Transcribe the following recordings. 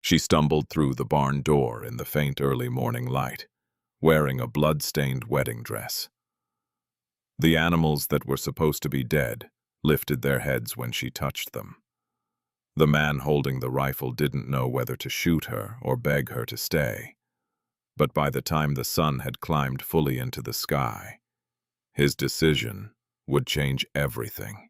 She stumbled through the barn door in the faint early morning light, wearing a blood-stained wedding dress. The animals that were supposed to be dead lifted their heads when she touched them. The man holding the rifle didn't know whether to shoot her or beg her to stay. But by the time the sun had climbed fully into the sky, his decision would change everything.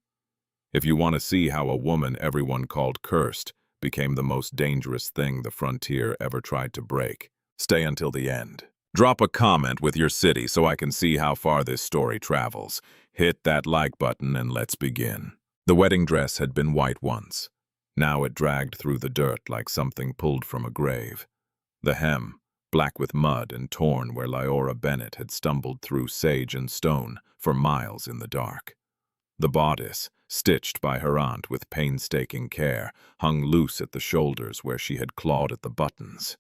If you want to see how a woman everyone called cursed became the most dangerous thing the frontier ever tried to break, stay until the end. Drop a comment with your city so I can see how far this story travels. Hit that like button and let's begin. The wedding dress had been white once. Now it dragged through the dirt like something pulled from a grave. The hem, black with mud and torn where Leora Bennett had stumbled through sage and stone for miles in the dark. The bodice, stitched by her aunt with painstaking care, hung loose at the shoulders where she had clawed at the buttons.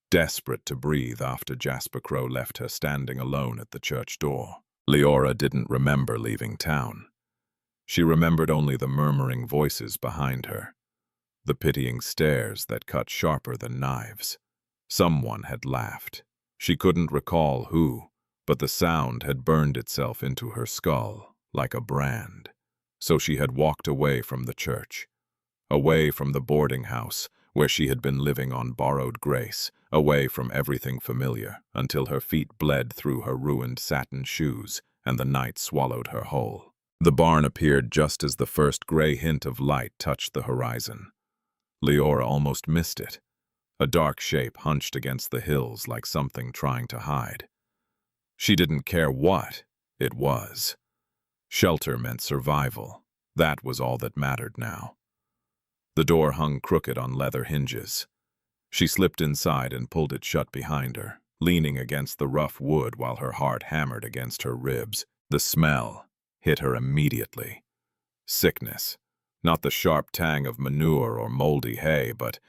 Desperate to breathe after Jasper Crow left her standing alone at the church door, Leora didn't remember leaving town. She remembered only the murmuring voices behind her, the pitying stares that cut sharper than knives. Someone had laughed. She couldn't recall who, but the sound had burned itself into her skull like a brand. So she had walked away from the church, away from the boarding house where she had been living on borrowed grace, away from everything familiar, until her feet bled through her ruined satin shoes and the night swallowed her whole. The barn appeared just as the first gray hint of light touched the horizon. Leora almost missed it. A dark shape hunched against the hills like something trying to hide. She didn't care what it was. Shelter meant survival. That was all that mattered now. The door hung crooked on leather hinges. She slipped inside and pulled it shut behind her, leaning against the rough wood while her heart hammered against her ribs. The smell hit her immediately. Sickness. Not the sharp tang of manure or moldy hay, but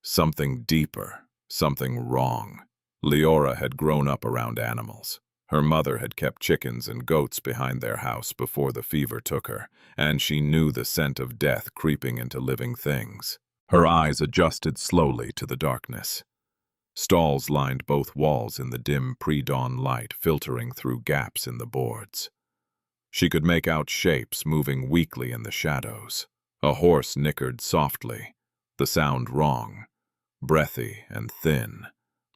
something deeper, something wrong. Leora had grown up around animals. Her mother had kept chickens and goats behind their house before the fever took her, and she knew the scent of death creeping into living things. Her eyes adjusted slowly to the darkness. Stalls lined both walls in the dim pre-dawn light filtering through gaps in the boards. She could make out shapes moving weakly in the shadows. A horse nickered softly, the sound wrong, breathy and thin,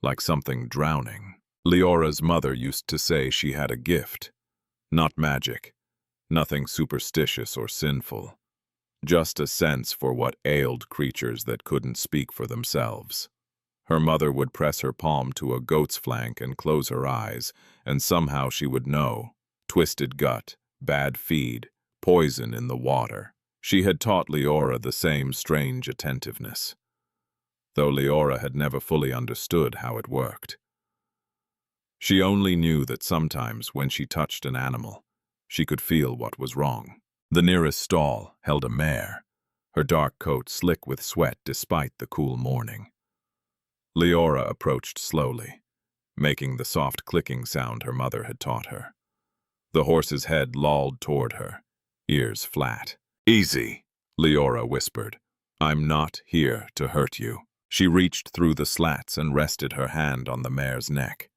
like something drowning. Leora's mother used to say she had a gift. Not magic, nothing superstitious or sinful. Just a sense for what ailed creatures that couldn't speak for themselves. Her mother would press her palm to a goat's flank and close her eyes, and somehow she would know. Twisted gut, bad feed, poison in the water. She had taught Leora the same strange attentiveness, though Leora had never fully understood how it worked. She only knew that sometimes when she touched an animal, she could feel what was wrong. The nearest stall held a mare, her dark coat slick with sweat despite the cool morning. Leora approached slowly, making the soft clicking sound her mother had taught her. The horse's head lolled toward her, ears flat. "Easy," Leora whispered. "I'm not here to hurt you." She reached through the slats and rested her hand on the mare's neck.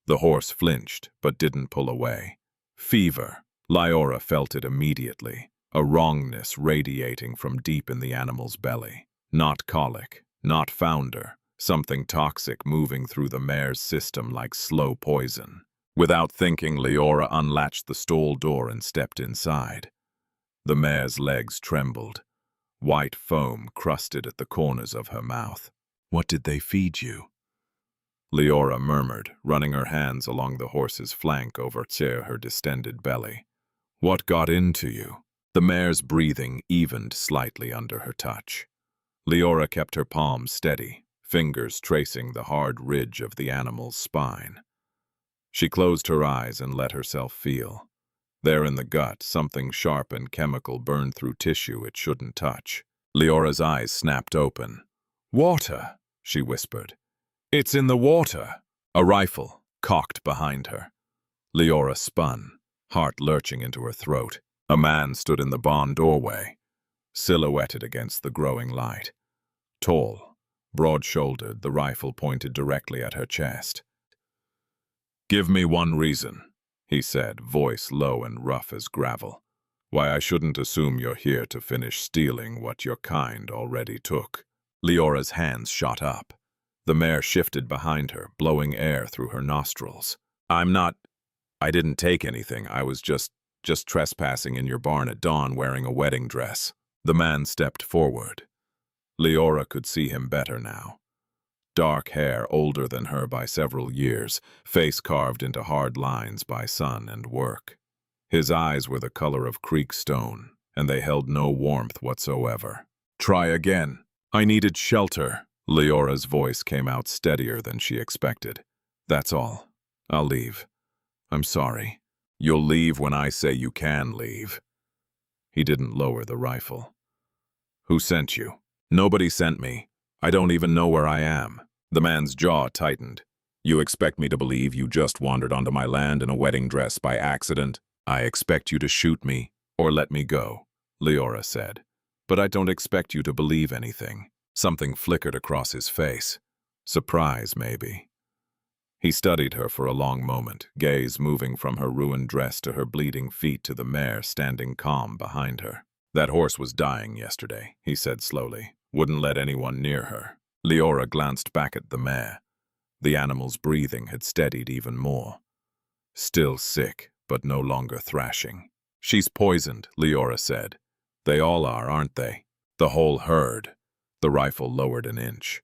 The horse flinched, but didn't pull away. Fever. Leora felt it immediately, a wrongness radiating from deep in the animal's belly. Not colic, not founder, something toxic moving through the mare's system like slow poison. Without thinking, Leora unlatched the stall door and stepped inside. The mare's legs trembled. White foam crusted at the corners of her mouth. "What did they feed you?" Leora murmured, running her hands along the horse's flank over her distended belly. "What got into you?" The mare's breathing evened slightly under her touch. Leora kept her palms steady, fingers tracing the hard ridge of the animal's spine. She closed her eyes and let herself feel. There in the gut, something sharp and chemical burned through tissue it shouldn't touch. Leora's eyes snapped open. "Water," she whispered. "It's in the water." A rifle cocked behind her. Leora spun, heart lurching into her throat. A man stood in the barn doorway, silhouetted against the growing light. Tall, Broad-shouldered, the rifle pointed directly at her chest. "Give me one reason," he said, voice low and rough as gravel, "why I shouldn't assume you're here to finish stealing what your kind already took." Leora's hands shot up. The mare shifted behind her, blowing air through her nostrils. I didn't take anything. I was just trespassing in your barn at dawn wearing a wedding dress." The man stepped forward. Leora could see him better now. Dark hair, older than her by several years, face carved into hard lines by sun and work. His eyes were the color of creek stone, and they held no warmth whatsoever. "Try again. I needed shelter." Leora's voice came out steadier than she expected. "That's all. I'll leave. I'm sorry." "You'll leave when I say you can leave." He didn't lower the rifle. "Who sent you?" "Nobody sent me. I don't even know where I am." The man's jaw tightened. "You expect me to believe you just wandered onto my land in a wedding dress by accident?" "I expect you to shoot me or let me go," Leora said. "But I don't expect you to believe anything." Something flickered across his face. Surprise, maybe. He studied her for a long moment, gaze moving from her ruined dress to her bleeding feet to the mare standing calm behind her. "That horse was dying yesterday," he said slowly. "Wouldn't let anyone near her." Leora glanced back at the mare. The animal's breathing had steadied even more. Still sick, but no longer thrashing. "She's poisoned," Leora said. "They all are, aren't they? The whole herd." The rifle lowered an inch.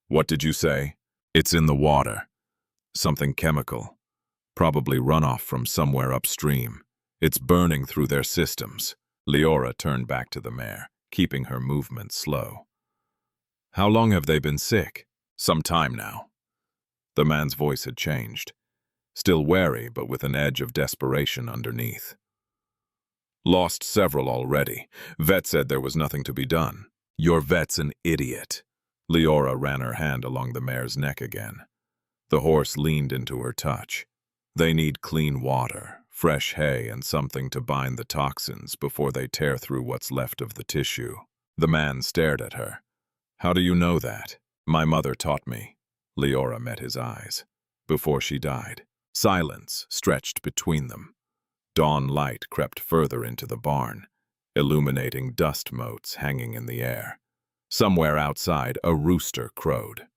"What did you say?" "It's in the water. Something chemical. Probably runoff from somewhere upstream. It's burning through their systems." Leora turned back to the mare, keeping her movement slow. "How long have they been sick?" "Some time now." The man's voice had changed. Still wary, but with an edge of desperation underneath. "Lost several already. Vet said there was nothing to be done." "Your vet's an idiot." Leora ran her hand along the mare's neck again. The horse leaned into her touch. "They need clean water, fresh hay, and something to bind the toxins before they tear through what's left of the tissue." The man stared at her. "How do you know that?" "My mother taught me." Leora met his eyes. "Before she died." Silence stretched between them. Dawn light crept further into the barn, illuminating dust motes hanging in the air. Somewhere outside, a rooster crowed.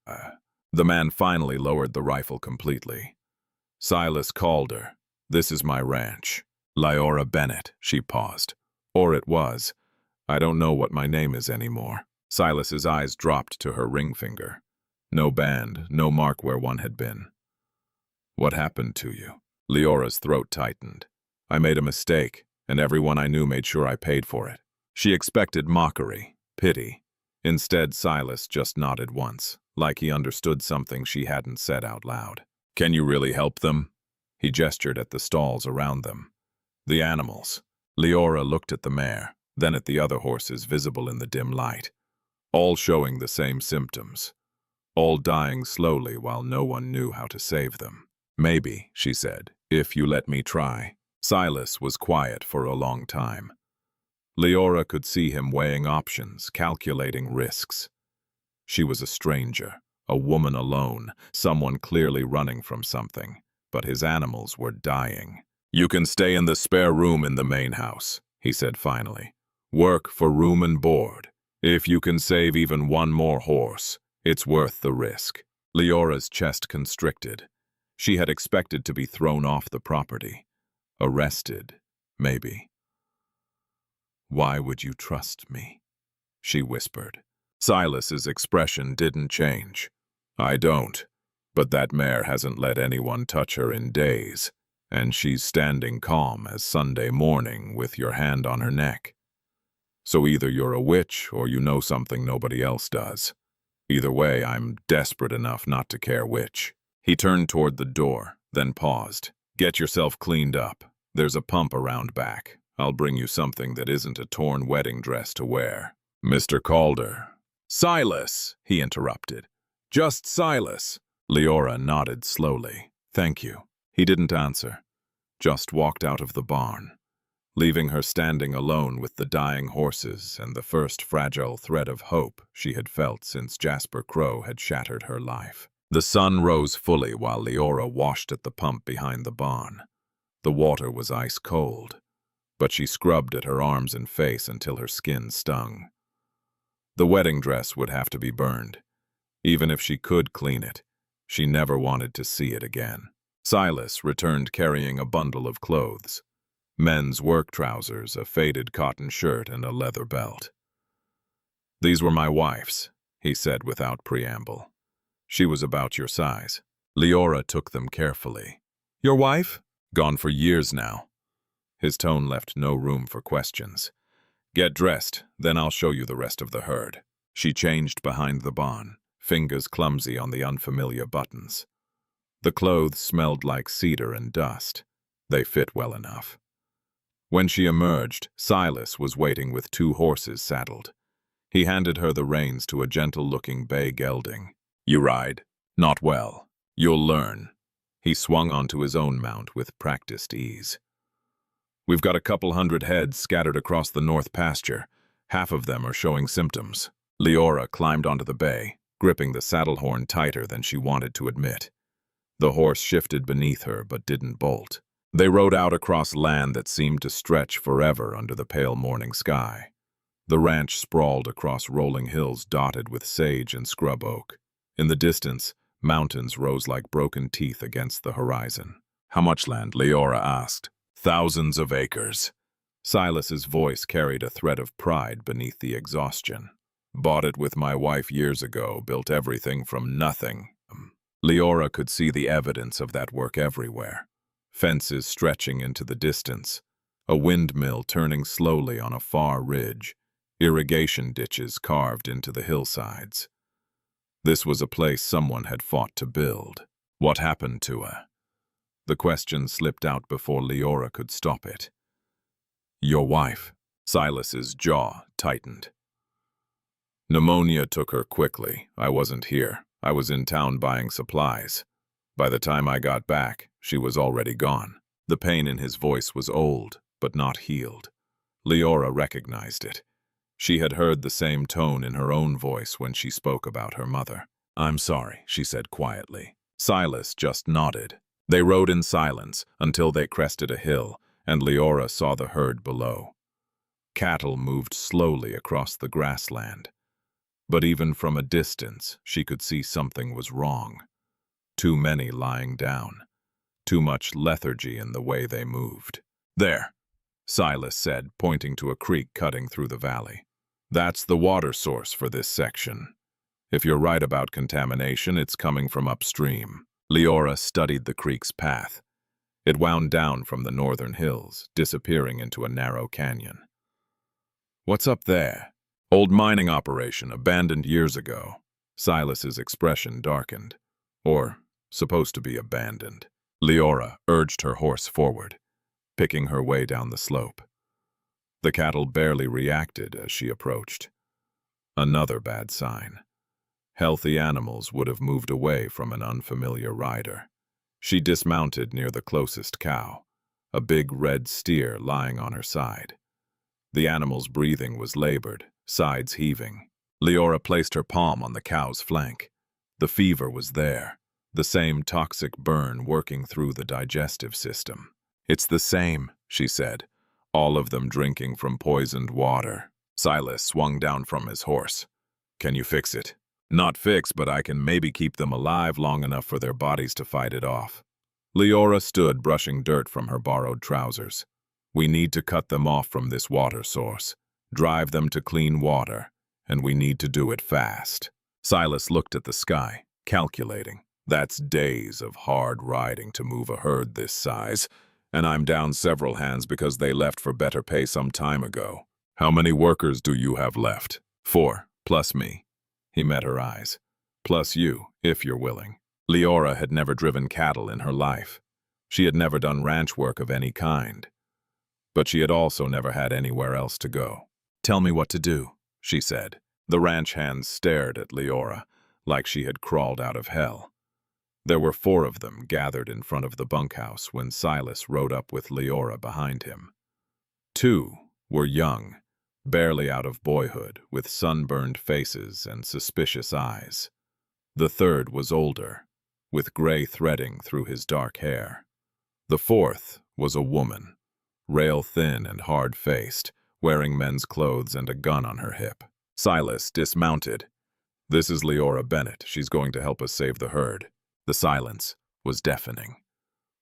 The man finally lowered the rifle completely. "Silas Calder, this is my ranch." "Leora Bennett," she paused. "Or it was. I don't know what my name is anymore." Silas's eyes dropped to her ring finger. No band, no mark where one had been. "What happened to you?" Leora's throat tightened. "I made a mistake, and everyone I knew made sure I paid for it." She expected mockery, pity. Instead, Silas just nodded once, like he understood something she hadn't said out loud. "Can you really help them?" He gestured at the stalls around them. "The animals." Leora looked at the mare, then at the other horses visible in the dim light. All showing the same symptoms. All dying slowly while no one knew how to save them. "Maybe," she said, "if you let me try." Silas was quiet for a long time. Leora could see him weighing options, calculating risks. She was a stranger, a woman alone, someone clearly running from something, but his animals were dying. "You can stay in the spare room in the main house," he said finally. "Work for room and board. If you can save even one more horse, it's worth the risk." Leora's chest constricted. She had expected to be thrown off the property. Arrested, maybe. "Why would you trust me?" she whispered. Silas's expression didn't change. "I don't, but that mare hasn't let anyone touch her in days, and she's standing calm as Sunday morning with your hand on her neck. So either you're a witch or you know something nobody else does. Either way, I'm desperate enough not to care which." He turned toward the door, then paused. "Get yourself cleaned up. There's a pump around back. I'll bring you something that isn't a torn wedding dress to wear." "Mr. Calder." "Silas," he interrupted. "Just Silas." Leora nodded slowly. "Thank you." He didn't answer, just walked out of the barn. leaving her standing alone with the dying horses and the first fragile thread of hope she had felt since Jasper Crow had shattered her life. The sun rose fully while Leora washed at the pump behind the barn. The water was ice cold, but she scrubbed at her arms and face until her skin stung. The wedding dress would have to be burned. Even if she could clean it, she never wanted to see it again. Silas returned carrying a bundle of clothes. Men's work trousers, a faded cotton shirt, and a leather belt. "These were my wife's," he said without preamble. "She was about your size." Leora took them carefully. "Your wife?" "Gone for years now." His tone left no room for questions. "Get dressed, then I'll show you the rest of the herd." She changed behind the barn, fingers clumsy on the unfamiliar buttons. The clothes smelled like cedar and dust. They fit well enough. When she emerged, Silas was waiting with 2 horses saddled. He handed her the reins to a gentle-looking bay gelding. "You ride?" "Not well. You'll learn." He swung onto his own mount with practiced ease. "We've got a couple hundred heads scattered across the north pasture. Half of them are showing symptoms." Leora climbed onto the bay, gripping the saddle horn tighter than she wanted to admit. The horse shifted beneath her but didn't bolt. They rode out across land that seemed to stretch forever under the pale morning sky. The ranch sprawled across rolling hills dotted with sage and scrub oak. In the distance, mountains rose like broken teeth against the horizon. "How much land?" Leora asked. "Thousands of acres." Silas's voice carried a thread of pride beneath the exhaustion. "Bought it with my wife years ago, built everything from nothing." Leora could see the evidence of that work everywhere. Fences stretching into the distance, a windmill turning slowly on a far ridge, irrigation ditches carved into the hillsides. This was a place someone had fought to build. What happened to her? The question slipped out before Leora could stop it. "Your wife?" Silas's jaw tightened. "Pneumonia took her quickly. I wasn't here. I was in town buying supplies. By the time I got back, she was already gone." The pain in his voice was old, but not healed. Leora recognized it. She had heard the same tone in her own voice when she spoke about her mother. "I'm sorry," she said quietly. Silas just nodded. They rode in silence until they crested a hill, and Leora saw the herd below. Cattle moved slowly across the grassland. But even from a distance, she could see something was wrong. Too many lying down. Too much lethargy in the way they moved. "There," Silas said, pointing to a creek cutting through the valley. "That's the water source for this section. If you're right about contamination, it's coming from upstream." Leora studied the creek's path. It wound down from the northern hills, disappearing into a narrow canyon. "What's up there?" "Old mining operation, abandoned years ago." Silas's expression darkened. "Or supposed to be abandoned." Leora urged her horse forward, picking her way down the slope. The cattle barely reacted as she approached. Another bad sign. Healthy animals would have moved away from an unfamiliar rider. She dismounted near the closest cow, a big red steer lying on her side. The animal's breathing was labored, sides heaving. Leora placed her palm on the cow's flank. The fever was there, the same toxic burn working through the digestive system. "It's the same," she said, "all of them drinking from poisoned water." Silas swung down from his horse. "Can you fix it?" "Not fix, but I can maybe keep them alive long enough for their bodies to fight it off." Leora stood brushing dirt from her borrowed trousers. "We need to cut them off from this water source, drive them to clean water, and we need to do it fast." Silas looked at the sky, calculating. "That's days of hard riding to move a herd this size, and I'm down several hands because they left for better pay some time ago. How many workers do you have left?" "4, plus me." He met her eyes. "Plus you, if you're willing." Leora had never driven cattle in her life. She had never done ranch work of any kind. But she had also never had anywhere else to go. "Tell me what to do," she said. The ranch hands stared at Leora, like she had crawled out of hell. There were 4 of them gathered in front of the bunkhouse when Silas rode up with Leora behind him. Two were young, barely out of boyhood, with sunburned faces and suspicious eyes. The third was older, with gray threading through his dark hair. The fourth was a woman, rail-thin and hard-faced, wearing men's clothes and a gun on her hip. Silas dismounted. "This is Leora Bennett. She's going to help us save the herd." The silence was deafening.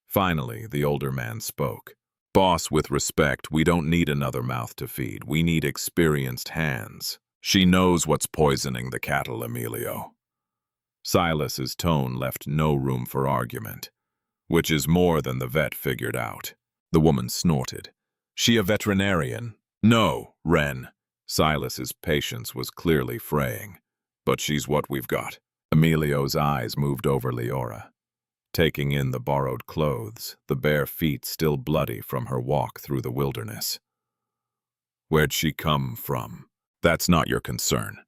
Finally, the older man spoke. "Boss, with respect, we don't need another mouth to feed. We need experienced hands. She knows what's poisoning the cattle, Emilio." Silas's tone left no room for argument, which is more than the vet figured out. The woman snorted. "She a veterinarian?" "No, Ren." Silas's patience was clearly fraying. "But she's what we've got." Emilio's eyes moved over Leora, taking in the borrowed clothes, the bare feet still bloody from her walk through the wilderness. "Where'd she come from?" "That's not your concern."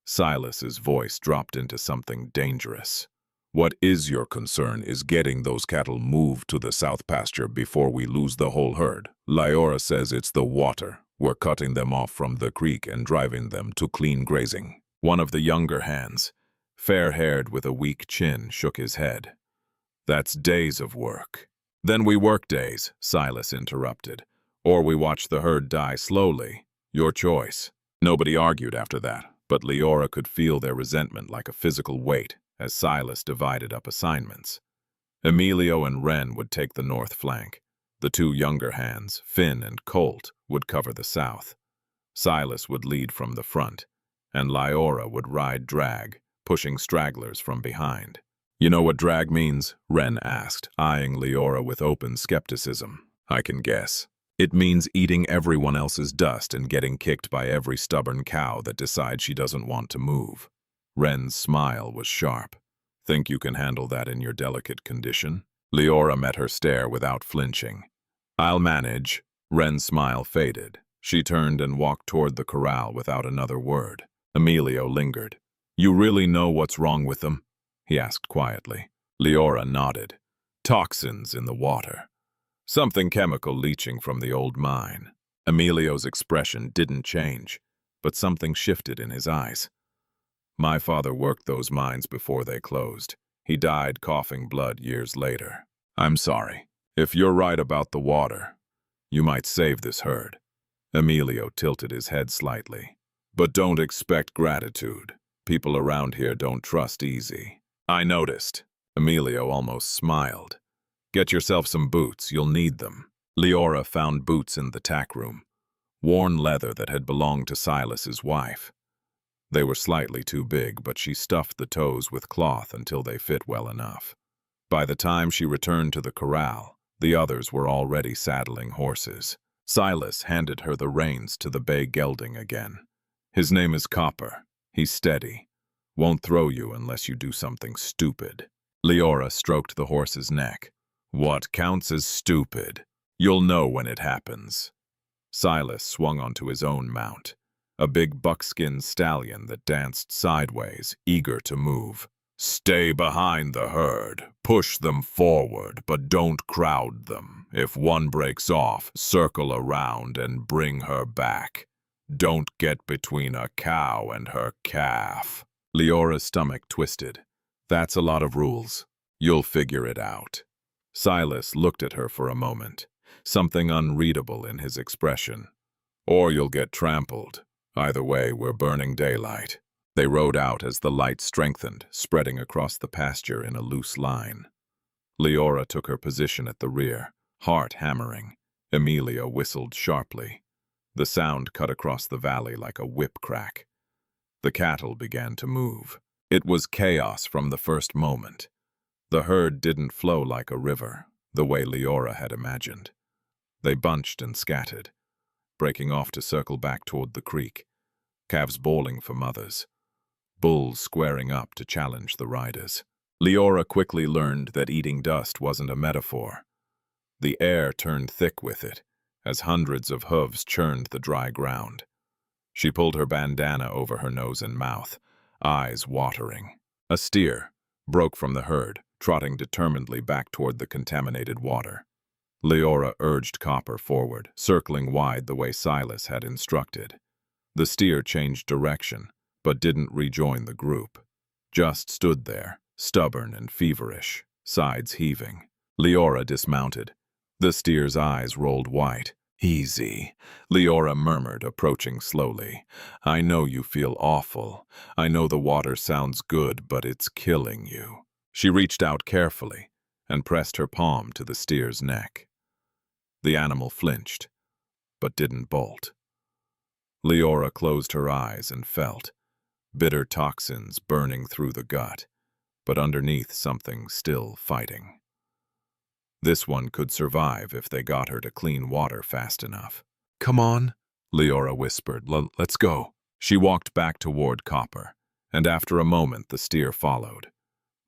Silas's voice dropped into something dangerous. "What is your concern is getting those cattle moved to the south pasture before we lose the whole herd. Leora says it's the water. We're cutting them off from the creek and driving them to clean grazing." One of the younger hands, fair-haired with a weak chin, shook his head. "That's days of work." "Then we work days," Silas interrupted. "Or we watch the herd die slowly. Your choice." Nobody argued after that, but Leora could feel their resentment like a physical weight as Silas divided up assignments. Emilio and Ren would take the north flank. The two younger hands, Finn and Colt, would cover the south. Silas would lead from the front, and Leora would ride drag, pushing stragglers from behind. "You know what drag means?" Ren asked, eyeing Leora with open skepticism. "I can guess. It means eating everyone else's dust and getting kicked by every stubborn cow that decides she doesn't want to move." Ren's smile was sharp. "Think you can handle that in your delicate condition?" Leora met her stare without flinching. "I'll manage." Ren's smile faded. She turned and walked toward the corral without another word. Emilio lingered. "You really know what's wrong with them?" he asked quietly. Leora nodded. "Toxins in the water. Something chemical leaching from the old mine." Emilio's expression didn't change, but something shifted in his eyes. "My father worked those mines before they closed. He died coughing blood years later. I'm sorry. If you're right about the water, you might save this herd." Emilio tilted his head slightly. "But don't expect gratitude. People around here don't trust easy." "I noticed." Emilio almost smiled. "Get yourself some boots. You'll need them." Leora found boots in the tack room, worn leather that had belonged to Silas's wife. They were slightly too big, but she stuffed the toes with cloth until they fit well enough. By the time she returned to the corral, the others were already saddling horses. Silas handed her the reins to the bay gelding again. "His name is Copper. He's steady. Won't throw you unless you do something stupid." Leora stroked the horse's neck. "What counts as stupid? You'll know when it happens." Silas swung onto his own mount, a big buckskin stallion that danced sideways, eager to move. "Stay behind the herd. Push them forward, but don't crowd them. If one breaks off, circle around and bring her back. Don't get between a cow and her calf." Leora's stomach twisted. "That's a lot of rules. You'll figure it out." Silas looked at her for a moment, something unreadable in his expression. "Or you'll get trampled. Either way, we're burning daylight." They rode out as the light strengthened, spreading across the pasture in a loose line. Leora took her position at the rear, heart hammering. Emilio whistled sharply. The sound cut across the valley like a whip crack. The cattle began to move. It was chaos from the first moment. The herd didn't flow like a river, the way Leora had imagined. They bunched and scattered, breaking off to circle back toward the creek, calves bawling for mothers, bulls squaring up to challenge the riders. Leora quickly learned that eating dust wasn't a metaphor. The air turned thick with it, as hundreds of hooves churned the dry ground. She pulled her bandana over her nose and mouth, eyes watering. A steer broke from the herd, trotting determinedly back toward the contaminated water. Leora urged Copper forward, circling wide the way Silas had instructed. The steer changed direction, but didn't rejoin the group. Just stood there, stubborn and feverish, sides heaving. Leora dismounted. The steer's eyes rolled white. "Easy," Leora murmured, approaching slowly. "I know you feel awful. I know the water sounds good, but it's killing you." She reached out carefully and pressed her palm to the steer's neck. The animal flinched, but didn't bolt. Leora closed her eyes and felt bitter toxins burning through the gut, but underneath something still fighting. This one could survive if they got her to clean water fast enough. "Come on," Leora whispered. "Let's go." She walked back toward Copper, and after a moment the steer followed.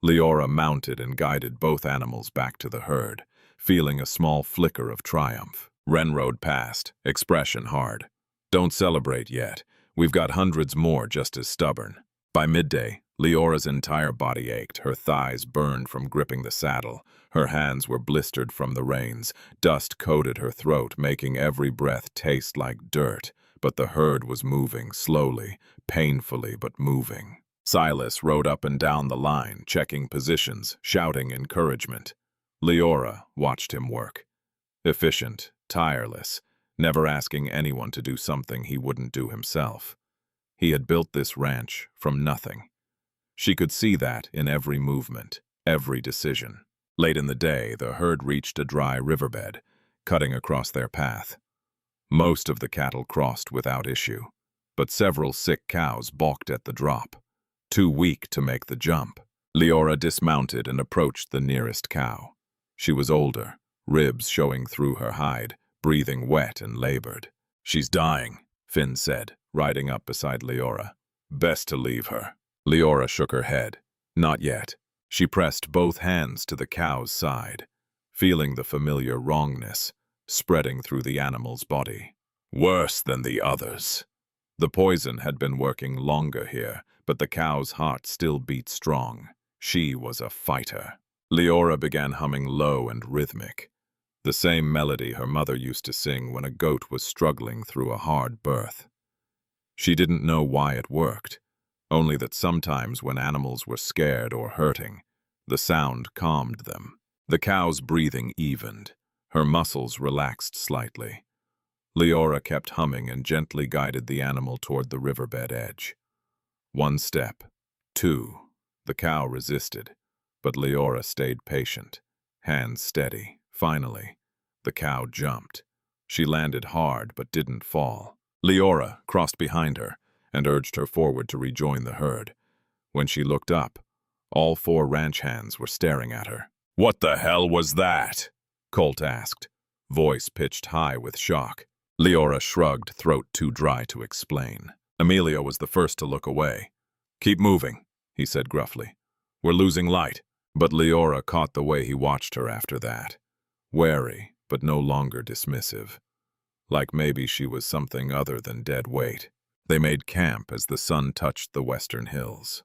Leora mounted and guided both animals back to the herd, feeling a small flicker of triumph. Ren rode past, expression hard. "Don't celebrate yet. We've got hundreds more just as stubborn." By midday, Leora's entire body ached, her thighs burned from gripping the saddle, her hands were blistered from the reins, dust coated her throat, making every breath taste like dirt, but the herd was moving, slowly, painfully but moving. Silas rode up and down the line, checking positions, shouting encouragement. Leora watched him work. Efficient, tireless, never asking anyone to do something he wouldn't do himself. He had built this ranch from nothing. She could see that in every movement, every decision. Late in the day, the herd reached a dry riverbed, cutting across their path. Most of the cattle crossed without issue, but several sick cows balked at the drop, too weak to make the jump. Leora dismounted and approached the nearest cow. She was older, ribs showing through her hide, breathing wet and labored. "She's dying," Finn said, riding up beside Leora. "Best to leave her." Leora shook her head. "Not yet." She pressed both hands to the cow's side, feeling the familiar wrongness spreading through the animal's body. Worse than the others. The poison had been working longer here, but the cow's heart still beat strong. She was a fighter. Leora began humming low and rhythmic, the same melody her mother used to sing when a goat was struggling through a hard birth. She didn't know why it worked, only that sometimes when animals were scared or hurting, the sound calmed them. The cow's breathing evened, her muscles relaxed slightly. Leora kept humming and gently guided the animal toward the riverbed edge. 1 step, 2. The cow resisted, but Leora stayed patient, hands steady. Finally, the cow jumped. She landed hard but didn't fall. Leora crossed behind her and urged her forward to rejoin the herd. When she looked up, all 4 ranch hands were staring at her. "What the hell was that?" Colt asked, voice pitched high with shock. Leora shrugged, throat too dry to explain. Emilio was the first to look away. "Keep moving," he said gruffly. "We're losing light." But Leora caught the way he watched her after that. Wary, but no longer dismissive. Like maybe she was something other than dead weight. They made camp as the sun touched the western hills.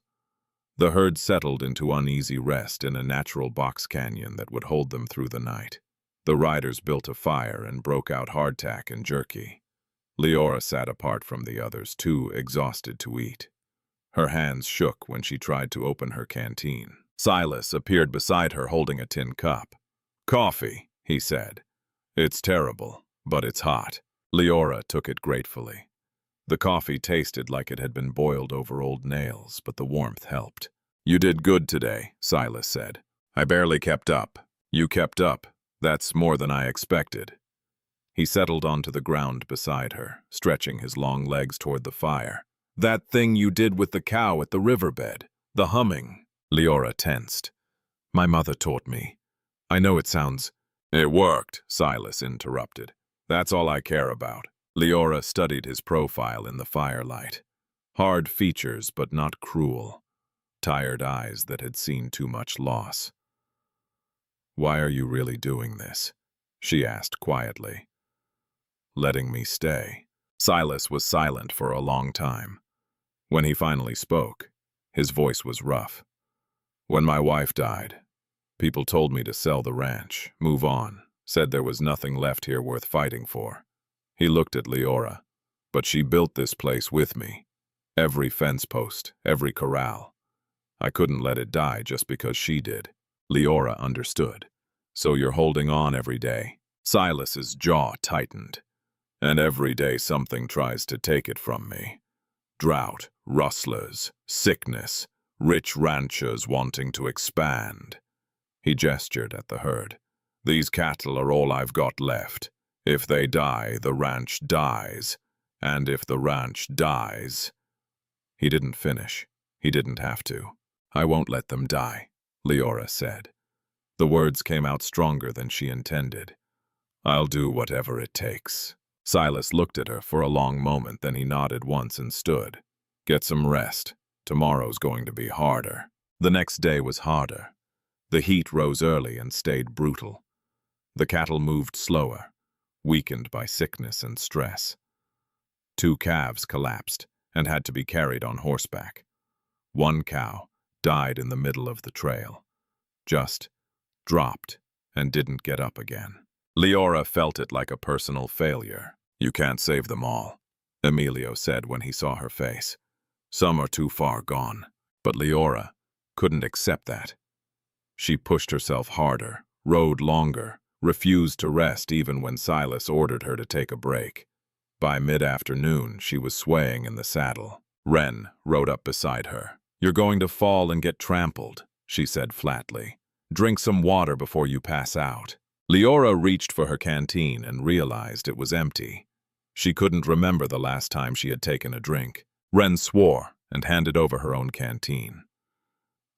The herd settled into uneasy rest in a natural box canyon that would hold them through the night. The riders built a fire and broke out hardtack and jerky. Leora sat apart from the others, too exhausted to eat. Her hands shook when she tried to open her canteen. Silas appeared beside her holding a tin cup. "Coffee," he said. "It's terrible, but it's hot." Leora took it gratefully. The coffee tasted like it had been boiled over old nails, but the warmth helped. "You did good today," Silas said. "I barely kept up." "You kept up. That's more than I expected." He settled onto the ground beside her, stretching his long legs toward the fire. "That thing you did with the cow at the riverbed, the humming." Leora tensed. "My mother taught me. I know it sounds—" "It worked," Silas interrupted. "That's all I care about." Leora studied his profile in the firelight. Hard features, but not cruel. Tired eyes that had seen too much loss. "Why are you really doing this?" she asked quietly. "Letting me stay." Silas was silent for a long time. When he finally spoke, his voice was rough. "When my wife died, people told me to sell the ranch, move on, said there was nothing left here worth fighting for. He looked at Leora. But she built this place with me. Every fence post, every corral. I couldn't let it die just because she did. Leora understood. So you're holding on every day. Silas's jaw tightened. And every day something tries to take it from me. Drought, rustlers, sickness, rich ranchers wanting to expand. He gestured at the herd. These cattle are all I've got left. If they die, the ranch dies. And if the ranch dies... He didn't finish. He didn't have to. I won't let them die, Leora said. The words came out stronger than she intended. I'll do whatever it takes. Silas looked at her for a long moment, then he nodded once and stood. Get some rest. Tomorrow's going to be harder. The next day was harder. The heat rose early and stayed brutal. The cattle moved slower, weakened by sickness and stress. 2 calves collapsed and had to be carried on horseback. 1 cow died in the middle of the trail. Just dropped and didn't get up again. Leora felt it like a personal failure. You can't save them all, Emilio said when he saw her face. Some are too far gone. But Leora couldn't accept that. She pushed herself harder, rode longer, refused to rest even when Silas ordered her to take a break. By mid-afternoon, she was swaying in the saddle. Wren rode up beside her. You're going to fall and get trampled, she said flatly. Drink some water before you pass out. Leora reached for her canteen and realized it was empty. She couldn't remember the last time she had taken a drink. Wren swore and handed over her own canteen.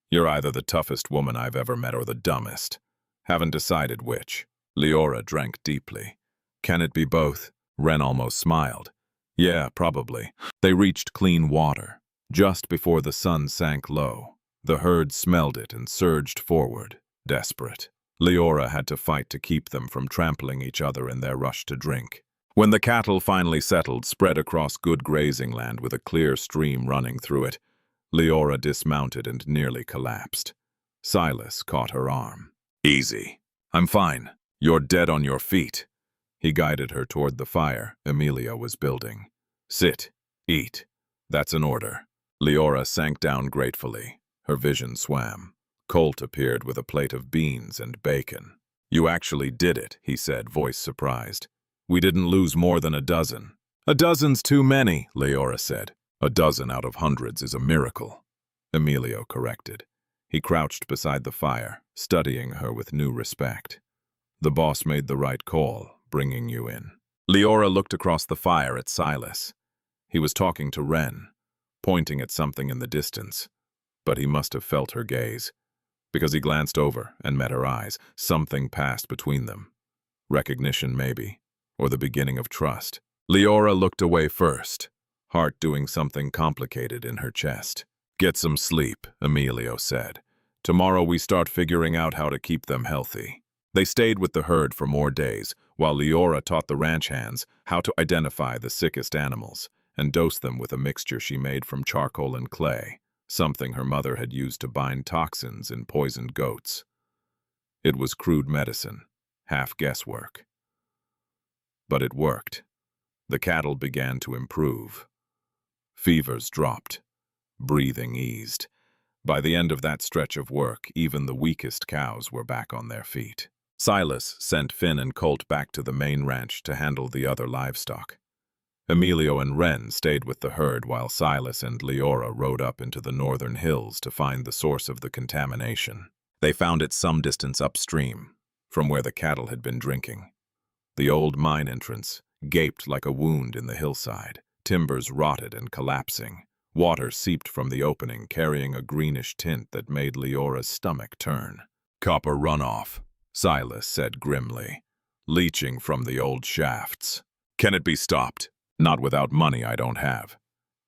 You're either the toughest woman I've ever met or the dumbest. Haven't decided which. Leora drank deeply. Can it be both? Wren almost smiled. Yeah, probably. They reached clean water. Just before the sun sank low, the herd smelled it and surged forward, desperate. Leora had to fight to keep them from trampling each other in their rush to drink. When the cattle finally settled, spread across good grazing land with a clear stream running through it, Leora dismounted and nearly collapsed. Silas caught her arm. Easy. I'm fine. You're dead on your feet. He guided her toward the fire Emilio was building. Sit. Eat. That's an order. Leora sank down gratefully. Her vision swam. Colt appeared with a plate of beans and bacon. You actually did it, he said, voice surprised. We didn't lose more than a dozen. A dozen's too many, Leora said. A dozen out of hundreds is a miracle. Emilio corrected. He crouched beside the fire, studying her with new respect. The boss made the right call, bringing you in. Leora looked across the fire at Silas. He was talking to Wren, pointing at something in the distance. But he must have felt her gaze. Because he glanced over and met her eyes, something passed between them. Recognition, maybe, or the beginning of trust. Leora looked away first, heart doing something complicated in her chest. Get some sleep, Emilio said. Tomorrow we start figuring out how to keep them healthy. They stayed with the herd for more days, while Leora taught the ranch hands how to identify the sickest animals and dose them with a mixture she made from charcoal and clay, something her mother had used to bind toxins in poisoned goats. It was crude medicine, half guesswork. But it worked. The cattle began to improve. Fevers dropped. Breathing eased. By the end of that stretch of work, even the weakest cows were back on their feet. Silas sent Finn and Colt back to the main ranch to handle the other livestock. Emilio and Wren stayed with the herd while Silas and Leora rode up into the northern hills to find the source of the contamination. They found it some distance upstream, from where the cattle had been drinking. The old mine entrance gaped like a wound in the hillside, timbers rotted and collapsing. Water seeped from the opening, carrying a greenish tint that made Leora's stomach turn. Copper runoff, Silas said grimly, leaching from the old shafts. Can it be stopped? Not without money I don't have.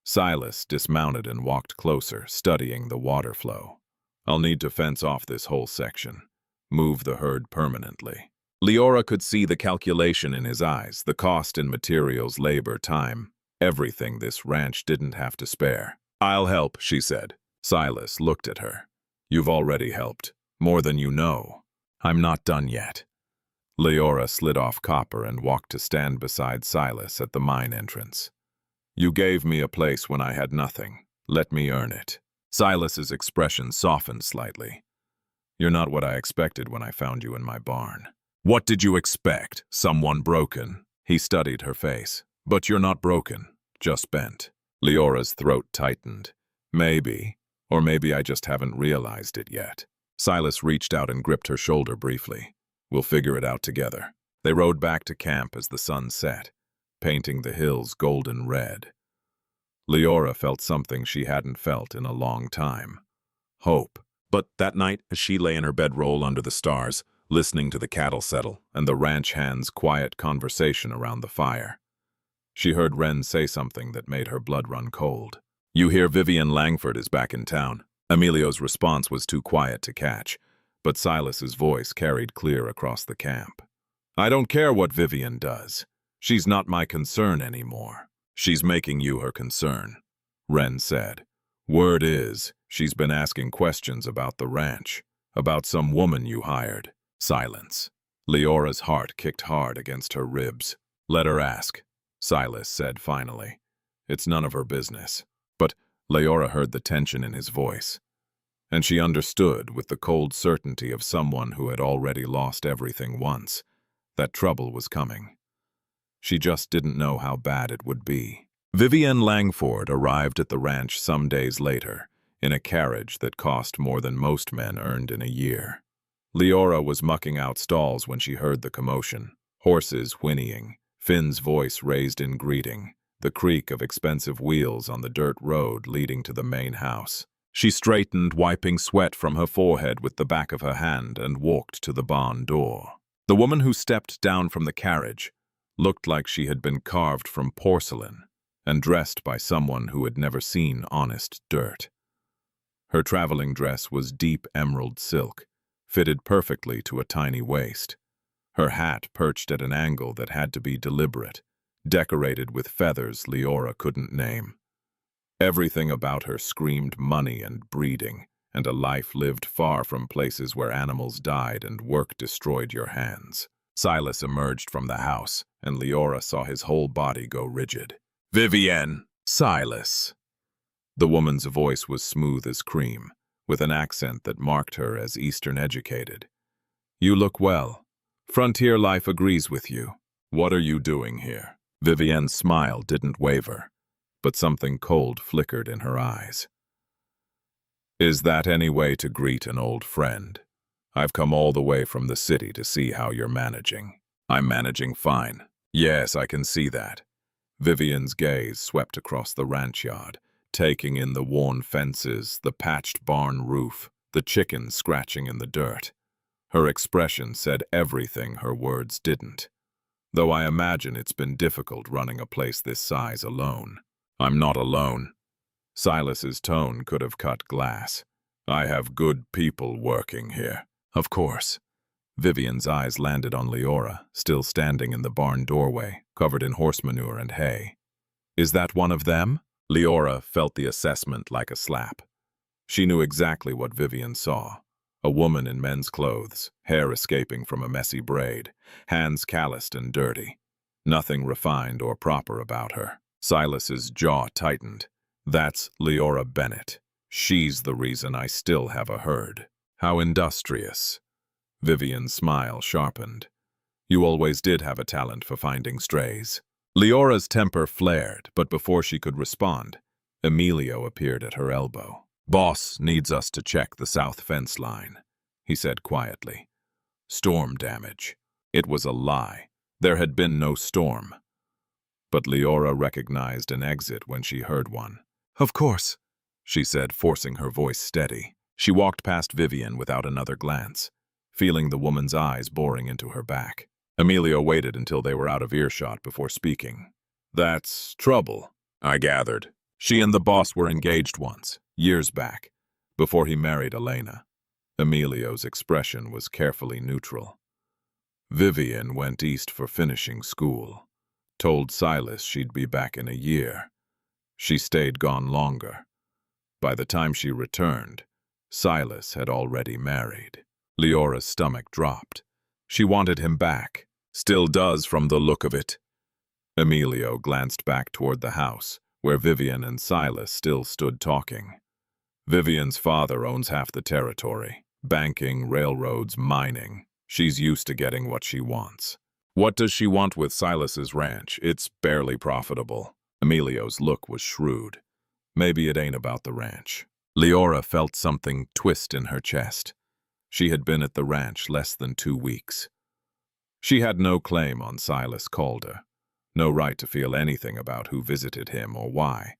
Silas dismounted and walked closer, studying the water flow. I'll need to fence off this whole section. Move the herd permanently. Leora could see the calculation in his eyes, the cost in materials, labor, time. Everything this ranch didn't have to spare. I'll help, she said. Silas looked at her. You've already helped. More than you know. I'm not done yet. Leora slid off copper and walked to stand beside Silas at the mine entrance. You gave me a place when I had nothing. Let me earn it. Silas's expression softened slightly. You're not what I expected when I found you in my barn. What did you expect? Someone broken? He studied her face. But you're not broken, just bent. Leora's throat tightened. Maybe, or maybe I just haven't realized it yet. Silas reached out and gripped her shoulder briefly. We'll figure it out together. They rode back to camp as the sun set, painting the hills golden red. Leora felt something she hadn't felt in a long time. Hope. But that night, as she lay in her bedroll under the stars, listening to the cattle settle and the ranch hands' quiet conversation around the fire, she heard Wren say something that made her blood run cold. You hear Vivian Langford is back in town. Emilio's response was too quiet to catch, but Silas's voice carried clear across the camp. I don't care what Vivian does. She's not my concern anymore. She's making you her concern, Wren said. Word is, she's been asking questions about the ranch, about some woman you hired. Silence. Leora's heart kicked hard against her ribs. Let her ask, Silas said finally. It's none of her business. But Leora heard the tension in his voice, and she understood with the cold certainty of someone who had already lost everything once, that trouble was coming. She just didn't know how bad it would be. Vivian Langford arrived at the ranch some days later, in a carriage that cost more than most men earned in a year. Leora was mucking out stalls when she heard the commotion, horses whinnying, Finn's voice raised in greeting, the creak of expensive wheels on the dirt road leading to the main house. She straightened, wiping sweat from her forehead with the back of her hand, and walked to the barn door. The woman who stepped down from the carriage looked like she had been carved from porcelain and dressed by someone who had never seen honest dirt. Her traveling dress was deep emerald silk, fitted perfectly to a tiny waist. Her hat perched at an angle that had to be deliberate, decorated with feathers Leora couldn't name. Everything about her screamed money and breeding, and a life lived far from places where animals died and work destroyed your hands. Silas emerged from the house, and Leora saw his whole body go rigid. Vivienne! Silas! The woman's voice was smooth as cream, with an accent that marked her as Eastern educated. You look well. Frontier life agrees with you. What are you doing here? Vivienne's smile didn't waver, but something cold flickered in her eyes. Is that any way to greet an old friend? I've come all the way from the city to see how you're managing. I'm managing fine. Yes, I can see that. Vivian's gaze swept across the ranch yard, taking in the worn fences, the patched barn roof, the chickens scratching in the dirt. Her expression said everything her words didn't, though I imagine it's been difficult running a place this size alone. I'm not alone. Silas's tone could have cut glass. I have good people working here. Of course. Vivian's eyes landed on Leora, still standing in the barn doorway, covered in horse manure and hay. Is that one of them? Leora felt the assessment like a slap. She knew exactly what Vivian saw. A woman in men's clothes, hair escaping from a messy braid, hands calloused and dirty. Nothing refined or proper about her. Silas's jaw tightened. That's Leora Bennett. She's the reason I still have a herd. How industrious. Vivian's smile sharpened. You always did have a talent for finding strays. Leora's temper flared, but before she could respond, Emilio appeared at her elbow. Boss needs us to check the south fence line, he said quietly. Storm damage. It was a lie. There had been no storm. But Leora recognized an exit when she heard one. Of course, she said, forcing her voice steady. She walked past Vivian without another glance, feeling the woman's eyes boring into her back. Emilio waited until they were out of earshot before speaking. That's trouble, I gathered. She and the boss were engaged once, years back, before he married Elena. Emilio's expression was carefully neutral. Vivian went east for finishing school. Told Silas she'd be back in a year. She stayed gone longer. By the time she returned, Silas had already married. Leora's stomach dropped. She wanted him back. Still does from the look of it. Emilio glanced back toward the house, where Vivian and Silas still stood talking. Vivian's father owns half the territory. Banking, railroads, mining. She's used to getting what she wants. What does she want with Silas's ranch? It's barely profitable. Emilio's look was shrewd. Maybe it ain't about the ranch. Leora felt something twist in her chest. She had been at the ranch less than 2 weeks. She had no claim on Silas Calder, no right to feel anything about who visited him or why,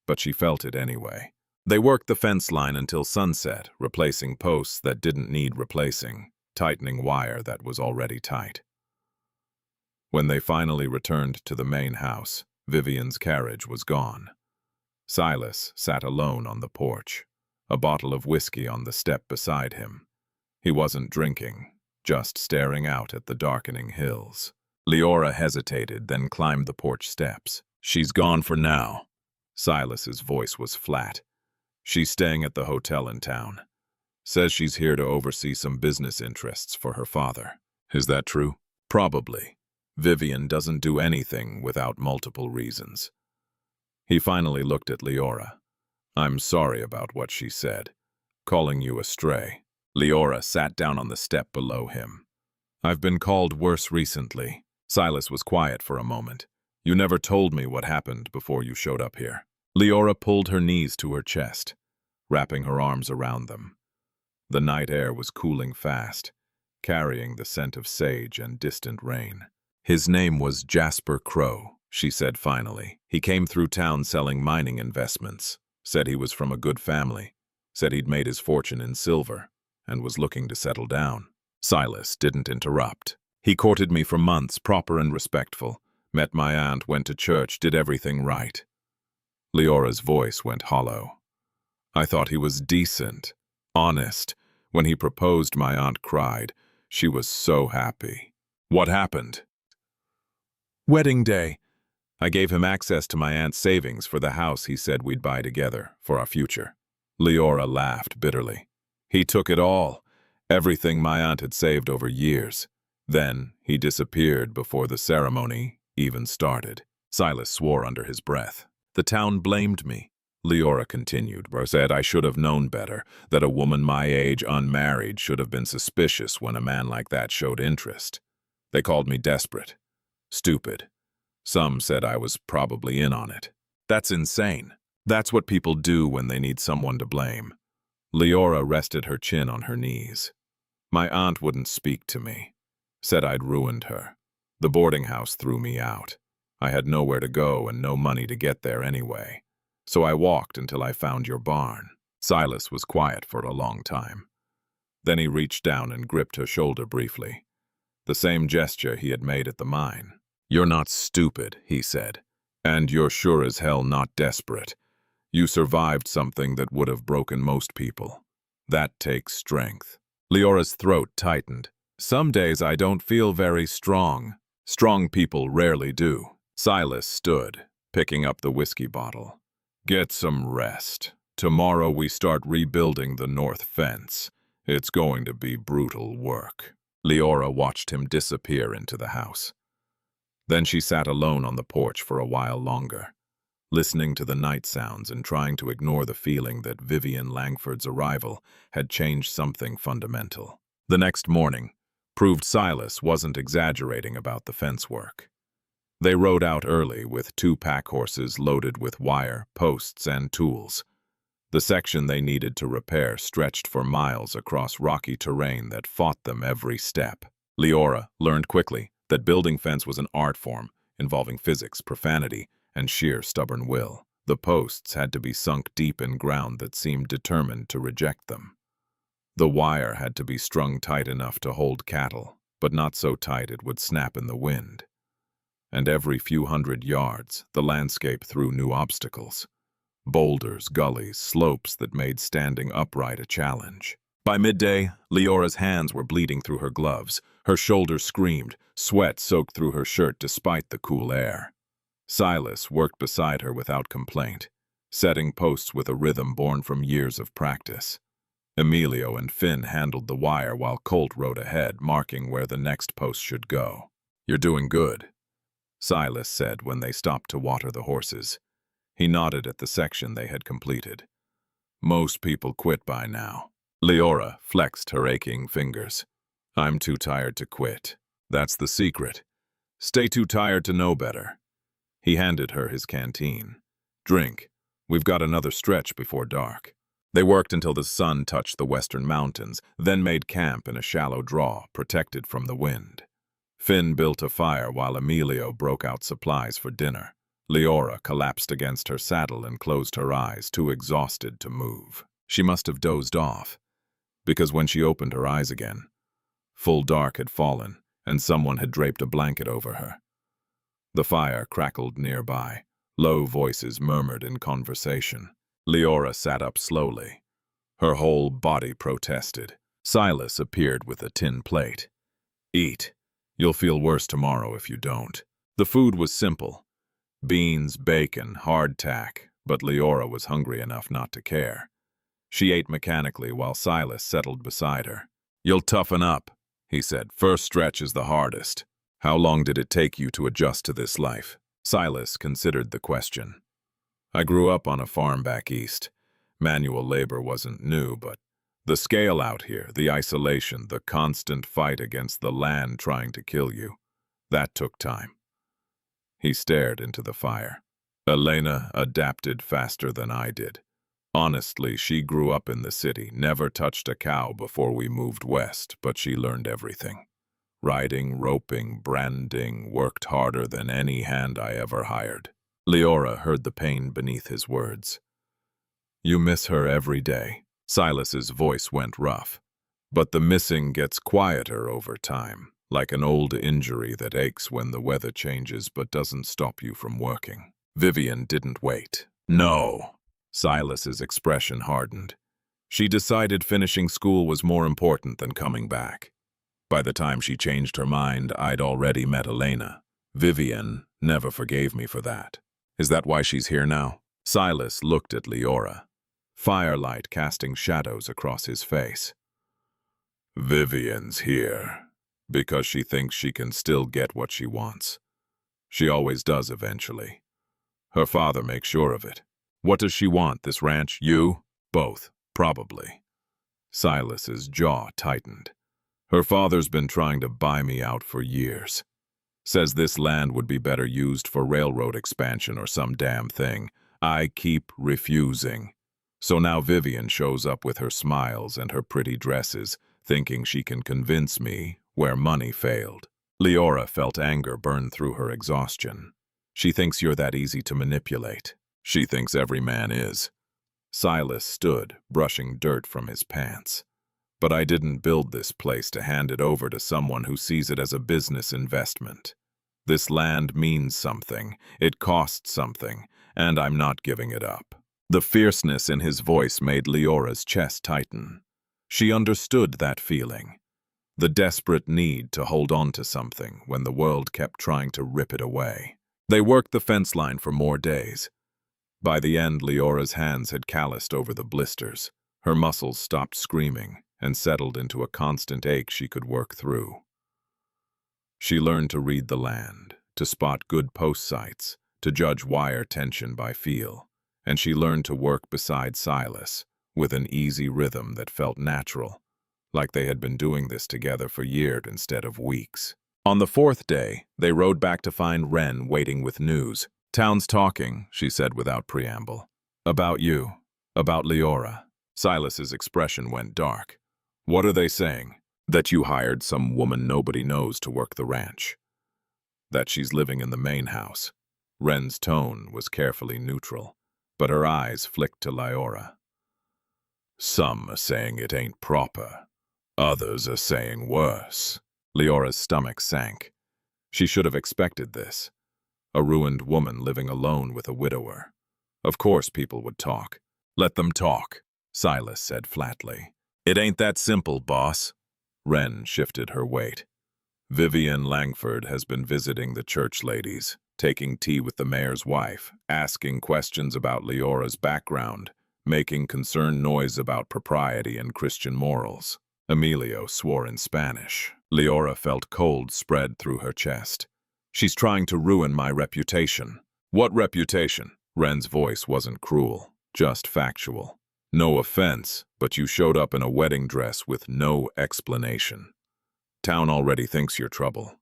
but she felt it anyway. They worked the fence line until sunset, replacing posts that didn't need replacing, tightening wire that was already tight. When they finally returned to the main house, Vivian's carriage was gone. Silas sat alone on the porch, a bottle of whiskey on the step beside him. He wasn't drinking, just staring out at the darkening hills. Leora hesitated, then climbed the porch steps. "She's gone for now." Silas's voice was flat. "She's staying at the hotel in town. Says she's here to oversee some business interests for her father." "Is that true?" "Probably. Vivian doesn't do anything without multiple reasons." He finally looked at Leora. "I'm sorry about what she said, calling you a stray." Leora sat down on the step below him. "I've been called worse recently." Silas was quiet for a moment. "You never told me what happened before you showed up here." Leora pulled her knees to her chest, wrapping her arms around them. The night air was cooling fast, carrying the scent of sage and distant rain. "His name was Jasper Crow," she said finally. "He came through town selling mining investments, said he was from a good family, said he'd made his fortune in silver, and was looking to settle down." Silas didn't interrupt. "He courted me for months, proper and respectful. Met my aunt, went to church, did everything right." Leora's voice went hollow. "I thought he was decent, honest. When he proposed, my aunt cried. She was so happy." "What happened?" "Wedding day. I gave him access to my aunt's savings for the house he said we'd buy together, for our future." Leora laughed bitterly. "He took it all, everything my aunt had saved over years. Then he disappeared before the ceremony even started." Silas swore under his breath. "The town blamed me," Leora continued, "said I should have known better, that a woman my age, unmarried, should have been suspicious when a man like that showed interest. They called me desperate, stupid. Some said I was probably in on it. That's insane. That's what people do when they need someone to blame." Leora rested her chin on her knees. "My aunt wouldn't speak to me. Said I'd ruined her. The boarding house threw me out. I had nowhere to go and no money to get there anyway. So I walked until I found your barn." Silas was quiet for a long time. Then he reached down and gripped her shoulder briefly. The same gesture he had made at the mine. "You're not stupid," he said. "And you're sure as hell not desperate. You survived something that would have broken most people. That takes strength." Leora's throat tightened. "Some days I don't feel very strong. Strong people rarely do." Silas stood, picking up the whiskey bottle. "Get some rest. Tomorrow we start rebuilding the north fence. It's going to be brutal work." Leora watched him disappear into the house. Then she sat alone on the porch for a while longer, listening to the night sounds and trying to ignore the feeling that Vivian Langford's arrival had changed something fundamental. The next morning proved Silas wasn't exaggerating about the fence work. They rode out early with 2 pack horses loaded with wire, posts, and tools. The section they needed to repair stretched for miles across rocky terrain that fought them every step. Leora learned quickly that building fence was an art form involving physics, profanity, and sheer stubborn will. The posts had to be sunk deep in ground that seemed determined to reject them. The wire had to be strung tight enough to hold cattle, but not so tight it would snap in the wind. And every few hundred yards, the landscape threw new obstacles. Boulders, gullies, slopes that made standing upright a challenge. By midday, Leora's hands were bleeding through her gloves. Her shoulders screamed, sweat soaked through her shirt despite the cool air. Silas worked beside her without complaint, setting posts with a rhythm born from years of practice. Emilio and Finn handled the wire while Colt rode ahead, marking where the next post should go. "You're doing good," Silas said when they stopped to water the horses. He nodded at the section they had completed. "Most people quit by now." Leora flexed her aching fingers. "I'm too tired to quit. That's the secret. Stay too tired to know better." He handed her his canteen. "Drink. We've got another stretch before dark." They worked until the sun touched the western mountains, then made camp in a shallow draw, protected from the wind. Finn built a fire while Emilio broke out supplies for dinner. Leora collapsed against her saddle and closed her eyes, too exhausted to move. She must have dozed off, because when she opened her eyes again, full dark had fallen, and someone had draped a blanket over her. The fire crackled nearby. Low voices murmured in conversation. Leora sat up slowly. Her whole body protested. Silas appeared with a tin plate. "Eat. You'll feel worse tomorrow if you don't." The food was simple. Beans, bacon, hardtack, but Leora was hungry enough not to care. She ate mechanically while Silas settled beside her. "You'll toughen up," he said. "First stretch is the hardest." "How long did it take you to adjust to this life?" Silas considered the question. "I grew up on a farm back east. Manual labor wasn't new, but the scale out here, the isolation, the constant fight against the land trying to kill you, that took time." He stared into the fire. "Elena adapted faster than I did. Honestly, she grew up in the city, never touched a cow before we moved west, but she learned everything. Riding, roping, branding, worked harder than any hand I ever hired." Leora heard the pain beneath his words. "You miss her every day." Silas's voice went rough. "But the missing gets quieter over time, like an old injury that aches when the weather changes but doesn't stop you from working." Vivian didn't wait. "No." Silas's expression hardened. "She decided finishing school was more important than coming back. By the time she changed her mind, I'd already met Elena. Vivian never forgave me for that." "Is that why she's here now?" Silas looked at Leora, firelight casting shadows across his face. "Vivian's here because she thinks she can still get what she wants. She always does eventually. Her father makes sure of it." "What does she want, this ranch, you?" "Both, probably." Silas's jaw tightened. "Her father's been trying to buy me out for years. Says this land would be better used for railroad expansion or some damn thing. I keep refusing. So now Vivian shows up with her smiles and her pretty dresses, thinking she can convince me where money failed." Leora felt anger burn through her exhaustion. "She thinks you're that easy to manipulate." "She thinks every man is." Silas stood, brushing dirt from his pants. "But I didn't build this place to hand it over to someone who sees it as a business investment. This land means something, it costs something, and I'm not giving it up." The fierceness in his voice made Leora's chest tighten. She understood that feeling. The desperate need to hold on to something when the world kept trying to rip it away. They worked the fence line for more days. By the end, Leora's hands had calloused over the blisters. Her muscles stopped screaming and settled into a constant ache she could work through. She learned to read the land, to spot good post sites, to judge wire tension by feel, and she learned to work beside Silas, with an easy rhythm that felt natural, like they had been doing this together for years instead of weeks. On the fourth day, they rode back to find Wren waiting with news. "Town's talking," she said without preamble. "About you. About Leora." Silas's expression went dark. "What are they saying?" "That you hired some woman nobody knows to work the ranch. That she's living in the main house." Wren's tone was carefully neutral, but her eyes flicked to Leora. "Some are saying it ain't proper. Others are saying worse." Leora's stomach sank. She should have expected this. A ruined woman living alone with a widower. Of course people would talk. "Let them talk," Silas said flatly. "It ain't that simple, boss." Wren shifted her weight. "Vivian Langford has been visiting the church ladies, taking tea with the mayor's wife, asking questions about Leora's background, making concerned noise about propriety and Christian morals. Emilio swore in Spanish. Leora felt cold spread through her chest. She's trying to ruin my reputation. What reputation? Ren's voice wasn't cruel, just factual. No offense, but you showed up in a wedding dress with no explanation. Town already thinks you're trouble.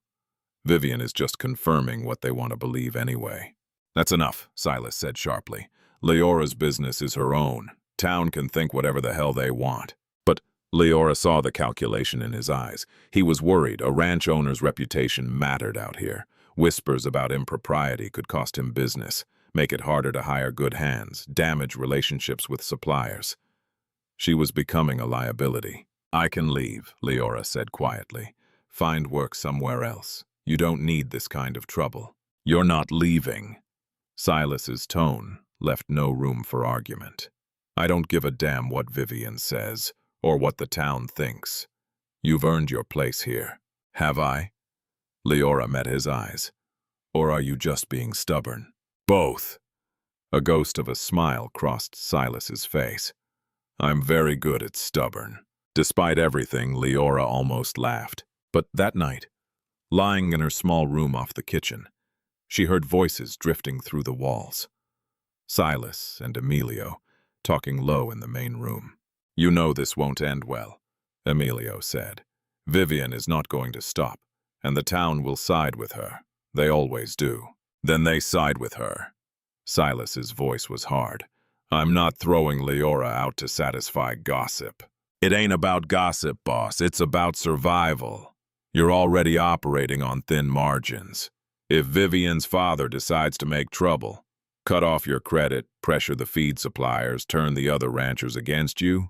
Vivian is just confirming what they want to believe anyway. That's enough, Silas said sharply. Leora's business is her own. Town can think whatever the hell they want. But Leora saw the calculation in his eyes. He was worried. A ranch owner's reputation mattered out here. Whispers about impropriety could cost him business, make it harder to hire good hands, damage relationships with suppliers. She was becoming a liability. I can leave, Leora said quietly. Find work somewhere else. You don't need this kind of trouble. You're not leaving. Silas's tone left no room for argument. I don't give a damn what Vivian says, or what the town thinks. You've earned your place here. Have I? Leora met his eyes. Or are you just being stubborn? Both. A ghost of a smile crossed Silas's face. I'm very good at stubborn. Despite everything, Leora almost laughed. But that night, lying in her small room off the kitchen, she heard voices drifting through the walls. Silas and Emilio, talking low in the main room. You know this won't end well, Emilio said. Vivian is not going to stop, and the town will side with her. They always do. Then they side with her. Silas's voice was hard. I'm not throwing Leora out to satisfy gossip. It ain't about gossip, boss. It's about survival. You're already operating on thin margins. If Vivian's father decides to make trouble, cut off your credit, pressure the feed suppliers, turn the other ranchers against you,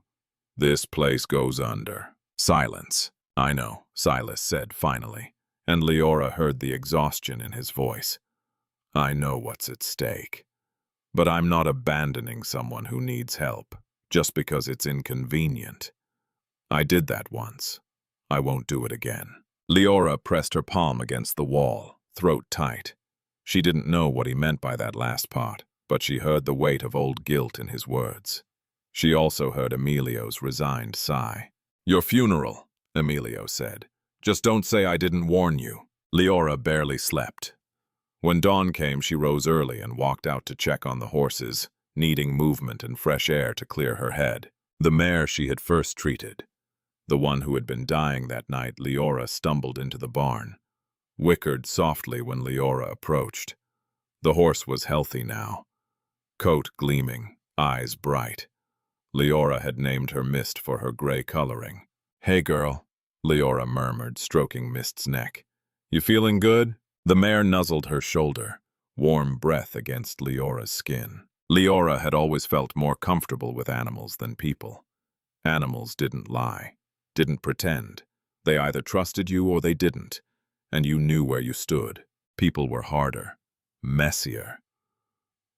this place goes under. Silence. I know, Silas said finally, and Leora heard the exhaustion in his voice. I know what's at stake. But I'm not abandoning someone who needs help, just because it's inconvenient. I did that once. I won't do it again. Leora pressed her palm against the wall, throat tight. She didn't know what he meant by that last part, but she heard the weight of old guilt in his words. She also heard Emilio's resigned sigh. Your funeral, Emilio said. Just don't say I didn't warn you. Leora barely slept. When dawn came, she rose early and walked out to check on the horses, needing movement and fresh air to clear her head. The mare she had first treated, the one who had been dying that night, Leora stumbled into the barn, whickered softly when Leora approached. The horse was healthy now, coat gleaming, eyes bright. Leora had named her Mist for her gray coloring. Hey girl, Leora murmured, stroking Mist's neck. You feeling good? The mare nuzzled her shoulder, warm breath against Leora's skin. Leora had always felt more comfortable with animals than people. Animals didn't lie, didn't pretend. They either trusted you or they didn't, and you knew where you stood. People were harder, messier.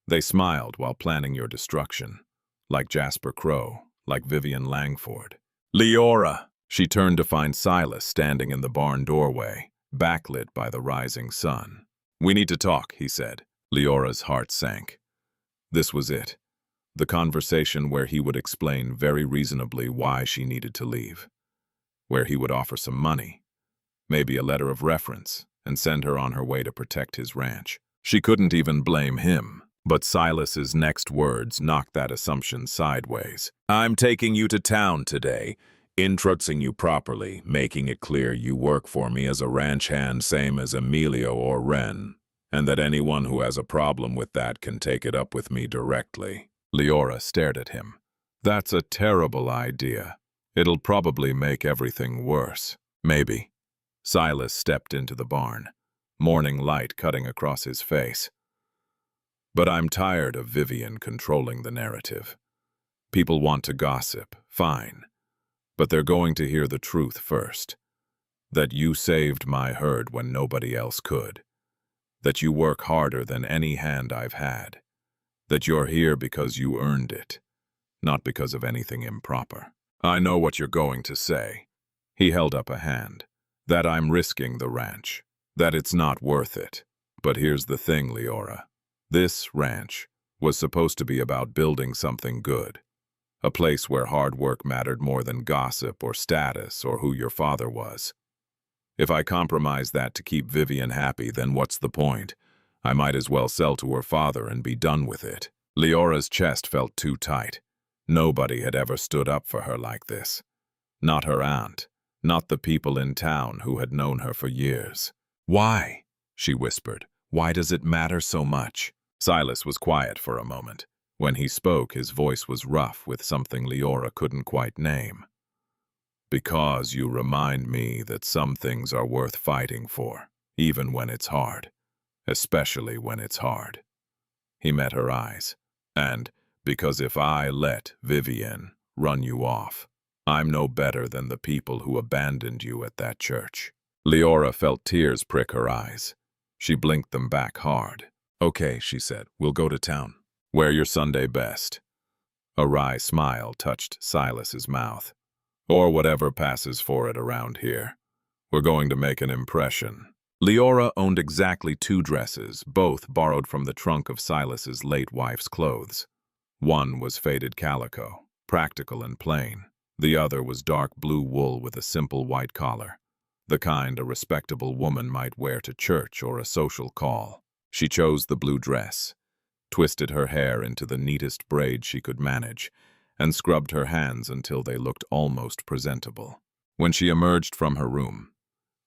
They smiled while planning your destruction, like Jasper Crow, like Vivian Langford. Leora! She turned to find Silas standing in the barn doorway, backlit by the rising sun. We need to talk, he said. Leora's heart sank. This was it, the conversation where he would explain very reasonably why she needed to leave, where he would offer some money, maybe a letter of reference, and send her on her way to protect his ranch. She couldn't even blame him, but Silas's next words knocked that assumption sideways. I'm taking you to town today, introducing you properly, making it clear you work for me as a ranch hand, same as Emilio or Ren, and that anyone who has a problem with that can take it up with me directly. Leora stared at him. That's a terrible idea. It'll probably make everything worse. Maybe. Silas stepped into the barn, morning light cutting across his face. But I'm tired of Vivian controlling the narrative. People want to gossip, fine. But they're going to hear the truth first. That you saved my herd when nobody else could. That you work harder than any hand I've had. That you're here because you earned it, not because of anything improper. I know what you're going to say. He held up a hand. That I'm risking the ranch. That it's not worth it. But here's the thing, Leora. This ranch was supposed to be about building something good. A place where hard work mattered more than gossip or status or who your father was. If I compromise that to keep Vivian happy, then what's the point? I might as well sell to her father and be done with it. Leora's chest felt too tight. Nobody had ever stood up for her like this. Not her aunt, not the people in town who had known her for years. "Why?" she whispered. "Why does it matter so much?" Silas was quiet for a moment. When he spoke, his voice was rough with something Leora couldn't quite name. "Because you remind me that some things are worth fighting for, even when it's hard. Especially when it's hard." He met her eyes. "And because if I let Vivian run you off, I'm no better than the people who abandoned you at that church." Leora felt tears prick her eyes. She blinked them back hard. "Okay," she said, "we'll go to town. Wear your Sunday best." A wry smile touched Silas's mouth. "Or whatever passes for it around here. We're going to make an impression." Leora owned exactly 2 dresses, both borrowed from the trunk of Silas's late wife's clothes. One was faded calico, practical and plain. The other was dark blue wool with a simple white collar, the kind a respectable woman might wear to church or a social call. She chose the blue dress, twisted her hair into the neatest braid she could manage, and scrubbed her hands until they looked almost presentable. When she emerged from her room,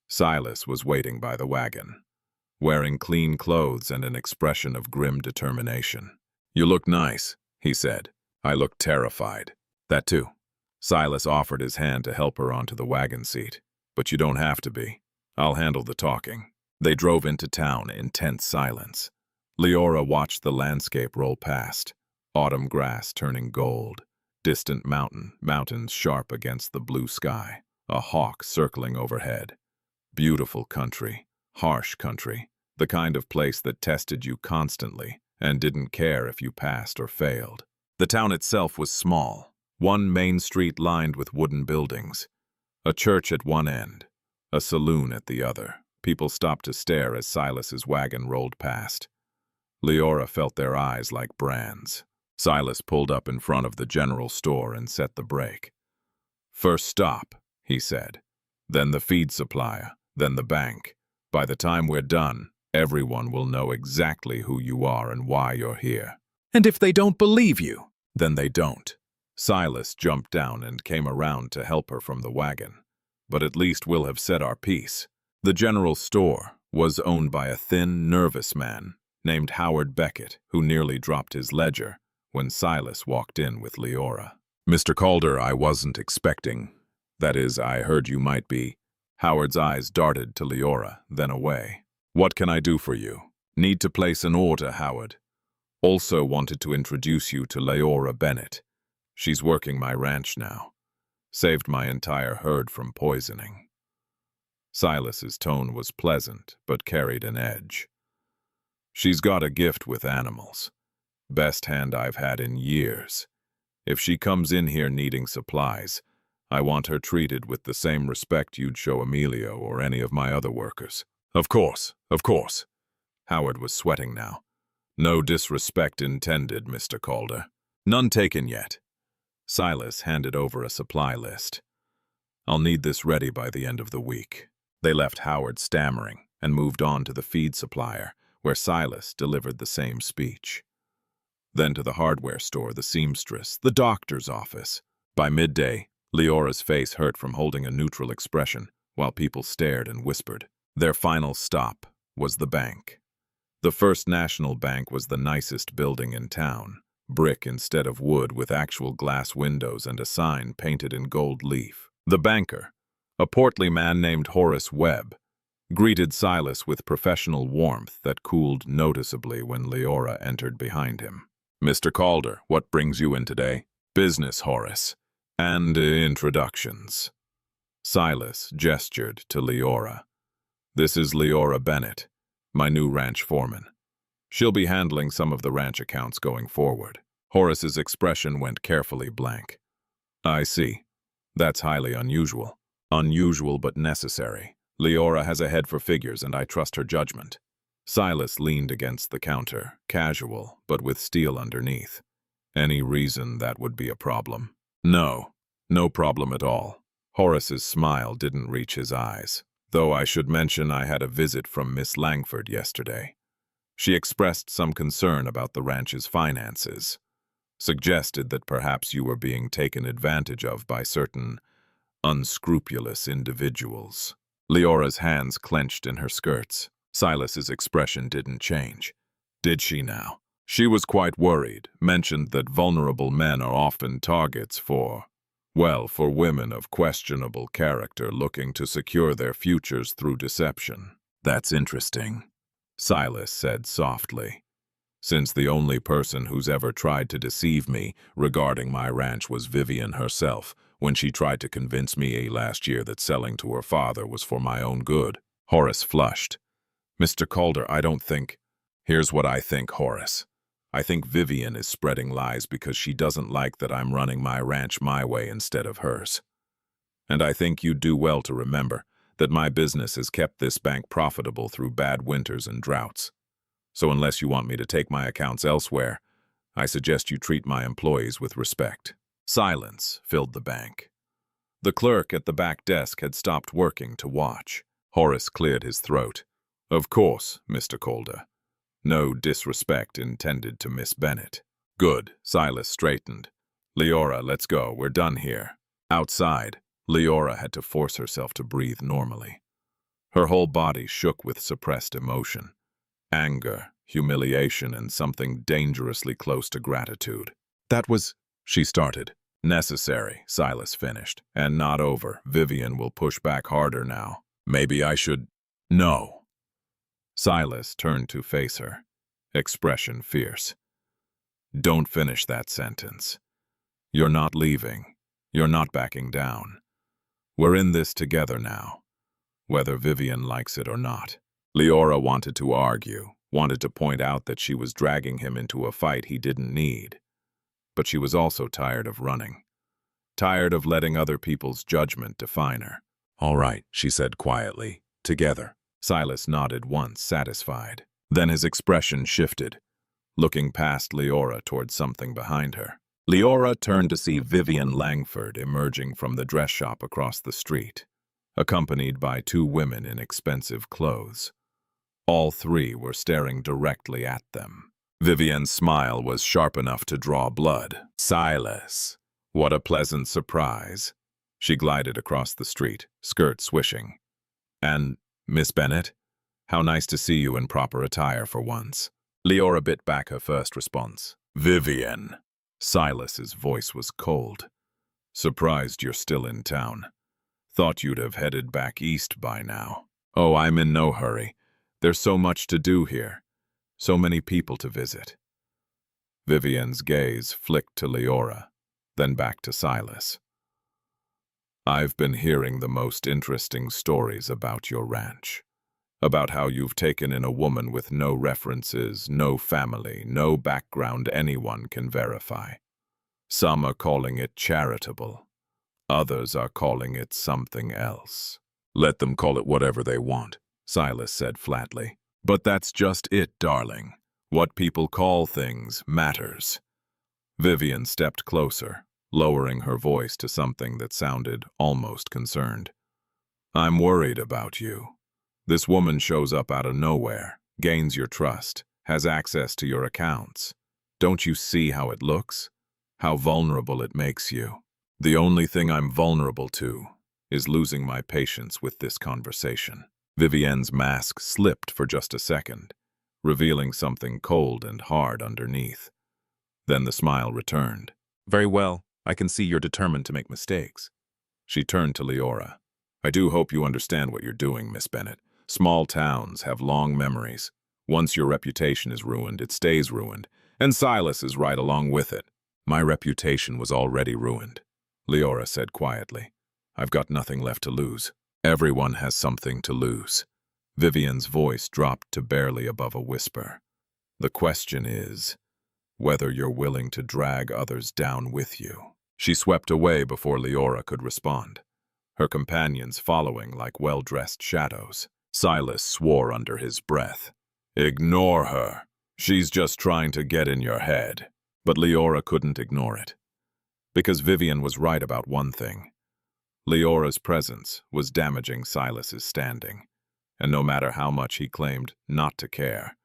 Silas was waiting by the wagon, wearing clean clothes and an expression of grim determination. "You look nice," he said. "I look terrified." "That too." Silas offered his hand to help her onto the wagon seat. "But you don't have to be. I'll handle the talking." They drove into town in tense silence. Leora watched the landscape roll past, autumn grass turning gold, distant mountains sharp against the blue sky, a hawk circling overhead. Beautiful country, harsh country, the kind of place that tested you constantly and didn't care if you passed or failed. The town itself was small, one main street lined with wooden buildings, a church at one end, a saloon at the other. People stopped to stare as Silas's wagon rolled past. Leora felt their eyes like brands. Silas pulled up in front of the general store and set the brake. "First stop," he said. "Then the feed supplier, then the bank. By the time we're done, everyone will know exactly who you are and why you're here." "And if they don't believe you?" "Then they don't." Silas jumped down and came around to help her from the wagon. "But at least we'll have said our piece." The general store was owned by a thin, nervous man named Howard Beckett, who nearly dropped his ledger when Silas walked in with Leora. "Mr. Calder, I wasn't expecting. That is, I heard you might be." Howard's eyes darted to Leora, then away. "What can I do for you?" "Need to place an order, Howard. Also wanted to introduce you to Leora Bennett. She's working my ranch now. Saved my entire herd from poisoning." Silas's tone was pleasant, but carried an edge. "She's got a gift with animals. Best hand I've had in years. If she comes in here needing supplies, I want her treated with the same respect you'd show Emilio or any of my other workers." Of course, of course." Howard was sweating now. "No disrespect intended, Mr. Calder." "None taken yet." Silas handed over a supply list. "I'll need this ready by the end of the week." They left Howard stammering and moved on to the feed supplier, where Silas delivered the same speech. Then to the hardware store, the seamstress, the doctor's office. By midday, Leora's face hurt from holding a neutral expression, while people stared and whispered. Their final stop was the bank. The First National Bank was the nicest building in town, brick instead of wood with actual glass windows and a sign painted in gold leaf. The banker, a portly man named Horace Webb, greeted Silas with professional warmth that cooled noticeably when Leora entered behind him. "Mr. Calder, what brings you in today?" "Business, Horace. And introductions." Silas gestured to Leora. "This is Leora Bennett, my new ranch foreman. She'll be handling some of the ranch accounts going forward." Horace's expression went carefully blank. "I see. That's highly unusual." "Unusual but necessary. Leora has a head for figures and I trust her judgment." Silas leaned against the counter, casual, but with steel underneath. Any reason that would be a problem? No, no problem at all. Horace's smile didn't reach his eyes, though I should mention I had a visit from Miss Langford yesterday. She expressed some concern about the ranch's finances, suggested that perhaps you were being taken advantage of by certain unscrupulous individuals. Leora's hands clenched in her skirts. Silas's expression didn't change. Did she now? She was quite worried, mentioned that vulnerable men are often targets for women of questionable character looking to secure their futures through deception. That's interesting, Silas said softly, since the only person who's ever tried to deceive me regarding my ranch was Vivian herself, when she tried to convince me last year that selling to her father was for my own good. Horace flushed. Mr. Calder, I don't think... Here's what I think, Horace. I think Vivian is spreading lies because she doesn't like that I'm running my ranch my way instead of hers. And I think you'd do well to remember that my business has kept this bank profitable through bad winters and droughts. So unless you want me to take my accounts elsewhere, I suggest you treat my employees with respect. Silence filled the bank. The clerk at the back desk had stopped working to watch. Horace cleared his throat. Of course, Mr. Calder. No disrespect intended to Miss Bennet. Good, Silas straightened. Leora, let's go, we're done here. Outside, Leora had to force herself to breathe normally. Her whole body shook with suppressed emotion. Anger, humiliation, and something dangerously close to gratitude. That was, she started. Necessary, Silas finished. And not over. Vivian will push back harder now. Maybe I should... No. Silas turned to face her, expression fierce. Don't finish that sentence. You're not leaving. You're not backing down. We're in this together now, whether Vivian likes it or not. Leora wanted to argue, wanted to point out that she was dragging him into a fight he didn't need. But she was also tired of running. Tired of letting other people's judgment define her. All right, she said quietly. Together. Silas nodded once, satisfied. Then his expression shifted, looking past Leora toward something behind her. Leora turned to see Vivian Langford emerging from the dress shop across the street, accompanied by two women in expensive clothes. All three were staring directly at them. Vivian's smile was sharp enough to draw blood. Silas, what a pleasant surprise. She glided across the street, skirt swishing. And, Miss Bennet, how nice to see you in proper attire for once. Leora bit back her first response. Vivian. Silas's voice was cold. Surprised you're still in town. Thought you'd have headed back east by now. Oh, I'm in no hurry. There's so much to do here. So many people to visit. Vivian's gaze flicked to Leora, then back to Silas. I've been hearing the most interesting stories about your ranch. About how you've taken in a woman with no references, no family, no background anyone can verify. Some are calling it charitable. Others are calling it something else. Let them call it whatever they want, Silas said flatly. But that's just it, darling. What people call things matters. Vivian stepped closer, lowering her voice to something that sounded almost concerned. I'm worried about you. This woman shows up out of nowhere, gains your trust, has access to your accounts. Don't you see how it looks? How vulnerable it makes you. The only thing I'm vulnerable to is losing my patience with this conversation. Vivian's mask slipped for just a second, revealing something cold and hard underneath. Then the smile returned. Very well. I can see you're determined to make mistakes. She turned to Leora. I do hope you understand what you're doing, Miss Bennet. Small towns have long memories. Once your reputation is ruined, it stays ruined, and Silas is right along with it. My reputation was already ruined, Leora said quietly. I've got nothing left to lose. Everyone has something to lose. Vivian's voice dropped to barely above a whisper. The question is whether you're willing to drag others down with you. She swept away before Leora could respond, her companions following like well-dressed shadows. Silas swore under his breath. Ignore her. She's just trying to get in your head. But Leora couldn't ignore it. Because Vivian was right about one thing. Leora's presence was damaging Silas's standing, and no matter how much he claimed not to care,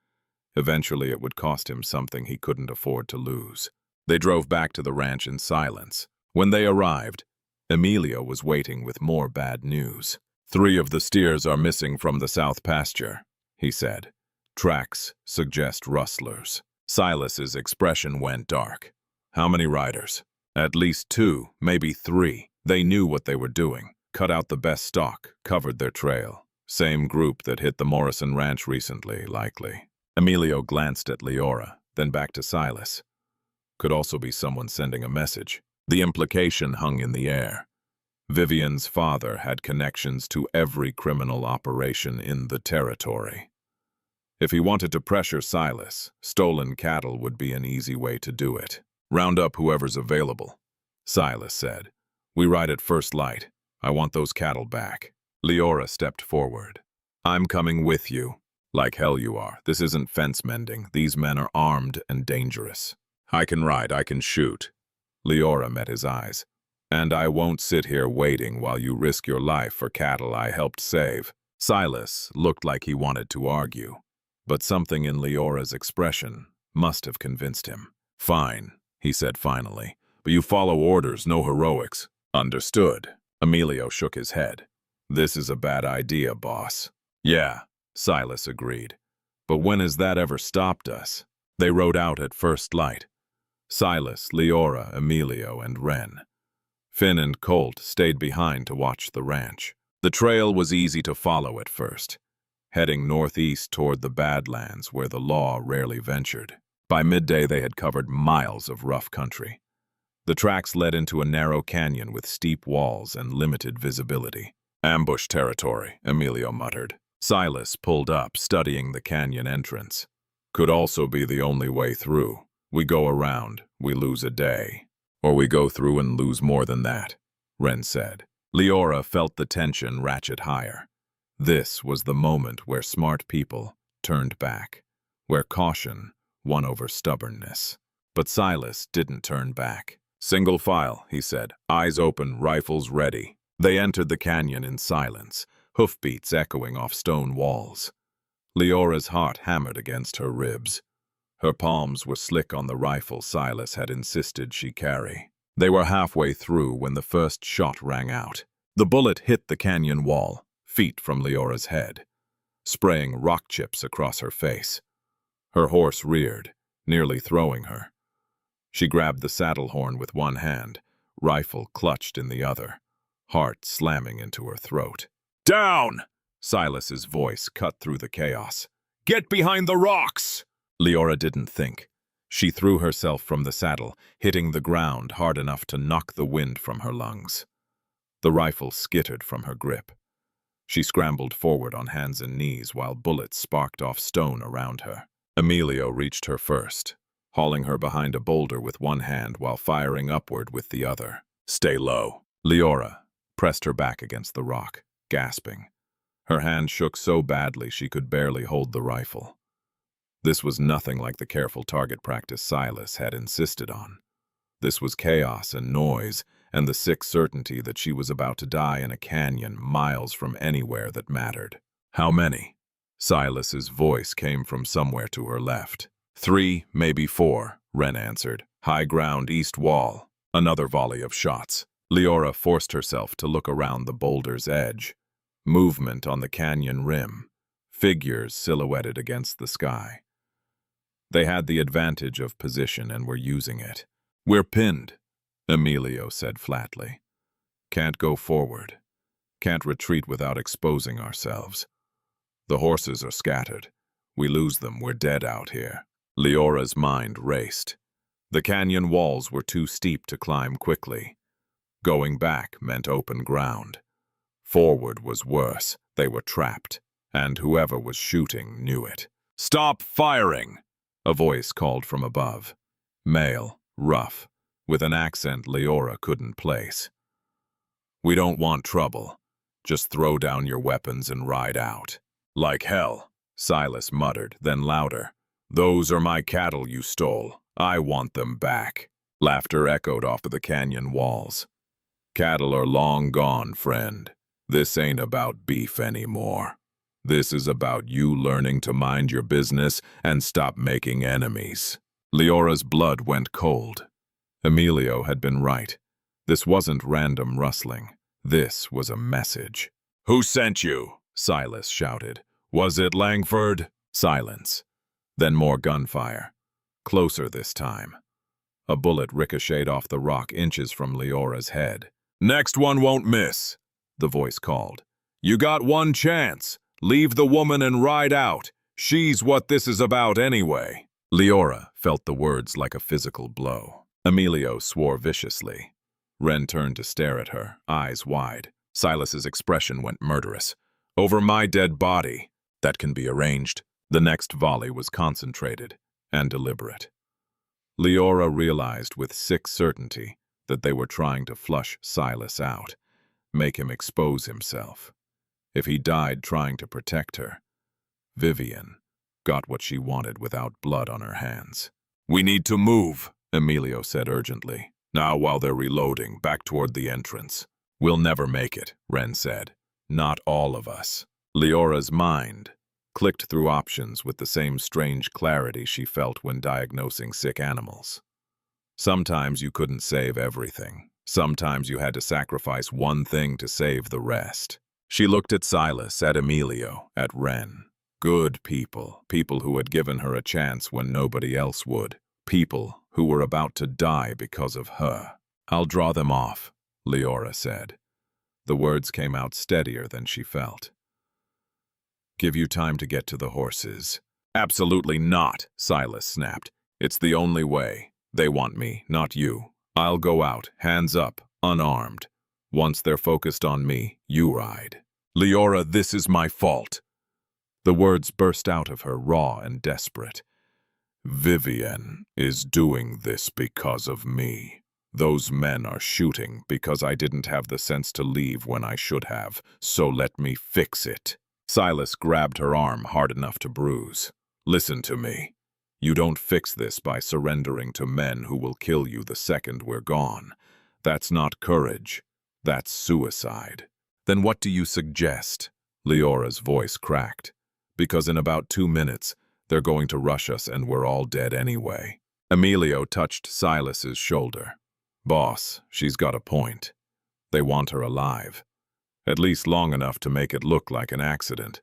eventually it would cost him something he couldn't afford to lose. They drove back to the ranch in silence. When they arrived, Emilio was waiting with more bad news. 3 of the steers are missing from the south pasture, he said. Tracks suggest rustlers. Silas's expression went dark. How many riders? At least 2, maybe 3. They knew what they were doing. Cut out the best stock, covered their trail. Same group that hit the Morrison Ranch recently, likely. Emilio glanced at Leora, then back to Silas. Could also be someone sending a message. The implication hung in the air. Vivian's father had connections to every criminal operation in the territory. If he wanted to pressure Silas, stolen cattle would be an easy way to do it. Round up whoever's available, Silas said. We ride at first light. I want those cattle back. Leora stepped forward. I'm coming with you. Like hell you are. This isn't fence mending. These men are armed and dangerous. I can ride, I can shoot. Leora met his eyes. And I won't sit here waiting while you risk your life for cattle I helped save. Silas looked like he wanted to argue, but something in Leora's expression must have convinced him. Fine, he said finally, but you follow orders, no heroics. Understood. Emilio shook his head. This is a bad idea, boss. Yeah, Silas agreed. But when has that ever stopped us? They rode out at first light. Silas, Leora, Emilio, and Wren. Finn and Colt stayed behind to watch the ranch. The trail was easy to follow at first, heading northeast toward the Badlands where the law rarely ventured. By midday they had covered miles of rough country. The tracks led into a narrow canyon with steep walls and limited visibility. Ambush territory, Emilio muttered. Silas pulled up, studying the canyon entrance. Could also be the only way through. We go around, we lose a day. Or we go through and lose more than that, Wren said. Leora felt the tension ratchet higher. This was the moment where smart people turned back, where caution won over stubbornness. But Silas didn't turn back. Single file, he said, eyes open, rifles ready. They entered the canyon in silence, hoofbeats echoing off stone walls. Leora's heart hammered against her ribs. Her palms were slick on the rifle Silas had insisted she carry. They were halfway through when the first shot rang out. The bullet hit the canyon wall, feet from Leora's head, spraying rock chips across her face. Her horse reared, nearly throwing her. She grabbed the saddle horn with one hand, rifle clutched in the other, heart slamming into her throat. Down! Silas's voice cut through the chaos. Get behind the rocks! Leora didn't think. She threw herself from the saddle, hitting the ground hard enough to knock the wind from her lungs. The rifle skittered from her grip. She scrambled forward on hands and knees while bullets sparked off stone around her. Emilio reached her first, hauling her behind a boulder with one hand while firing upward with the other. Stay low. Leora pressed her back against the rock, gasping. Her hand shook so badly she could barely hold the rifle. This was nothing like the careful target practice Silas had insisted on. This was chaos and noise, and the sick certainty that she was about to die in a canyon miles from anywhere that mattered. How many? Silas's voice came from somewhere to her left. 3, maybe 4, Wren answered. High ground, east wall. Another volley of shots. Leora forced herself to look around the boulder's edge. Movement on the canyon rim. Figures silhouetted against the sky. They had the advantage of position and were using it. We're pinned, Emilio said flatly. Can't go forward. Can't retreat without exposing ourselves. The horses are scattered. We lose them, we're dead out here. Leora's mind raced. The canyon walls were too steep to climb quickly. Going back meant open ground. Forward was worse. They were trapped, and whoever was shooting knew it. Stop firing! A voice called from above. Male, rough, with an accent Leora couldn't place. We don't want trouble. Just throw down your weapons and ride out. Like hell, Silas muttered, then louder. "Those are my cattle you stole. I want them back." Laughter echoed off of the canyon walls. "Cattle are long gone, friend. This ain't about beef anymore. This is about you learning to mind your business and stop making enemies." Leora's blood went cold. Emilio had been right. This wasn't random rustling. This was a message. "Who sent you?" Silas shouted. "Was it Langford?" Silence. Then more gunfire. Closer this time. A bullet ricocheted off the rock inches from Leora's head. "Next one won't miss," the voice called. "You got one chance. Leave the woman and ride out. She's what this is about anyway." Leora felt the words like a physical blow. Emilio swore viciously. Ren turned to stare at her, eyes wide. Silas's expression went murderous. "Over my dead body." "That can be arranged." The next volley was concentrated and deliberate. Leora realized with sick certainty that they were trying to flush Silas out, make him expose himself. If he died trying to protect her, Vivian got what she wanted without blood on her hands. "We need to move," Emilio said urgently. "Now while they're reloading, back toward the entrance." "We'll never make it," Ren said. "Not all of us." Leora's mind clicked through options with the same strange clarity she felt when diagnosing sick animals. Sometimes you couldn't save everything. Sometimes you had to sacrifice one thing to save the rest. She looked at Silas, at Emilio, at Ren. Good people, people who had given her a chance when nobody else would. People who were about to die because of her. "I'll draw them off," Leora said. The words came out steadier than she felt. "Give you time to get to the horses." "Absolutely not," Silas snapped. "It's the only way. They want me, not you. I'll go out, hands up, unarmed. Once they're focused on me, you ride." "Leora, this is my fault." The words burst out of her, raw and desperate. "Vivian is doing this because of me. Those men are shooting because I didn't have the sense to leave when I should have, so let me fix it." Silas grabbed her arm hard enough to bruise. "Listen to me. You don't fix this by surrendering to men who will kill you the second we're gone. That's not courage. That's suicide." "Then what do you suggest?" Leora's voice cracked. "Because in about 2 minutes, they're going to rush us and we're all dead anyway." Emilio touched Silas's shoulder. "Boss, she's got a point. They want her alive. At least long enough to make it look like an accident.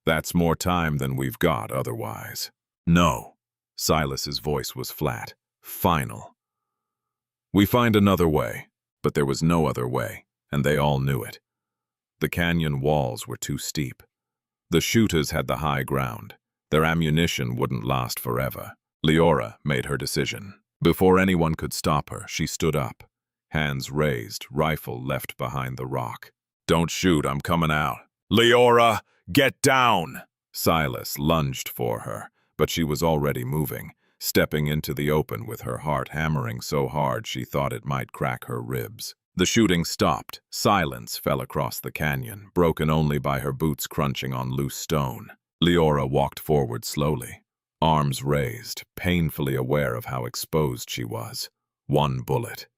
That's more time than we've got otherwise." "No." Silas's voice was flat, final. "We find another way." But there was no other way, and they all knew it. The canyon walls were too steep. The shooters had the high ground. Their ammunition wouldn't last forever. Leora made her decision. Before anyone could stop her, she stood up, hands raised, rifle left behind the rock. "Don't shoot, I'm coming out." "Leora, get down!" Silas lunged for her, but she was already moving, stepping into the open with her heart hammering so hard she thought it might crack her ribs. The shooting stopped. Silence fell across the canyon, broken only by her boots crunching on loose stone. Leora walked forward slowly, arms raised, painfully aware of how exposed she was. One bullet.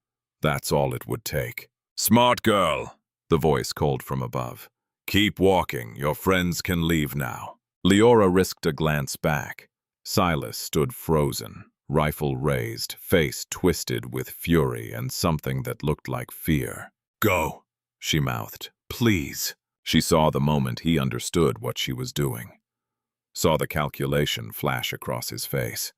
That's all it would take. "Smart girl," the voice called from above. "Keep walking. Your friends can leave now." Leora risked a glance back. Silas stood frozen, rifle raised, face twisted with fury and something that looked like fear. "Go," she mouthed. "Please." She saw the moment he understood what she was doing. Saw the calculation flash across his face.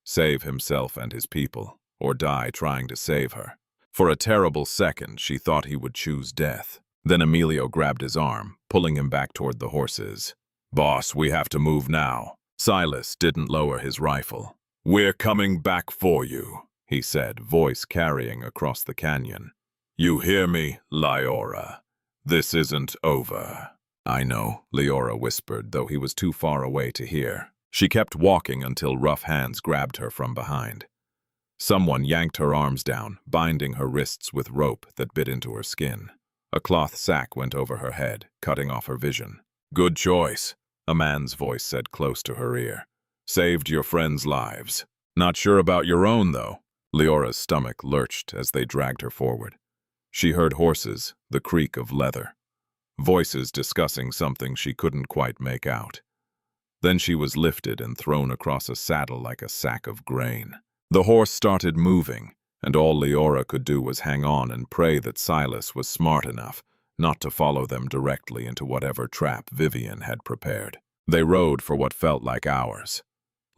Save himself and his people, or die trying to save her. For a terrible second, she thought he would choose death. Then Emilio grabbed his arm, pulling him back toward the horses. "Boss, we have to move now." Silas didn't lower his rifle. "We're coming back for you," he said, voice carrying across the canyon. "You hear me, Leora? This isn't over." "I know," Leora whispered, though he was too far away to hear. She kept walking until rough hands grabbed her from behind. Someone yanked her arms down, binding her wrists with rope that bit into her skin. A cloth sack went over her head, cutting off her vision. "Good choice." a man's voice said close to her ear. Saved your friends' lives. Not sure about your own, though. Leora's stomach lurched as they dragged her forward. She heard horses, the creak of leather. Voices discussing something she couldn't quite make out. Then she was lifted and thrown across a saddle like a sack of grain. The horse started moving, and all Leora could do was hang on and pray that Silas was smart enough not to follow them directly into whatever trap Vivian had prepared. They rode for what felt like hours.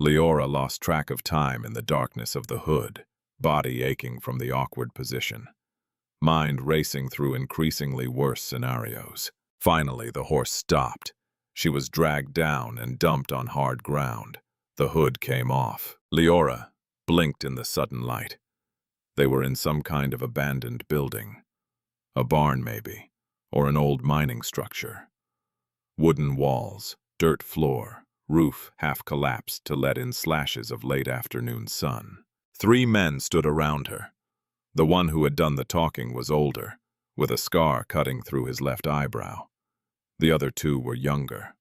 Leora lost track of time in the darkness of the hood, body aching from the awkward position, mind racing through increasingly worse scenarios. Finally, the horse stopped. She was dragged down and dumped on hard ground. The hood came off. Leora blinked in the sudden light. They were in some kind of abandoned building. A barn, maybe, or an old mining structure. Wooden walls, dirt floor, roof half collapsed to let in slashes of late afternoon sun. 3 men stood around her. The one who had done the talking was older, with a scar cutting through his left eyebrow. The other 2 were younger,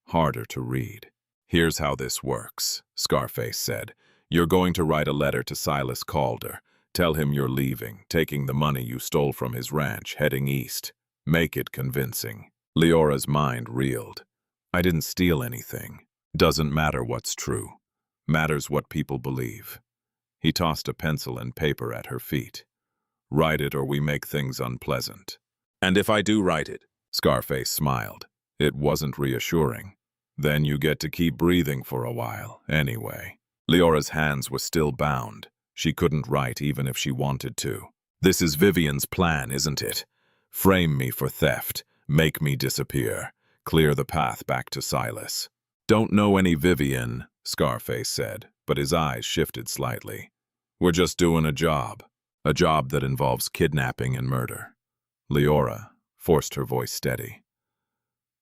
harder to read. Here's how this works, Scarface said. You're going to write a letter to Silas Calder. Tell him you're leaving, taking the money you stole from his ranch, heading east. Make it convincing. Leora's mind reeled. I didn't steal anything. Doesn't matter what's true. Matters what people believe. He tossed a pencil and paper at her feet. Write it or we make things unpleasant. And if I do write it, Scarface smiled. It wasn't reassuring. Then you get to keep breathing for a while, anyway. Leora's hands were still bound. She couldn't write even if she wanted to. This is Vivian's plan, isn't it? Frame me for theft, make me disappear, clear the path back to Silas. Don't know any Vivian, Scarface said, but his eyes shifted slightly. We're just doing a job that involves kidnapping and murder. Leora forced her voice steady.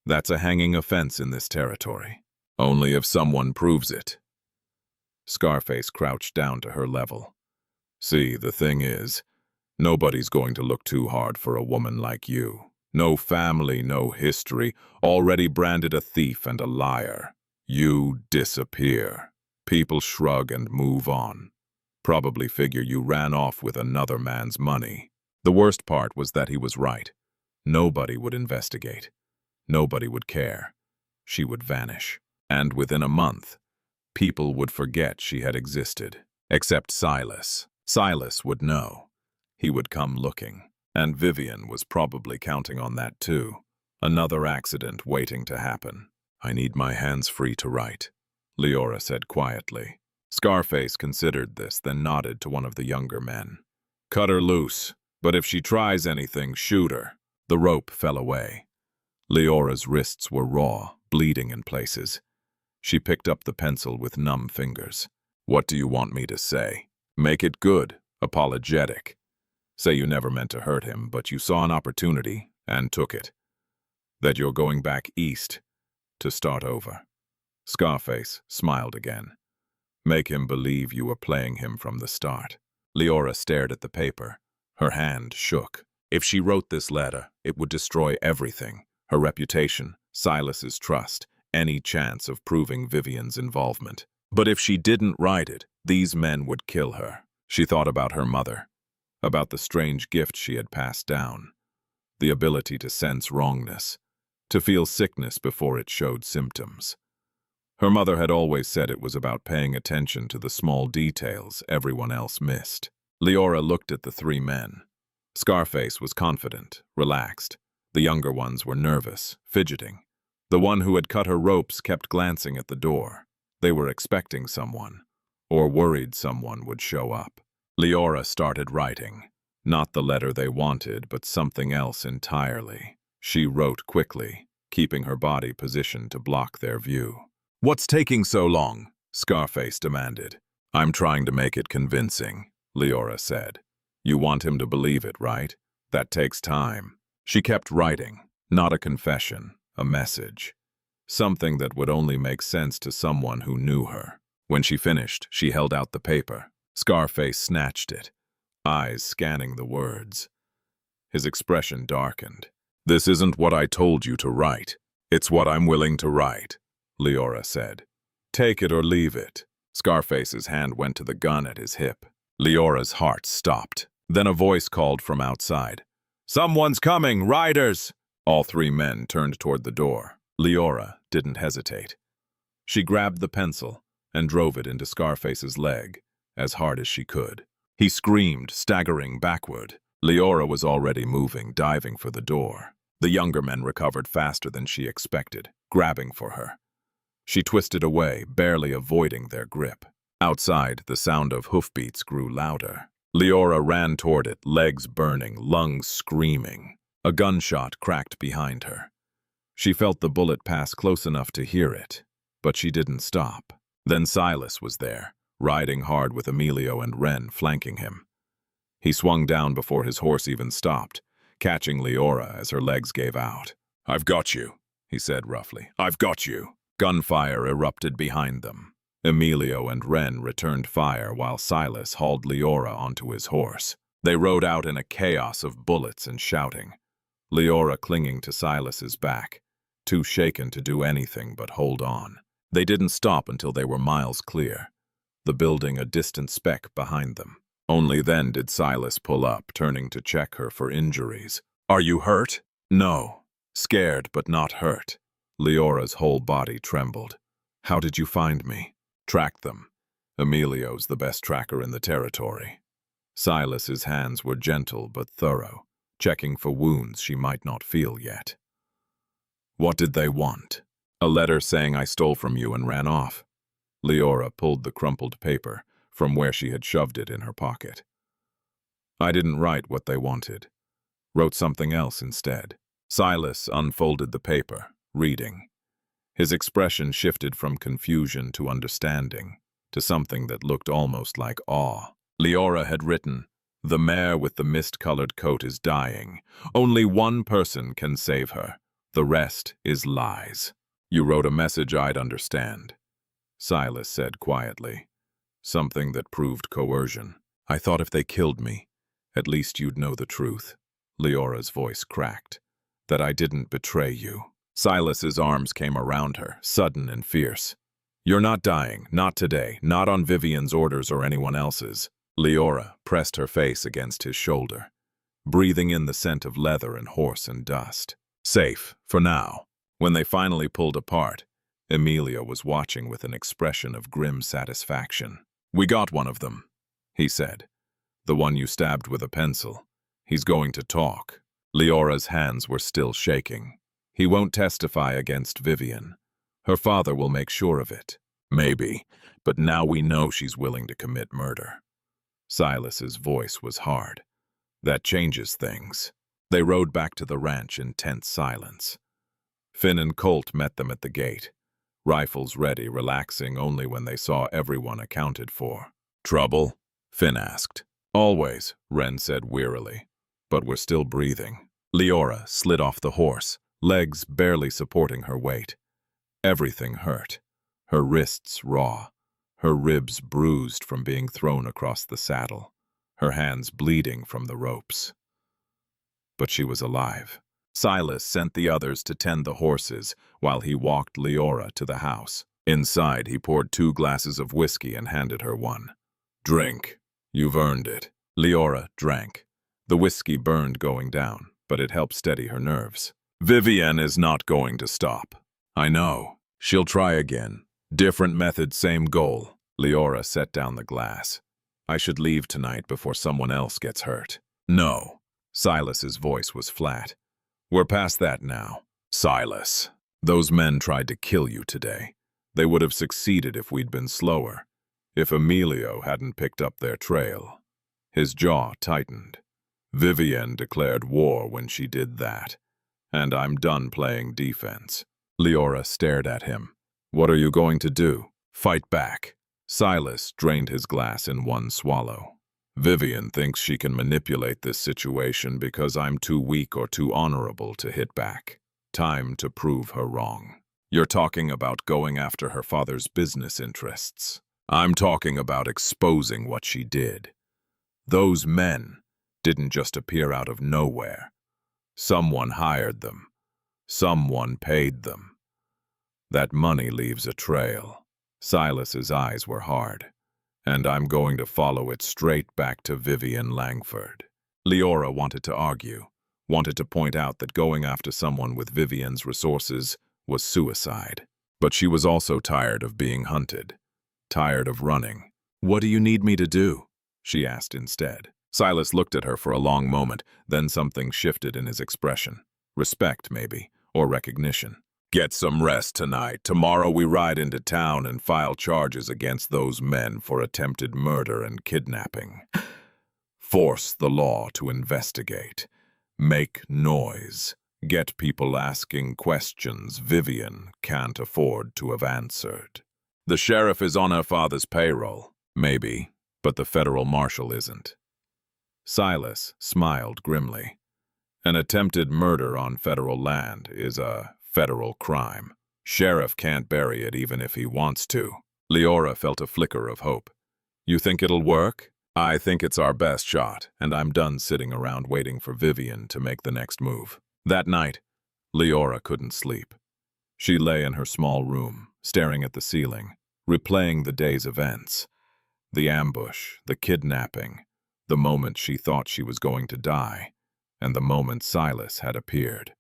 That's a hanging offense in this territory. Only if someone proves it. Scarface crouched down to her level. See, the thing is, nobody's going to look too hard for a woman like you. No family, no history, already branded a thief and a liar. You disappear. People shrug and move on. Probably figure you ran off with another man's money. The worst part was that he was right. Nobody would investigate. Nobody would care. She would vanish. And within a month, people would forget she had existed. Except Silas. Silas would know. He would come looking. And Vivian was probably counting on that too. Another accident waiting to happen. I need my hands free to write, Leora said quietly. Scarface considered this, then nodded to one of the younger men. Cut her loose, but if she tries anything, shoot her. The rope fell away. Leora's wrists were raw, bleeding in places. She picked up the pencil with numb fingers. What do you want me to say? Make it good, apologetic. Say you never meant to hurt him, but you saw an opportunity and took it. That you're going back east to start over. Scarface smiled again. Make him believe you were playing him from the start. Leora stared at the paper. Her hand shook. If she wrote this letter, it would destroy everything. Her reputation, Silas's trust, any chance of proving Vivian's involvement. But if she didn't write it, these men would kill her. She thought about her mother, about the strange gift she had passed down, the ability to sense wrongness, to feel sickness before it showed symptoms. Her mother had always said it was about paying attention to the small details everyone else missed. Leora looked at the 3 men. Scarface was confident, relaxed. The younger ones were nervous, fidgeting. The one who had cut her ropes kept glancing at the door. They were expecting someone, or worried someone would show up. Leora started writing. Not the letter they wanted, but something else entirely. She wrote quickly, keeping her body positioned to block their view. What's taking so long? Scarface demanded. I'm trying to make it convincing, Leora said. You want him to believe it, right? That takes time. She kept writing, not a confession, a message. Something that would only make sense to someone who knew her. When she finished, she held out the paper. Scarface snatched it, eyes scanning the words. His expression darkened. This isn't what I told you to write. It's what I'm willing to write. Leora said. Take it or leave it. Scarface's hand went to the gun at his hip. Leora's heart stopped. Then a voice called from outside. Someone's coming, riders! All three men turned toward the door. Leora didn't hesitate. She grabbed the pencil and drove it into Scarface's leg as hard as she could. He screamed, staggering backward. Leora was already moving, diving for the door. The younger men recovered faster than she expected, grabbing for her. She twisted away, barely avoiding their grip. Outside, the sound of hoofbeats grew louder. Leora ran toward it, legs burning, lungs screaming. A gunshot cracked behind her. She felt the bullet pass close enough to hear it, but she didn't stop. Then Silas was there, riding hard with Emilio and Ren flanking him. He swung down before his horse even stopped, catching Leora as her legs gave out. I've got you, he said roughly. I've got you. Gunfire erupted behind them. Emilio and Ren returned fire while Silas hauled Leora onto his horse. They rode out in a chaos of bullets and shouting, Leora clinging to Silas's back, too shaken to do anything but hold on. They didn't stop until they were miles clear, the building a distant speck behind them. Only then did Silas pull up, turning to check her for injuries. Are you hurt? No. Scared but not hurt. Leora's whole body trembled. How did you find me? Tracked them. Emilio's the best tracker in the territory. Silas's hands were gentle but thorough, checking for wounds she might not feel yet. What did they want? A letter saying I stole from you and ran off. Leora pulled the crumpled paper from where she had shoved it in her pocket. I didn't write what they wanted. Wrote something else instead. Silas unfolded the paper, reading. His expression shifted from confusion to understanding, to something that looked almost like awe. Leora had written, The mare with the mist-colored coat is dying. Only one person can save her. The rest is lies. You wrote a message I'd understand, Silas said quietly. Something that proved coercion. I thought if they killed me, at least you'd know the truth. Leora's voice cracked. That I didn't betray you. Silas's arms came around her, sudden and fierce. You're not dying, not today, not on Vivian's orders or anyone else's. Leora pressed her face against his shoulder, breathing in the scent of leather and horse and dust. Safe, for now. When they finally pulled apart, Emilio was watching with an expression of grim satisfaction. We got one of them, he said. The one you stabbed with a pencil. He's going to talk. Leora's hands were still shaking. He won't testify against Vivian. Her father will make sure of it. Maybe, but now we know she's willing to commit murder. Silas's voice was hard. That changes things. They rode back to the ranch in tense silence. Finn and Colt met them at the gate, rifles ready, relaxing only when they saw everyone accounted for. Trouble? Finn asked. Always, Ren said wearily, but we're still breathing. Leora slid off the horse, legs barely supporting her weight. Everything hurt. Her wrists raw, her ribs bruised from being thrown across the saddle, her hands bleeding from the ropes. But she was alive. Silas sent the others to tend the horses while he walked Leora to the house. Inside, he poured 2 glasses of whiskey and handed her one. Drink. You've earned it. Leora drank. The whiskey burned going down, but it helped steady her nerves. Vivian is not going to stop. I know. She'll try again. Different method, same goal. Leora set down the glass. I should leave tonight before someone else gets hurt. No. Silas's voice was flat. We're past that now. Silas, those men tried to kill you today. They would have succeeded if we'd been slower, if Emilio hadn't picked up their trail. His jaw tightened. Vivian declared war when she did that, and I'm done playing defense. Leora stared at him. What are you going to do? Fight back. Silas drained his glass in one swallow. Vivian thinks she can manipulate this situation because I'm too weak or too honorable to hit back. Time to prove her wrong. You're talking about going after her father's business interests. I'm talking about exposing what she did. Those men didn't just appear out of nowhere. Someone hired them. Someone paid them. That money leaves a trail. Silas's eyes were hard. And I'm going to follow it straight back to Vivian Langford. Leora wanted to argue, wanted to point out that going after someone with Vivian's resources was suicide. But she was also tired of being hunted, tired of running. "What do you need me to do?" she asked instead. Silas looked at her for a long moment, then something shifted in his expression. Respect, maybe, or recognition. "Get some rest tonight. Tomorrow we ride into town and file charges against those men for attempted murder and kidnapping. Force the law to investigate. Make noise. Get people asking questions Vivian can't afford to have answered. The sheriff is on her father's payroll, maybe, but the federal marshal isn't." Silas smiled grimly. "An attempted murder on federal land is a federal crime. Sheriff can't bury it even if he wants to." Leora felt a flicker of hope. "You think it'll work?" "I think it's our best shot, and I'm done sitting around waiting for Vivian to make the next move." That night, Leora couldn't sleep. She lay in her small room, staring at the ceiling, replaying the day's events. The ambush, the kidnapping, the moment she thought she was going to die, and the moment Silas had appeared,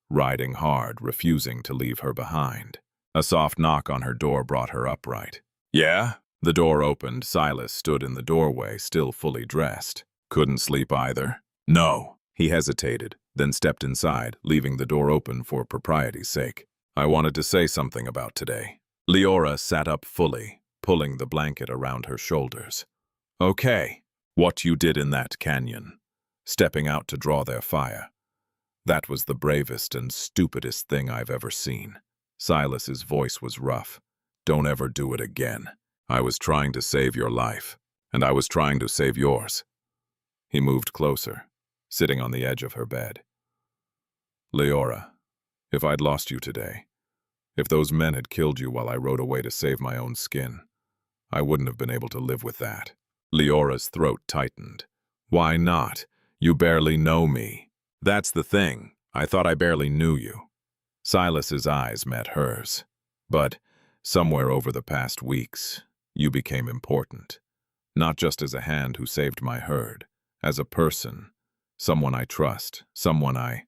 riding hard, refusing to leave her behind. A soft knock on her door brought her upright. "Yeah?" The door opened. Silas stood in the doorway, still fully dressed. "Couldn't sleep either?" "No." He hesitated, then stepped inside, leaving the door open for propriety's sake. "I wanted to say something about today." Leora sat up fully, pulling the blanket around her shoulders. "Okay. What you did in that canyon, stepping out to draw their fire. That was the bravest and stupidest thing I've ever seen." Silas's voice was rough. "Don't ever do it again. I was trying to save your life, and I was trying to save yours." He moved closer, sitting on the edge of her bed. "Leora, if I'd lost you today, if those men had killed you while I rode away to save my own skin, I wouldn't have been able to live with that." Leora's throat tightened. "Why not? You barely know me." "That's the thing. I thought I barely knew you." Silas's eyes met hers. "But somewhere over the past weeks, you became important. Not just as a hand who saved my herd, as a person, someone I trust, someone I—"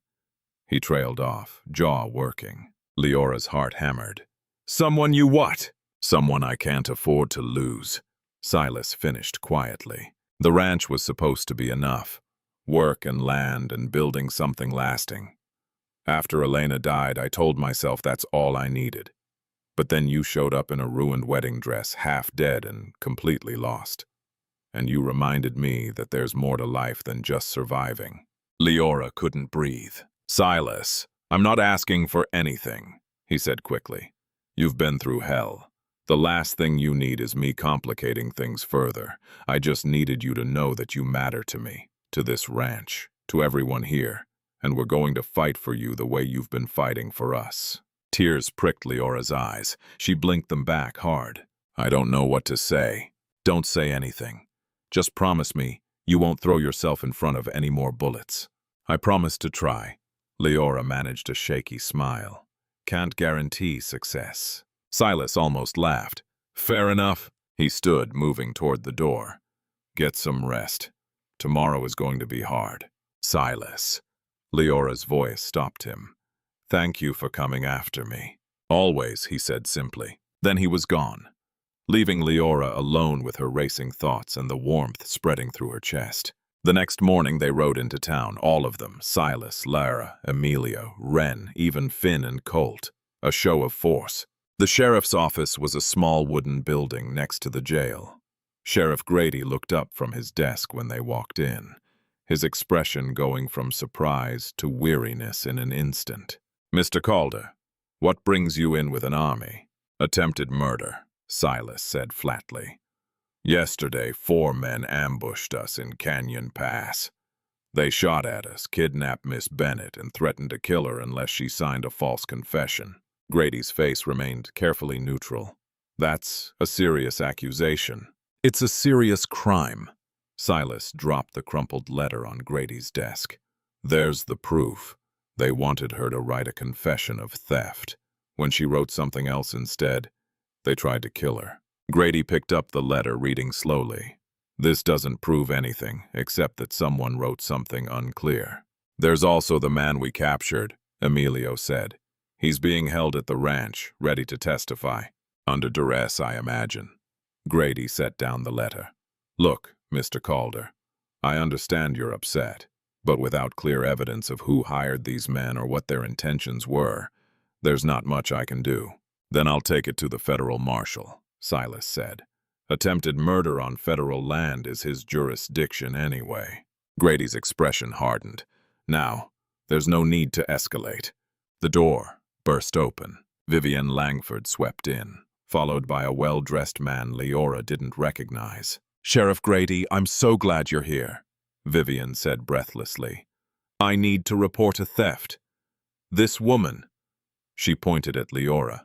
He trailed off, jaw working. Leora's heart hammered. "Someone you what?" "Someone I can't afford to lose," Silas finished quietly. The ranch was supposed to be enough. Work and land and building something lasting. After Elena died, I told myself that's all I needed. But then you showed up in a ruined wedding dress, half dead and completely lost. And you reminded me that there's more to life than just surviving." Leora couldn't breathe. "Silas, I'm not asking for anything," he said quickly. "You've been through hell. The last thing you need is me complicating things further. I just needed you to know that you matter to me, to this ranch, to everyone here, and we're going to fight for you the way you've been fighting for us." Tears pricked Leora's eyes. She blinked them back hard. "I don't know what to say." "Don't say anything. Just promise me you won't throw yourself in front of any more bullets." "I promise to try." Leora managed a shaky smile. "Can't guarantee success." Silas almost laughed. "Fair enough." He stood, moving toward the door. "Get some rest. Tomorrow is going to be hard." "Silas." Leora's voice stopped him. "Thank you for coming after me." "Always," he said simply. Then he was gone, leaving Leora alone with her racing thoughts and the warmth spreading through her chest. The next morning they rode into town, all of them, Silas, Lara, Emilio, Wren, even Finn and Colt. A show of force. The sheriff's office was a small wooden building next to the jail. Sheriff Grady looked up from his desk when they walked in, his expression going from surprise to weariness in an instant. "Mr. Calder, what brings you in with an army?" "Attempted murder," Silas said flatly. "Yesterday, 4 men ambushed us in Canyon Pass. They shot at us, kidnapped Miss Bennett, and threatened to kill her unless she signed a false confession." Grady's face remained carefully neutral. "That's a serious accusation." "It's a serious crime." Silas dropped the crumpled letter on Grady's desk. "There's the proof. They wanted her to write a confession of theft. When she wrote something else instead, they tried to kill her. Grady picked up the letter, reading slowly. This doesn't prove anything, except that someone wrote something unclear. There's also the man we captured, Emilio said. He's being held at the ranch, ready to testify. Under duress, I imagine. Grady set down the letter. Look, Mr. Calder, I understand you're upset, but without clear evidence of who hired these men or what their intentions were, there's not much I can do. Then I'll take it to the federal marshal, Silas said. Attempted murder on federal land is his jurisdiction anyway. Grady's expression hardened. Now, there's no need to escalate. The door burst open. Vivian Langford swept in, followed by a well-dressed man Leora didn't recognize. Sheriff Grady, I'm so glad you're here, Vivian said breathlessly. I need to report a theft. This woman, she pointed at Leora,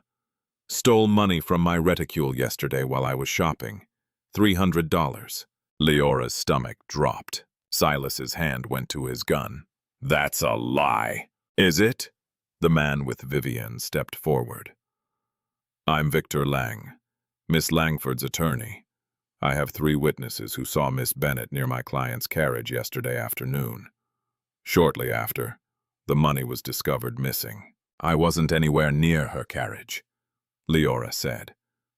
stole money from my reticule yesterday while I was shopping. $300. Leora's stomach dropped. Silas's hand went to his gun. That's a lie. Is it? The man with Vivian stepped forward. I'm Victor Lang, Miss Langford's attorney. I have 3 witnesses who saw Miss Bennett near my client's carriage yesterday afternoon. Shortly after, the money was discovered missing. I wasn't anywhere near her carriage, Leora said,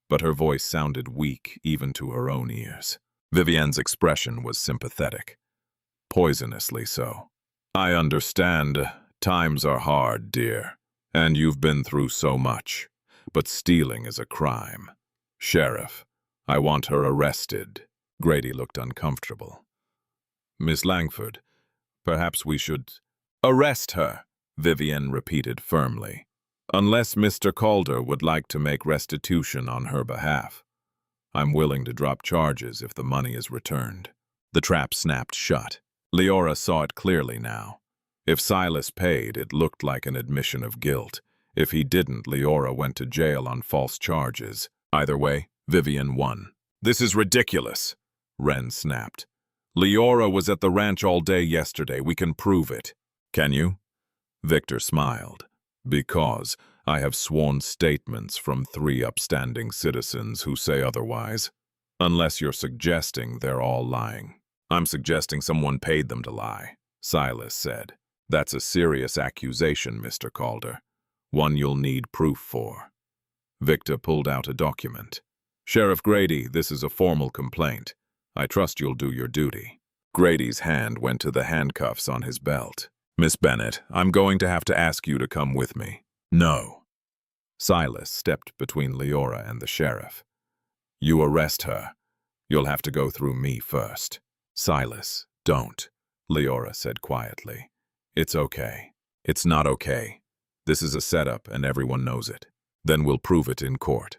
but her voice sounded weak even to her own ears. Vivian's expression was sympathetic, poisonously so. I understand. Times are hard, dear, and you've been through so much, but stealing is a crime. Sheriff, I want her arrested. Grady looked uncomfortable. Miss Langford, perhaps we should— Arrest her, Vivian repeated firmly. Unless Mr. Calder would like to make restitution on her behalf. I'm willing to drop charges if the money is returned. The trap snapped shut. Leora saw it clearly now. If Silas paid, it looked like an admission of guilt. If he didn't, Leora went to jail on false charges. Either way, Vivian won. This is ridiculous, Wren snapped. Leora was at the ranch all day yesterday. We can prove it. Can you? Victor smiled. Because I have sworn statements from 3 upstanding citizens who say otherwise. Unless you're suggesting they're all lying. I'm suggesting someone paid them to lie, Silas said. That's a serious accusation, Mr. Calder. One you'll need proof for. Victor pulled out a document. Sheriff Grady, this is a formal complaint. I trust you'll do your duty. Grady's hand went to the handcuffs on his belt. Miss Bennett, I'm going to have to ask you to come with me. No. Silas stepped between Leora and the sheriff. You arrest her. You'll have to go through me first. Silas, don't, Leora said quietly. It's okay. It's not okay. This is a setup and everyone knows it. Then we'll prove it in court.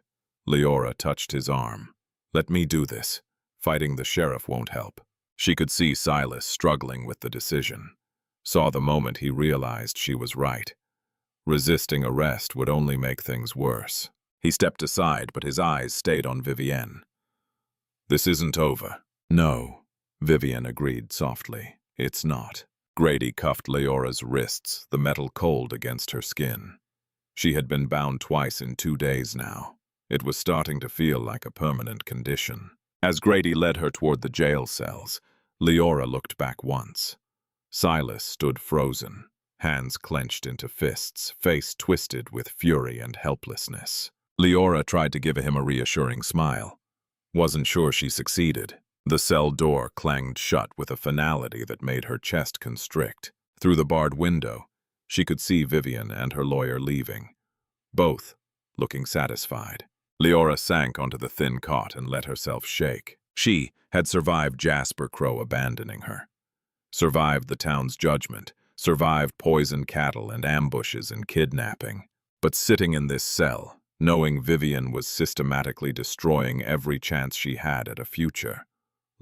Leora touched his arm. Let me do this. Fighting the sheriff won't help. She could see Silas struggling with the decision. Saw the moment he realized she was right. Resisting arrest would only make things worse. He stepped aside, but his eyes stayed on Vivienne. This isn't over. No, Vivian agreed softly. It's not. Grady cuffed Leora's wrists, the metal cold against her skin. She had been bound twice in 2 days now. It was starting to feel like a permanent condition. As Grady led her toward the jail cells, Leora looked back once. Silas stood frozen, hands clenched into fists, face twisted with fury and helplessness. Leora tried to give him a reassuring smile. Wasn't sure she succeeded. The cell door clanged shut with a finality that made her chest constrict. Through the barred window, she could see Vivian and her lawyer leaving, both looking satisfied. Leora sank onto the thin cot and let herself shake. She had survived Jasper Crow abandoning her, survived the town's judgment, survived poisoned cattle and ambushes and kidnapping. But sitting in this cell, knowing Vivian was systematically destroying every chance she had at a future,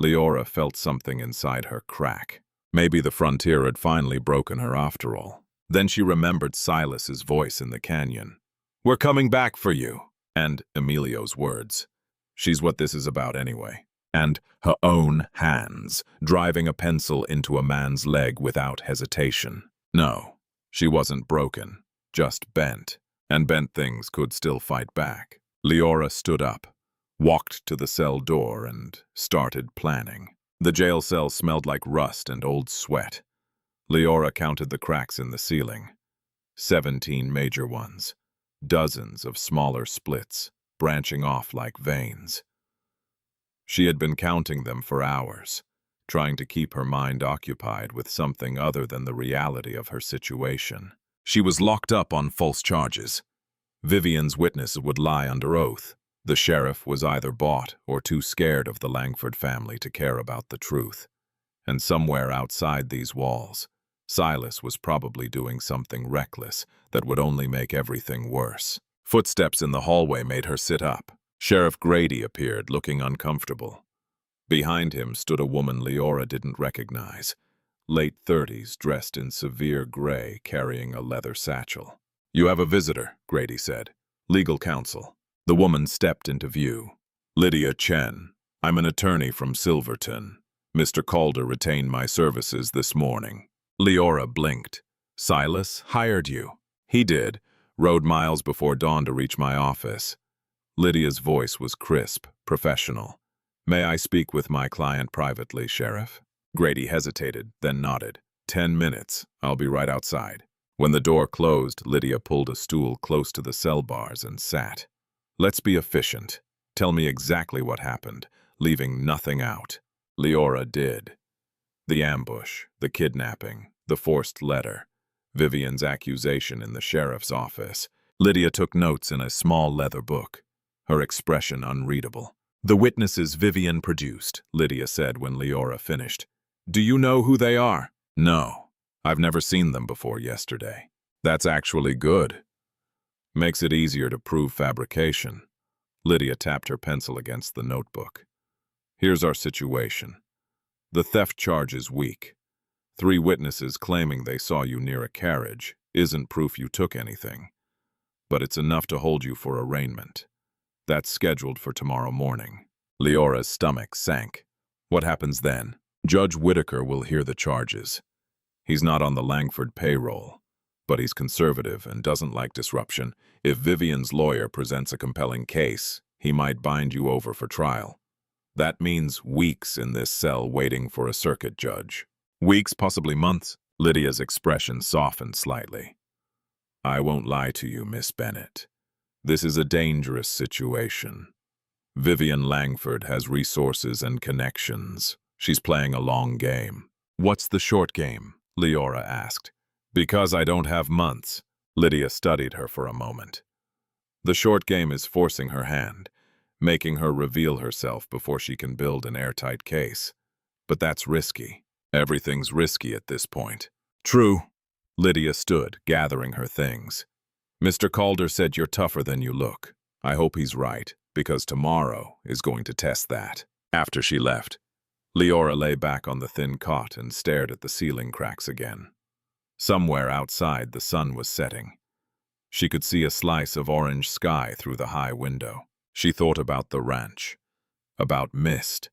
Leora felt something inside her crack. Maybe the frontier had finally broken her after all. Then she remembered Silas's voice in the canyon. We're coming back for you. And Emilio's words. She's what this is about anyway. And her own hands, driving a pencil into a man's leg without hesitation. No, she wasn't broken, just bent. and bent things could still fight back. Leora stood up, walked to the cell door, and started planning. The jail cell smelled like rust and old sweat. Leora counted the cracks in the ceiling. 17 major ones, dozens of smaller splits, branching off like veins. She had been counting them for hours, trying to keep her mind occupied with something other than the reality of her situation. She was locked up on false charges. Vivian's witnesses would lie under oath. The sheriff was either bought or too scared of the Langford family to care about the truth. And somewhere outside these walls, Silas was probably doing something reckless that would only make everything worse. Footsteps in the hallway made her sit up. Sheriff Grady appeared, looking uncomfortable. Behind him stood a woman Leora didn't recognize, late 30s, dressed in severe gray, carrying a leather satchel. "You have a visitor," Grady said. "Legal counsel." The woman stepped into view. "Lydia Chen. I'm an attorney from Silverton. Mr. Calder retained my services this morning." Leora blinked. "Silas hired you?" "He did. Rode miles before dawn to reach my office." Lydia's voice was crisp, professional. "May I speak with my client privately, Sheriff?" Grady hesitated, then nodded. 10 minutes. I'll be right outside." When the door closed, Lydia pulled a stool close to the cell bars and sat. "Let's be efficient. Tell me exactly what happened, leaving nothing out." Leora did. The ambush, the kidnapping, the forced letter, Vivian's accusation in the sheriff's office. Lydia took notes in a small leather book, her expression unreadable. "The witnesses Vivian produced," Lydia said when Leora finished. "Do you know who they are?" "No. I've never seen them before yesterday." "That's actually good. Makes it easier to prove fabrication." Lydia tapped her pencil against the notebook. "Here's our situation. The theft charge is weak. 3 witnesses claiming they saw you near a carriage isn't proof you took anything, but it's enough to hold you for arraignment. That's scheduled for tomorrow morning." Leora's stomach sank. "What happens then?" "Judge Whitaker will hear the charges. He's not on the Langford payroll, but he's conservative and doesn't like disruption. If Vivian's lawyer presents a compelling case, he might bind you over for trial. That means weeks in this cell waiting for a circuit judge." "Weeks, possibly months." Lydia's expression softened slightly. "I won't lie to you, Miss Bennett. This is a dangerous situation. Vivian Langford has resources and connections. She's playing a long game." "What's the short game?" Leora asked. "Because I don't have months." Lydia studied her for a moment. "The short game is forcing her hand, making her reveal herself before she can build an airtight case. But that's risky. Everything's risky at this point." "True." Lydia stood, gathering her things. "Mr. Calder said you're tougher than you look. I hope he's right, because tomorrow is going to test that." After she left, Leora lay back on the thin cot and stared at the ceiling cracks again. Somewhere outside, the sun was setting. She could see a slice of orange sky through the high window. She thought about the ranch, about Mist,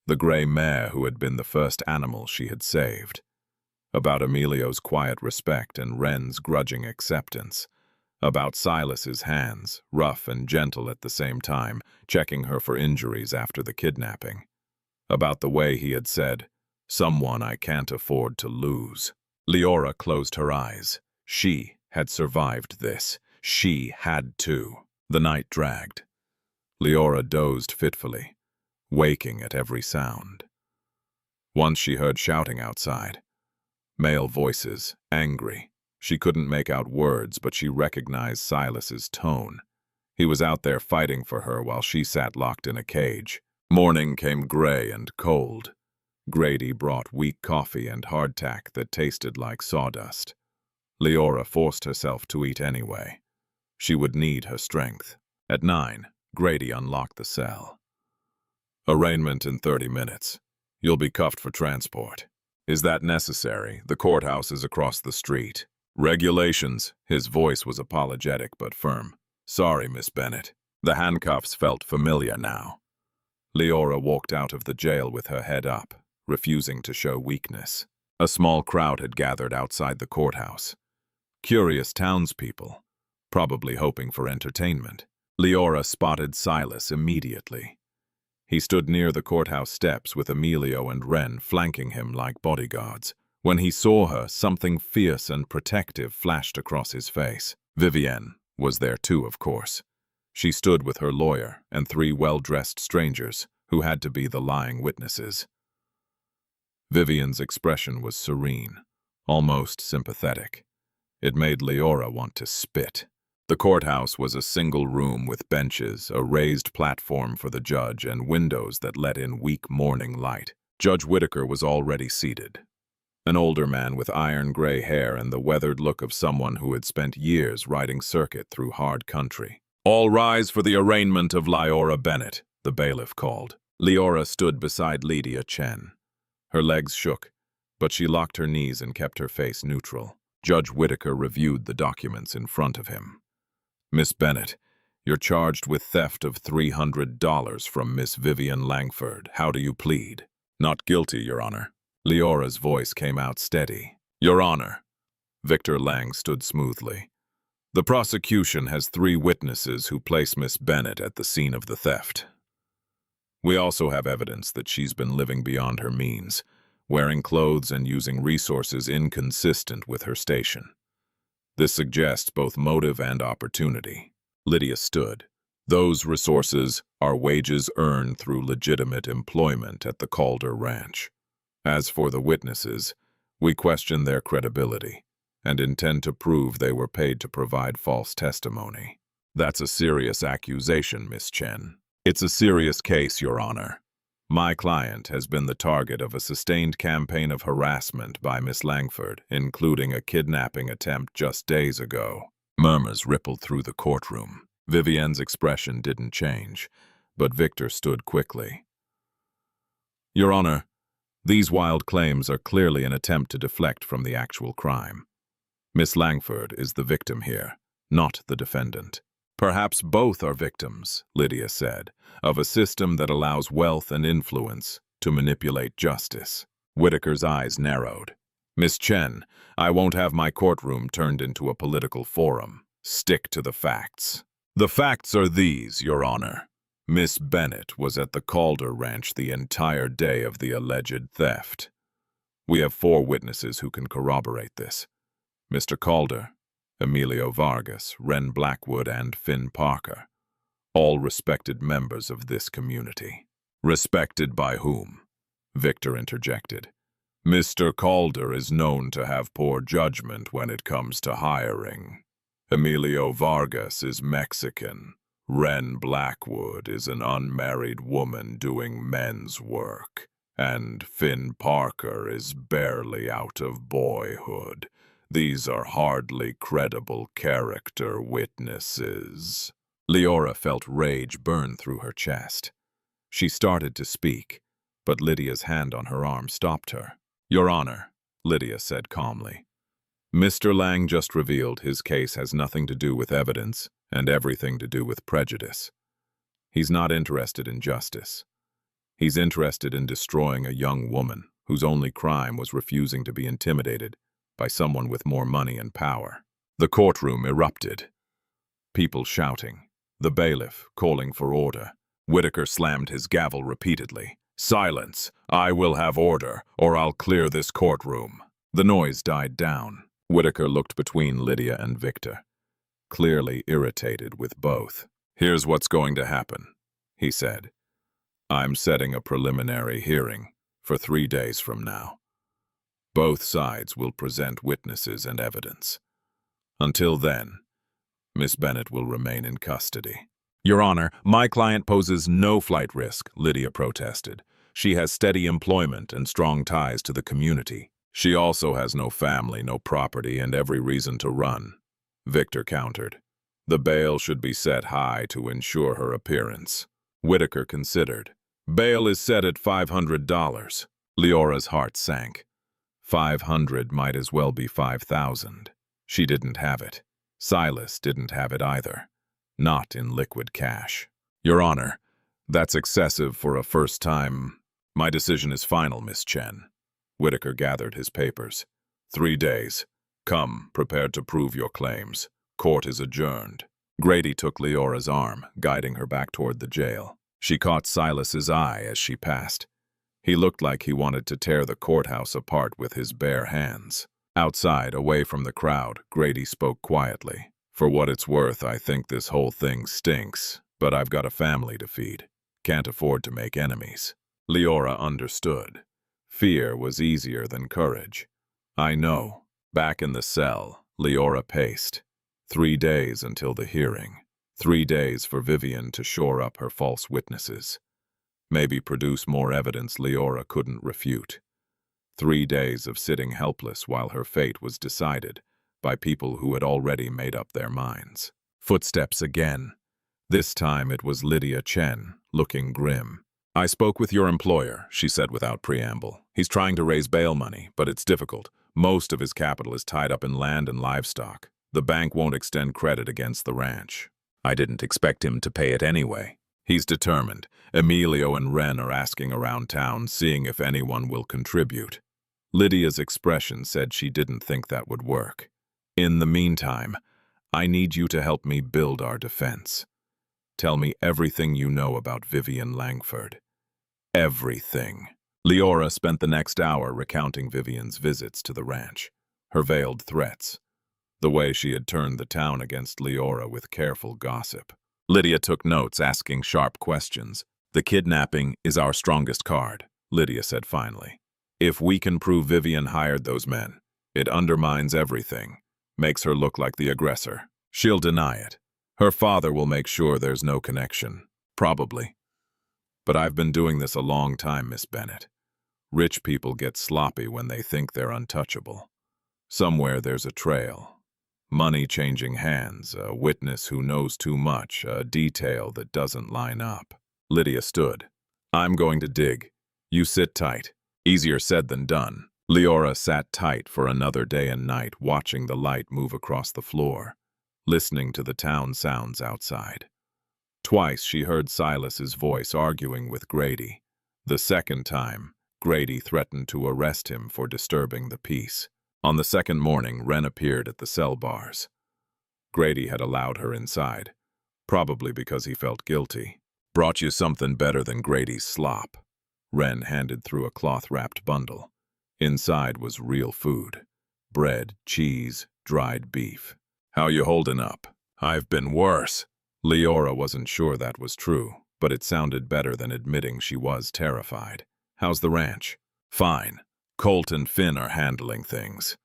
the gray mare who had been the first animal she had saved, about Emilio's quiet respect and Wren's grudging acceptance, about Silas's hands, rough and gentle at the same time, checking her for injuries after the kidnapping, about the way he had said, "Someone I can't afford to lose." Leora closed her eyes. She had survived this. She had too. The night dragged. Leora dozed fitfully, waking at every sound. Once she heard shouting outside. Male voices, angry. She couldn't make out words, but she recognized Silas's tone. He was out there fighting for her while she sat locked in a cage. Morning came gray and cold. Grady brought weak coffee and hardtack that tasted like sawdust. Leora forced herself to eat anyway. She would need her strength. At 9, Grady unlocked the cell. "Arraignment in 30 minutes. You'll be cuffed for transport." "Is that necessary? The courthouse is across the street." "Regulations." His voice was apologetic but firm. "Sorry, Miss Bennett." The handcuffs felt familiar now. Leora walked out of the jail with her head up, refusing to show weakness. A small crowd had gathered outside the courthouse. Curious townspeople, probably hoping for entertainment. Leora spotted Silas immediately. He stood near the courthouse steps with Emilio and Ren flanking him like bodyguards. When he saw her, something fierce and protective flashed across his face. Vivienne was there too, of course. She stood with her lawyer and 3 well-dressed strangers who had to be the lying witnesses. Vivienne's expression was serene, almost sympathetic. It made Leora want to spit. The courthouse was a single room with benches, a raised platform for the judge, and windows that let in weak morning light. Judge Whitaker was already seated. An older man with iron-gray hair and the weathered look of someone who had spent years riding circuit through hard country. "All rise for the arraignment of Leora Bennett," the bailiff called. Leora stood beside Lydia Chen. Her legs shook, but she locked her knees and kept her face neutral. Judge Whitaker reviewed the documents in front of him. "Miss Bennett, you're charged with theft of $300 from Miss Vivienne Langford. How do you plead?" "Not guilty, Your Honor." Leora's voice came out steady. "Your Honor." Victor Lang stood smoothly. "The prosecution has 3 witnesses who place Miss Bennett at the scene of the theft. We also have evidence that she's been living beyond her means, wearing clothes and using resources inconsistent with her station. This suggests both motive and opportunity." Lydia stood. "Those resources are wages earned through legitimate employment at the Calder Ranch. As for the witnesses, we question their credibility and intend to prove they were paid to provide false testimony." "That's a serious accusation, Miss Chen." "It's a serious case, Your Honor. My client has been the target of a sustained campaign of harassment by Miss Langford, including a kidnapping attempt just days ago." Murmurs rippled through the courtroom. Vivienne's expression didn't change, but Victor stood quickly. "Your Honor, these wild claims are clearly an attempt to deflect from the actual crime. Miss Langford is the victim here, not the defendant." "Perhaps both are victims," Lydia said, "of a system that allows wealth and influence to manipulate justice." Whitaker's eyes narrowed. "Miss Chen, I won't have my courtroom turned into a political forum. Stick to the facts." "The facts are these, Your Honor. Miss Bennett was at the Calder Ranch the entire day of the alleged theft. We have 4 witnesses who can corroborate this: Mr. Calder, Emilio Vargas, Ren Blackwood, and Finn Parker, all respected members of this community." "Respected by whom?" Victor interjected. "Mr. Calder is known to have poor judgment when it comes to hiring. Emilio Vargas is Mexican. Ren Blackwood is an unmarried woman doing men's work. And Finn Parker is barely out of boyhood. These are hardly credible character witnesses." Leora felt rage burn through her chest. She started to speak, but Lydia's hand on her arm stopped her. "Your Honor," Lydia said calmly, "Mr. Lang just revealed his case has nothing to do with evidence and everything to do with prejudice. He's not interested in justice. He's interested in destroying a young woman whose only crime was refusing to be intimidated by someone with more money and power." The courtroom erupted. People shouting, the bailiff calling for order. Whitaker slammed his gavel repeatedly. "Silence! I will have order, or I'll clear this courtroom." The noise died down. Whitaker looked between Lydia and Victor, clearly irritated with both. "Here's what's going to happen," he said. "I'm setting a preliminary hearing for 3 days from now. Both sides will present witnesses and evidence. Until then, Miss Bennett will remain in custody." "Your Honor, my client poses no flight risk," Lydia protested. "She has steady employment and strong ties to the community." "She also has no family, no property, and every reason to run," Victor countered. "The bail should be set high to ensure her appearance." Whitaker considered. "Bail is set at $500. Leora's heart sank. 500 might as well be 5,000. She didn't have it. Silas didn't have it either. Not in liquid cash. "Your Honor, that's excessive for a first time." "My decision is final, Miss Chen." Whitaker gathered his papers. 3 days. Come, prepared to prove your claims. Court is adjourned. Grady took Leora's arm, guiding her back toward the jail. She caught Silas's eye as she passed. He looked like he wanted to tear the courthouse apart with his bare hands. Outside, away from the crowd, Grady spoke quietly. For what it's worth, I think this whole thing stinks, but I've got a family to feed. Can't afford to make enemies. Leora understood. Fear was easier than courage. I know. Back in the cell, Leora paced. 3 days until the hearing. 3 days for Vivian to shore up her false witnesses. Maybe produce more evidence Leora couldn't refute. 3 days of sitting helpless while her fate was decided by people who had already made up their minds. Footsteps again. This time it was Lydia Chen, looking grim. I spoke with your employer, she said without preamble. He's trying to raise bail money, but it's difficult. Most of his capital is tied up in land and livestock. The bank won't extend credit against the ranch. I didn't expect him to pay it anyway. He's determined. Emilio and Ren are asking around town, seeing if anyone will contribute. Lydia's expression said she didn't think that would work. In the meantime, I need you to help me build our defense. Tell me everything you know about Vivian Langford. Everything. Leora spent the next hour recounting Vivian's visits to the ranch, her veiled threats, the way she had turned the town against Leora with careful gossip. Lydia took notes, asking sharp questions. The kidnapping is our strongest card, Lydia said finally. If we can prove Vivian hired those men, it undermines everything, makes her look like the aggressor. She'll deny it. Her father will make sure there's no connection. Probably. But I've been doing this a long time, Miss Bennett. Rich people get sloppy when they think they're untouchable. Somewhere there's a trail. Money changing hands, a witness who knows too much, a detail that doesn't line up. Lydia stood. I'm going to dig. You sit tight. Easier said than done. Leora sat tight for another day and night, watching the light move across the floor, listening to the town sounds outside. Twice she heard Silas's voice arguing with Grady. The second time, Grady threatened to arrest him for disturbing the peace. On the second morning, Ren appeared at the cell bars. Grady had allowed her inside, probably because he felt guilty. Brought you something better than Grady's slop. Ren handed through a cloth-wrapped bundle. Inside was real food. Bread, cheese, dried beef. How you holding up? I've been worse. Leora wasn't sure that was true, but it sounded better than admitting she was terrified. How's the ranch? Fine. Colt and Finn are handling things.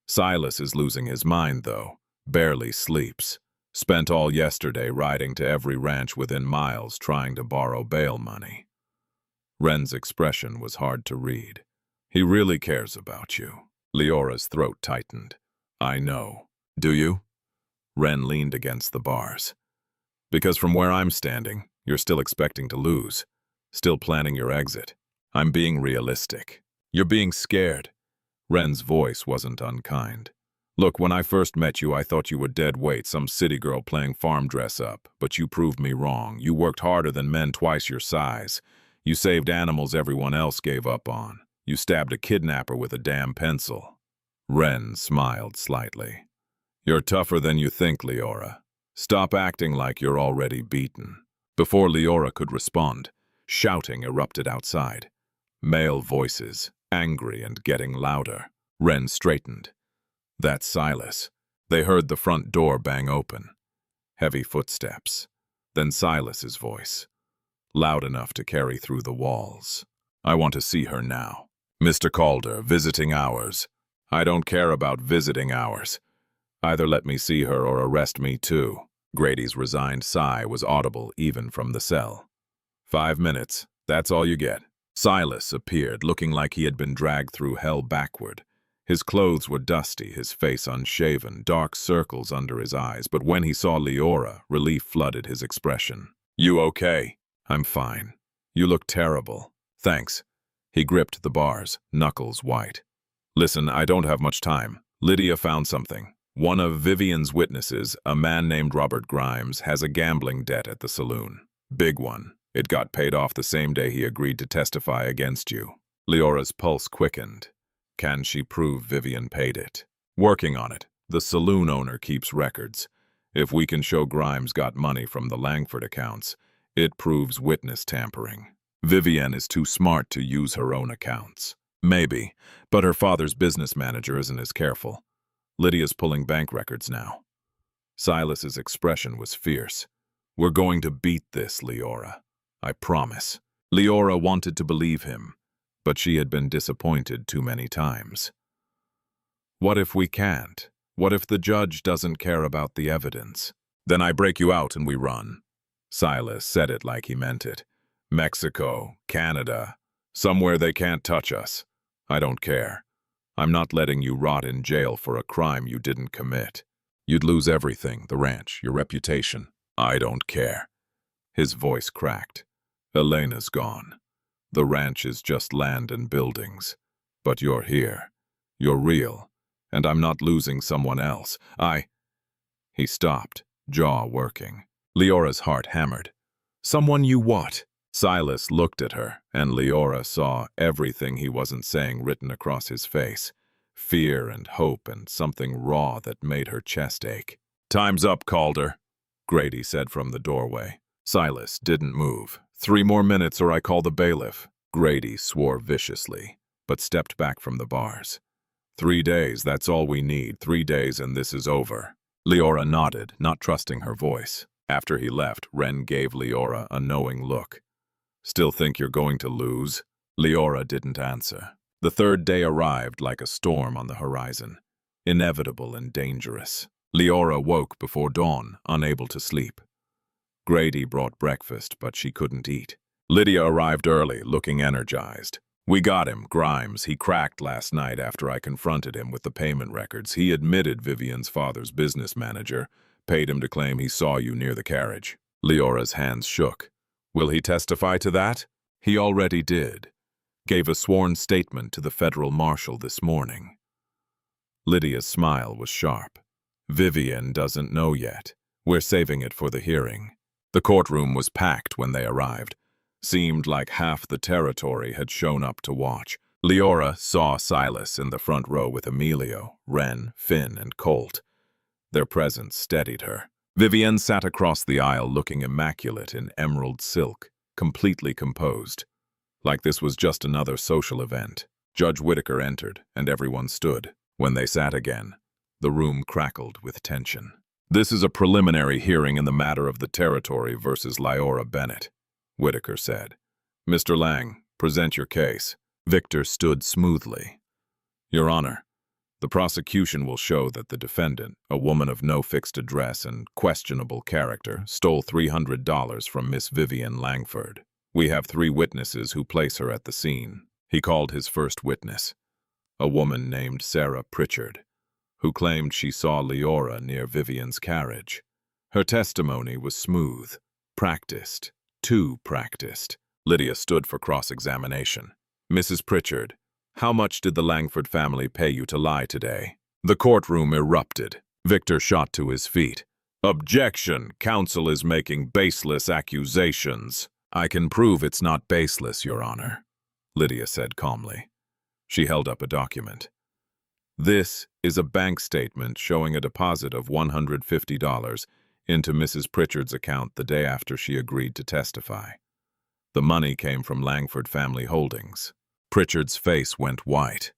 Silas is losing his mind, though. Barely sleeps. Spent all yesterday riding to every ranch within miles trying to borrow bail money. Ren's expression was hard to read. He really cares about you. Leora's throat tightened. I know. Do you? Ren leaned against the bars. Because from where I'm standing, you're still expecting to lose. Still planning your exit. I'm being realistic. You're being scared. Ren's voice wasn't unkind. Look, when I first met you, I thought you were dead weight, some city girl playing farm dress-up. But you proved me wrong. You worked harder than men twice your size. You saved animals everyone else gave up on. You stabbed a kidnapper with a damn pencil. Ren smiled slightly. You're tougher than you think, Leora. Stop acting like you're already beaten. Before Leora could respond, shouting erupted outside. Male voices, angry and getting louder. Ren straightened. That's Silas. They heard the front door bang open. Heavy footsteps. Then Silas's voice. Loud enough to carry through the walls. I want to see her now. Mr. Calder, visiting hours. I don't care about visiting hours. Either let me see her or arrest me too. Grady's resigned sigh was audible even from the cell. 5 minutes. That's all you get. Silas appeared, looking like he had been dragged through hell backward. His clothes were dusty, his face unshaven, dark circles under his eyes, but when he saw Leora, relief flooded his expression. You okay? I'm fine. You look terrible. Thanks. He gripped the bars, knuckles white. Listen, I don't have much time. Lydia found something. One of Vivian's witnesses, a man named Robert Grimes, has a gambling debt at the saloon. Big one. It got paid off the same day he agreed to testify against you. Leora's pulse quickened. Can she prove Vivian paid it? Working on it. The saloon owner keeps records. If we can show Grimes got money from the Langford accounts, it proves witness tampering. Vivienne is too smart to use her own accounts. Maybe, but her father's business manager isn't as careful. Lydia's pulling bank records now. Silas's expression was fierce. We're going to beat this, Leora. I promise. Leora wanted to believe him, but she had been disappointed too many times. What if we can't? What if the judge doesn't care about the evidence? Then I break you out and we run. Silas said it like he meant it. Mexico, Canada, somewhere they can't touch us. I don't care. I'm not letting you rot in jail for a crime you didn't commit. You'd lose everything, the ranch, your reputation. I don't care. His voice cracked. Elena's gone. The ranch is just land and buildings. But you're here. You're real. And I'm not losing someone else. He stopped, jaw working. Leora's heart hammered. Someone you what? Silas looked at her, and Leora saw everything he wasn't saying written across his face. Fear and hope and something raw that made her chest ache. Time's up, Calder, Grady said from the doorway. Silas didn't move. 3 more minutes or I call the bailiff. Grady swore viciously, but stepped back from the bars. 3 days, that's all we need. 3 days and this is over. Leora nodded, not trusting her voice. After he left, Wren gave Leora a knowing look. Still think you're going to lose? Leora didn't answer. The 3rd day arrived like a storm on the horizon. Inevitable and dangerous. Leora woke before dawn, unable to sleep. Grady brought breakfast, but she couldn't eat. Lydia arrived early, looking energized. We got him, Grimes. He cracked last night after I confronted him with the payment records. He admitted Vivienne's father's business manager paid him to claim he saw you near the carriage. Leora's hands shook. Will he testify to that? He already did. Gave a sworn statement to the federal marshal this morning. Lydia's smile was sharp. Vivienne doesn't know yet. We're saving it for the hearing. The courtroom was packed when they arrived. Seemed like half the territory had shown up to watch. Leora saw Silas in the front row with Emilio, Wren, Finn, and Colt. Their presence steadied her. Vivienne sat across the aisle looking immaculate in emerald silk, completely composed. Like this was just another social event. Judge Whitaker entered, and everyone stood. When they sat again, the room crackled with tension. This is a preliminary hearing in the matter of the territory versus Leora Bennett, Whitaker said. Mr. Lang, present your case. Victor stood smoothly. Your Honor, the prosecution will show that the defendant, a woman of no fixed address and questionable character, stole $300 from Miss Vivienne Langford. We have 3 witnesses who place her at the scene. He called his first witness, a woman named Sarah Pritchard, who claimed she saw Leora near Vivienne's carriage. Her testimony was smooth, practiced, too practiced. Lydia stood for cross-examination. Mrs. Pritchard, how much did the Langford family pay you to lie today? The courtroom erupted. Victor shot to his feet. Objection! Counsel is making baseless accusations. I can prove it's not baseless, Your Honor, Lydia said calmly. She held up a document. This is a bank statement showing a deposit of $150 into Mrs. Pritchard's account the day after she agreed to testify. The money came from Langford Family Holdings. Pritchard's face went white.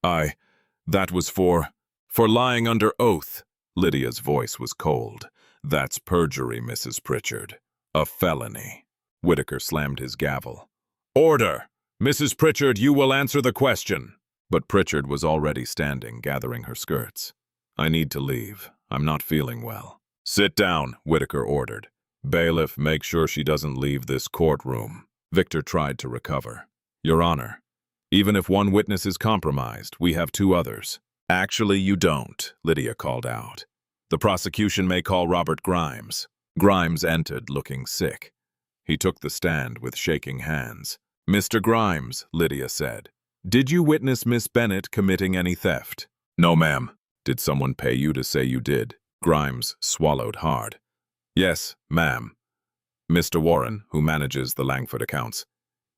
That was for lying under oath. Lydia's voice was cold. That's perjury, Mrs. Pritchard. A felony. Whitaker slammed his gavel. Order! Mrs. Pritchard, you will answer the question. But Pritchard was already standing, gathering her skirts. I need to leave. I'm not feeling well. Sit down, Whitaker ordered. Bailiff, make sure she doesn't leave this courtroom. Victor tried to recover. Your Honor, even if one witness is compromised, we have 2 others. Actually, you don't, Lydia called out. The prosecution may call Robert Grimes. Grimes entered, looking sick. He took the stand with shaking hands. Mr. Grimes, Lydia said, did you witness Miss Bennett committing any theft? No, ma'am. Did someone pay you to say you did? Grimes swallowed hard. Yes, ma'am. Mr. Warren, who manages the Langford accounts,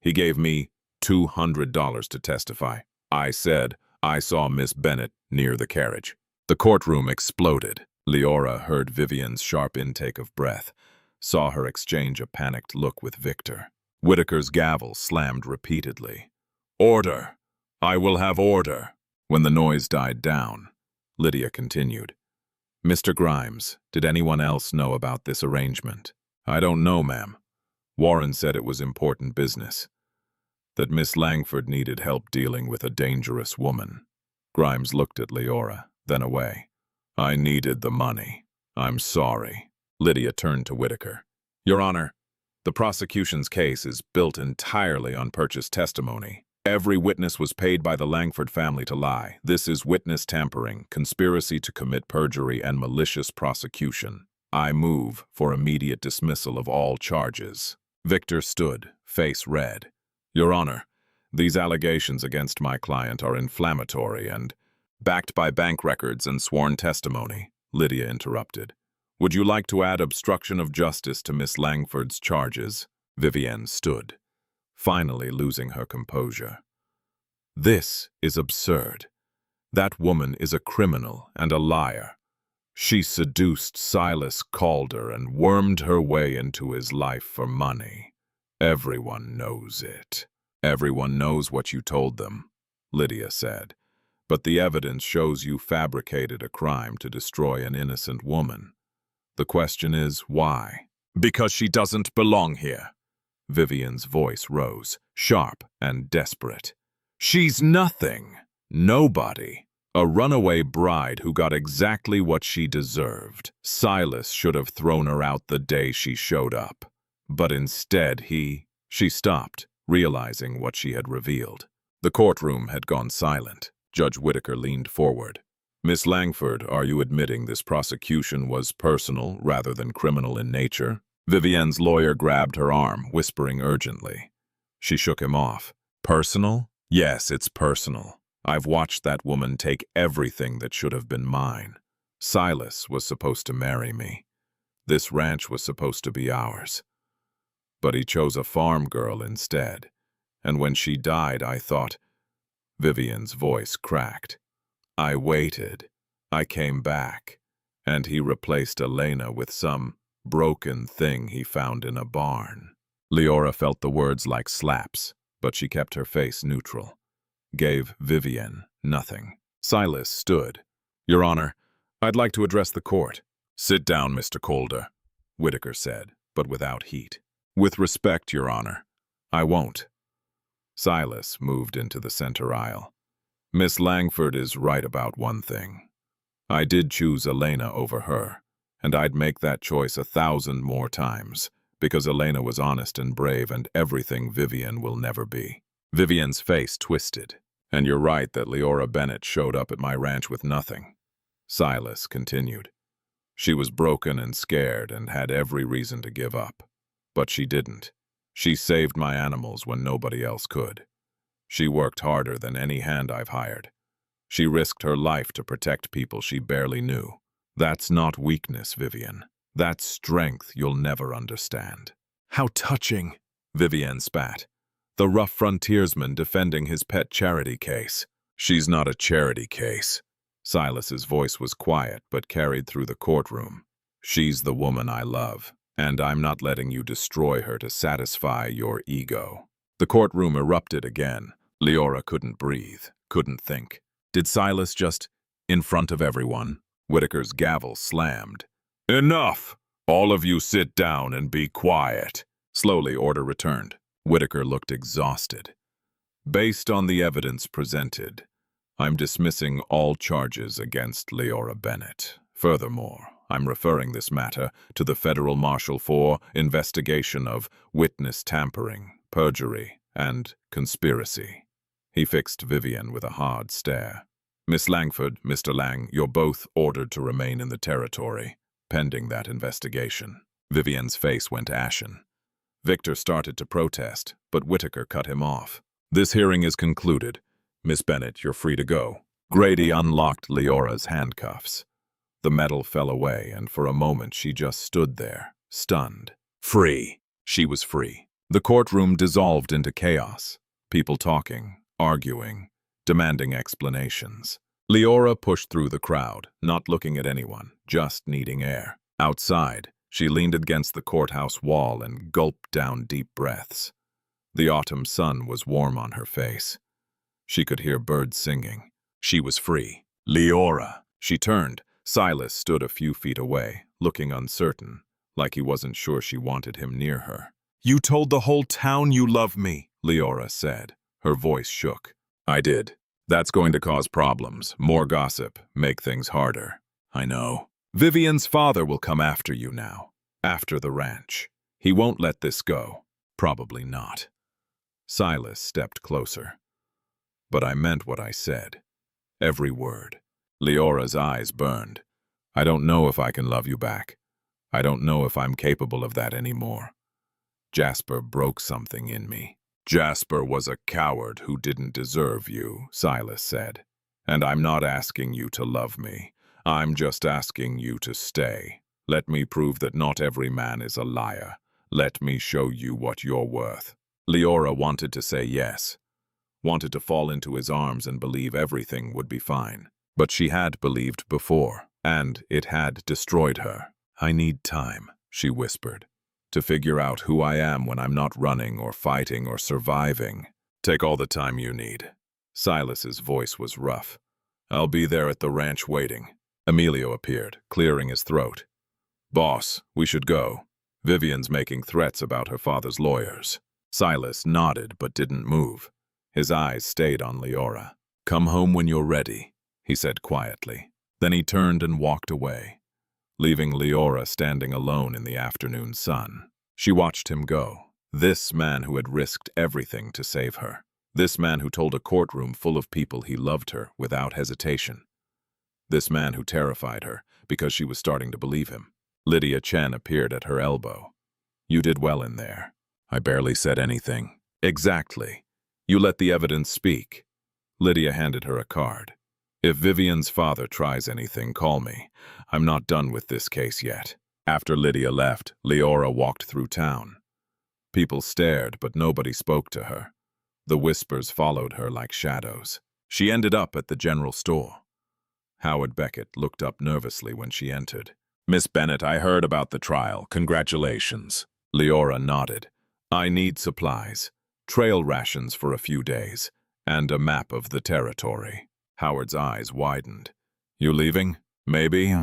he gave me $200 to testify. I said I saw Miss Bennett near the carriage. The courtroom exploded. Leora heard Vivian's sharp intake of breath, saw her exchange a panicked look with Victor. Whitaker's gavel slammed repeatedly. "Order! I will have order!" When the noise died down, Lydia continued. "Mr. Grimes, did anyone else know about this arrangement?" "I don't know, ma'am. Warren said it was important business. That Miss Langford needed help dealing with a dangerous woman." Grimes looked at Leora, then away. "I needed the money. I'm sorry." Lydia turned to Whitaker. "Your Honor, the prosecution's case is built entirely on purchased testimony. Every witness was paid by the Langford family to lie. This is witness tampering, conspiracy to commit perjury, and malicious prosecution. I move for immediate dismissal of all charges." Victor stood, face red. "Your Honor, these allegations against my client are inflammatory and backed by bank records and sworn testimony," Lydia interrupted. "Would you like to add obstruction of justice to Miss Langford's charges?" Vivienne stood, finally losing her composure. "This is absurd. That woman is a criminal and a liar. She seduced Silas Calder and wormed her way into his life for money. Everyone knows it." "Everyone knows what you told them," Lydia said. "But the evidence shows you fabricated a crime to destroy an innocent woman. The question is, why?" "Because she doesn't belong here." Vivian's voice rose, sharp and desperate. "She's nothing, nobody. A runaway bride who got exactly what she deserved. Silas should have thrown her out the day she showed up. But instead She stopped, realizing what she had revealed. The courtroom had gone silent. Judge Whitaker leaned forward. "Miss Langford, are you admitting this prosecution was personal rather than criminal in nature?" Vivienne's lawyer grabbed her arm, whispering urgently. She shook him off. "Personal? Yes, it's personal. I've watched that woman take everything that should have been mine. Silas was supposed to marry me. This ranch was supposed to be ours. But he chose a farm girl instead. And when she died, I thought—" Vivian's voice cracked. "I waited. I came back. And he replaced Elena with some broken thing he found in a barn." Leora felt the words like slaps, but she kept her face neutral. Gave Vivienne nothing. Silas stood. "Your Honor, I'd like to address the court." "Sit down, Mr. Calder," Whitaker said, but without heat. "With respect, Your Honor, I won't." Silas moved into the center aisle. "Miss Langford is right about one thing. I did choose Elena over her, and I'd make that choice 1,000 more times, because Elena was honest and brave and everything Vivian will never be." Vivian's face twisted. "And you're right that Leora Bennett showed up at my ranch with nothing." Silas continued. "She was broken and scared and had every reason to give up. But she didn't. She saved my animals when nobody else could. She worked harder than any hand I've hired. She risked her life to protect people she barely knew. That's not weakness, Vivian. That's strength you'll never understand." "How touching," Vivian spat. "The rough frontiersman defending his pet charity case." "She's not a charity case." Silas's voice was quiet but carried through the courtroom. "She's the woman I love, and I'm not letting you destroy her to satisfy your ego." The courtroom erupted again. Leora couldn't breathe, couldn't think. Did Silas just, in front of everyone? Whitaker's gavel slammed. "Enough! All of you sit down and be quiet." Slowly, order returned. Whitaker looked exhausted. "Based on the evidence presented, I'm dismissing all charges against Leora Bennett. Furthermore, I'm referring this matter to the federal marshal for investigation of witness tampering, perjury, and conspiracy." He fixed Vivian with a hard stare. "Miss Langford, Mr. Lang, you're both ordered to remain in the territory, pending that investigation." Vivian's face went ashen. Victor started to protest, but Whitaker cut him off. "This hearing is concluded. Miss Bennett, you're free to go." Grady unlocked Leora's handcuffs. The metal fell away, and for a moment she just stood there, stunned. Free. She was free. The courtroom dissolved into chaos. People talking, arguing, demanding explanations. Leora pushed through the crowd, not looking at anyone, just needing air. Outside, she leaned against the courthouse wall and gulped down deep breaths. The autumn sun was warm on her face. She could hear birds singing. She was free. Leora! She turned. Silas stood a few feet away, looking uncertain, like he wasn't sure she wanted him near her. "You told the whole town you love me," Leora said. Her voice shook. "I did. That's going to cause problems, more gossip, make things harder. I know. Vivian's father will come after you now, after the ranch. He won't let this go. Probably not." Silas stepped closer. "But I meant what I said. Every word." Leora's eyes burned. "I don't know if I can love you back. I don't know if I'm capable of that anymore. Jasper broke something in me." "Jasper was a coward who didn't deserve you," Silas said. "And I'm not asking you to love me. I'm just asking you to stay. Let me prove that not every man is a liar. Let me show you what you're worth." Leora wanted to say yes, wanted to fall into his arms and believe everything would be fine. But she had believed before, and it had destroyed her. "I need time," she whispered, "to figure out who I am when I'm not running or fighting or surviving." "Take all the time you need." Silas's voice was rough. "I'll be there at the ranch waiting." Emilio appeared, clearing his throat. "Boss, we should go. Vivian's making threats about her father's lawyers." Silas nodded but didn't move. His eyes stayed on Leora. "Come home when you're ready," he said quietly. Then he turned and walked away, leaving Leora standing alone in the afternoon sun. She watched him go. This man who had risked everything to save her. This man who told a courtroom full of people he loved her without hesitation. This man who terrified her because she was starting to believe him. Lydia Chen appeared at her elbow. "You did well in there." "I barely said anything." "Exactly. You let the evidence speak." Lydia handed her a card. "If Vivian's father tries anything, call me. I'm not done with this case yet." After Lydia left, Leora walked through town. People stared, but nobody spoke to her. The whispers followed her like shadows. She ended up at the general store. Howard Beckett looked up nervously when she entered. "Miss Bennett, I heard about the trial. Congratulations." Leora nodded. "I need supplies, trail rations for a few days, and a map of the territory." Howard's eyes widened. "You leaving?" "Maybe.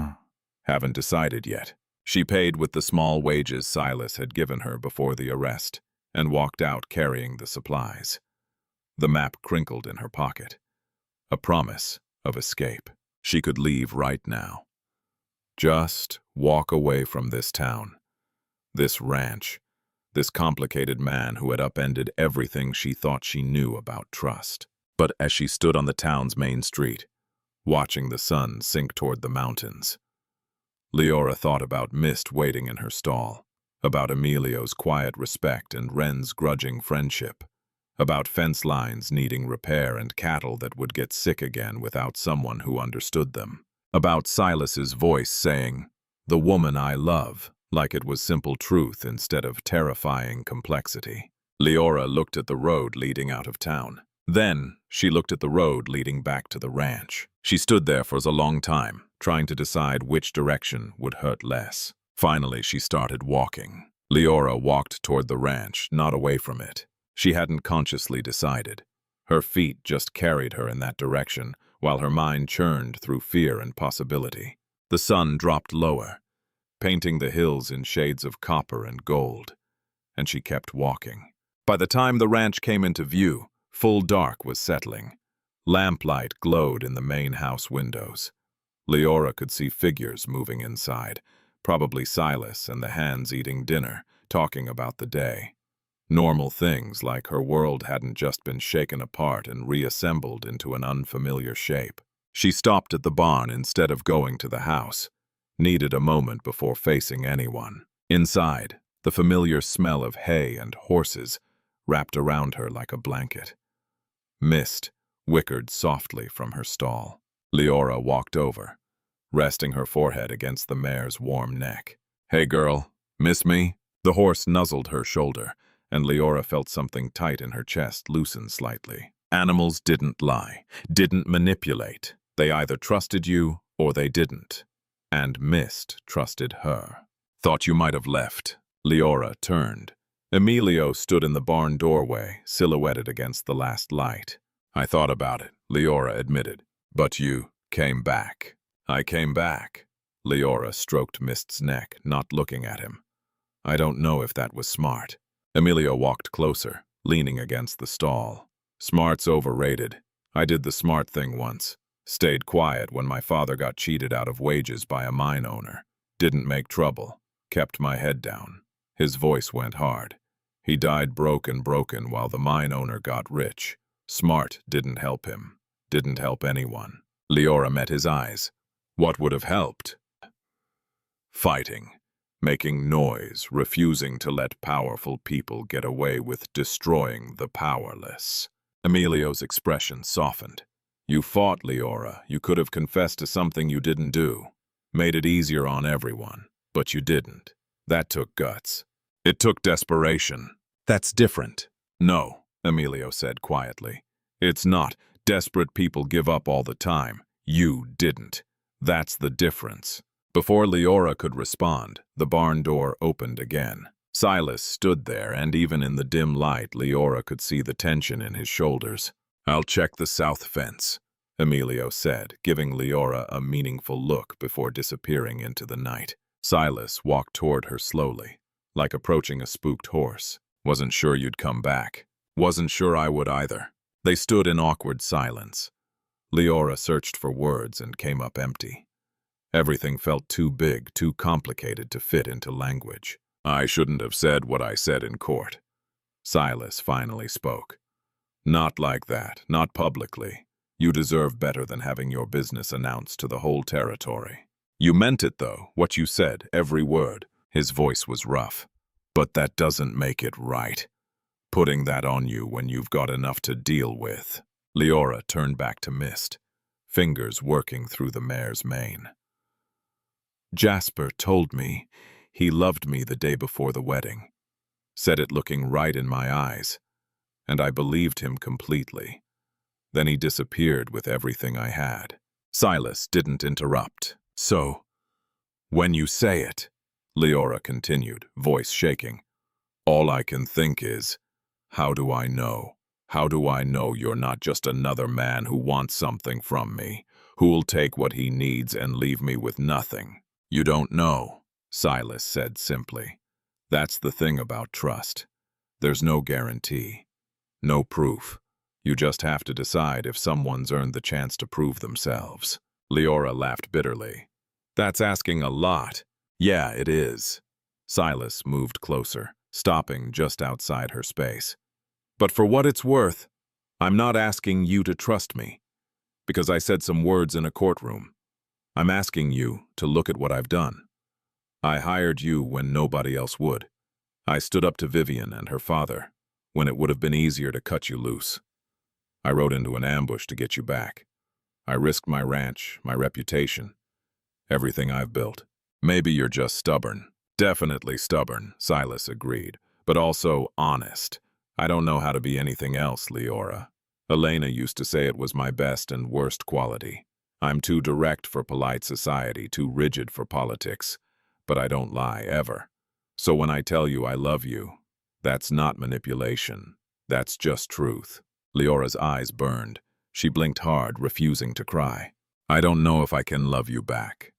Haven't decided yet." She paid with the small wages Silas had given her before the arrest and walked out carrying the supplies. The map crinkled in her pocket. A promise of escape. She could leave right now. Just walk away from this town, this ranch, this complicated man who had upended everything she thought she knew about trust. But as she stood on the town's main street, watching the sun sink toward the mountains, Leora thought about Mist waiting in her stall, about Emilio's quiet respect and Wren's grudging friendship, about fence lines needing repair and cattle that would get sick again without someone who understood them, about Silas's voice saying, "The woman I love," like it was simple truth instead of terrifying complexity. Leora looked at the road leading out of town. Then she looked at the road leading back to the ranch. She stood there for a long time, trying to decide which direction would hurt less. Finally, she started walking. Leora walked toward the ranch, not away from it. She hadn't consciously decided. Her feet just carried her in that direction, while her mind churned through fear and possibility. The sun dropped lower, painting the hills in shades of copper and gold, and she kept walking. By the time the ranch came into view, full dark was settling. Lamplight glowed in the main house windows. Leora could see figures moving inside, probably Silas and the hands eating dinner, talking about the day. Normal things like her world hadn't just been shaken apart and reassembled into an unfamiliar shape. She stopped at the barn instead of going to the house, needed a moment before facing anyone. Inside, the familiar smell of hay and horses wrapped around her like a blanket. Mist wickered softly from her stall. Leora walked over, resting her forehead against the mare's warm neck. "Hey girl, miss me?" The horse nuzzled her shoulder, and Leora felt something tight in her chest loosen slightly. Animals didn't lie, didn't manipulate. They either trusted you or they didn't. And Mist trusted her. Thought you might have left. Leora turned. Emilio stood in the barn doorway, silhouetted against the last light. I thought about it, Leora admitted. But you came back. I came back. Leora stroked Mist's neck, not looking at him. I don't know if that was smart. Emilio walked closer, leaning against the stall. Smart's overrated. I did the smart thing once. Stayed quiet when my father got cheated out of wages by a mine owner. Didn't make trouble. Kept my head down. His voice went hard. He died broken while the mine owner got rich. Smart didn't help him. Didn't help anyone. Leora met his eyes. What would have helped? Fighting. Making noise, refusing to let powerful people get away with destroying the powerless. Emilio's expression softened. You fought, Leora. You could have confessed to something you didn't do. Made it easier on everyone. But you didn't. That took guts. It took desperation. That's different. No, Emilio said quietly. It's not. Desperate people give up all the time. You didn't. That's the difference. Before Leora could respond, the barn door opened again. Silas stood there, and even in the dim light, Leora could see the tension in his shoulders. I'll check the south fence, Emilio said, giving Leora a meaningful look before disappearing into the night. Silas walked toward her slowly, like approaching a spooked horse. Wasn't sure you'd come back. Wasn't sure I would either. They stood in awkward silence. Leora searched for words and came up empty. Everything felt too big, too complicated to fit into language. I shouldn't have said what I said in court. Silas finally spoke. Not like that, not publicly. You deserve better than having your business announced to the whole territory. You meant it, though, what you said, every word. His voice was rough. But that doesn't make it right. Putting that on you when you've got enough to deal with. Leora turned back to Mist, fingers working through the mare's mane. Jasper told me he loved me the day before the wedding. Said it looking right in my eyes, and I believed him completely. Then he disappeared with everything I had. Silas didn't interrupt. So, when you say it, Leora continued, voice shaking, all I can think is, how do I know? How do I know you're not just another man who wants something from me, who'll take what he needs and leave me with nothing? You don't know, Silas said simply. That's the thing about trust. There's no guarantee, no proof. You just have to decide if someone's earned the chance to prove themselves. Leora laughed bitterly. That's asking a lot. Yeah, it is. Silas moved closer, stopping just outside her space. But for what it's worth, I'm not asking you to trust me, because I said some words in a courtroom. I'm asking you to look at what I've done. I hired you when nobody else would. I stood up to Vivian and her father when it would have been easier to cut you loose. I rode into an ambush to get you back. I risked my ranch, my reputation, everything I've built. Maybe you're just stubborn. Definitely stubborn, Silas agreed, but also honest. I don't know how to be anything else, Leora. Elena used to say it was my best and worst quality. I'm too direct for polite society, too rigid for politics, but I don't lie, ever. So when I tell you I love you, that's not manipulation. That's just truth. Leora's eyes burned. She blinked hard, refusing to cry. I don't know if I can love you back.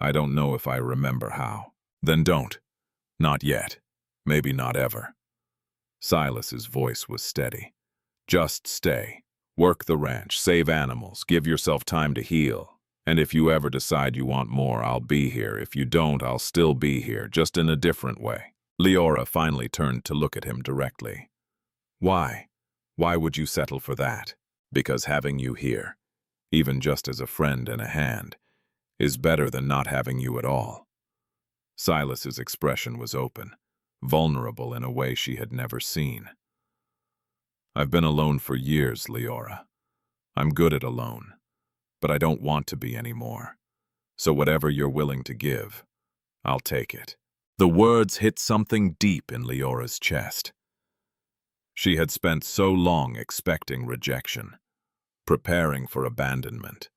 I don't know if I remember how. Then don't. Not yet. Maybe not ever. Silas's voice was steady. Just stay. Work the ranch, save animals, give yourself time to heal. And if you ever decide you want more, I'll be here. If you don't, I'll still be here, just in a different way. Leora finally turned to look at him directly. Why? Why would you settle for that? Because having you here, even just as a friend and a hand, is better than not having you at all. Silas's expression was open, vulnerable in a way she had never seen. I've been alone for years, Leora. I'm good at alone, but I don't want to be anymore. So whatever you're willing to give, I'll take it. The words hit something deep in Leora's chest. She had spent so long expecting rejection, preparing for abandonment,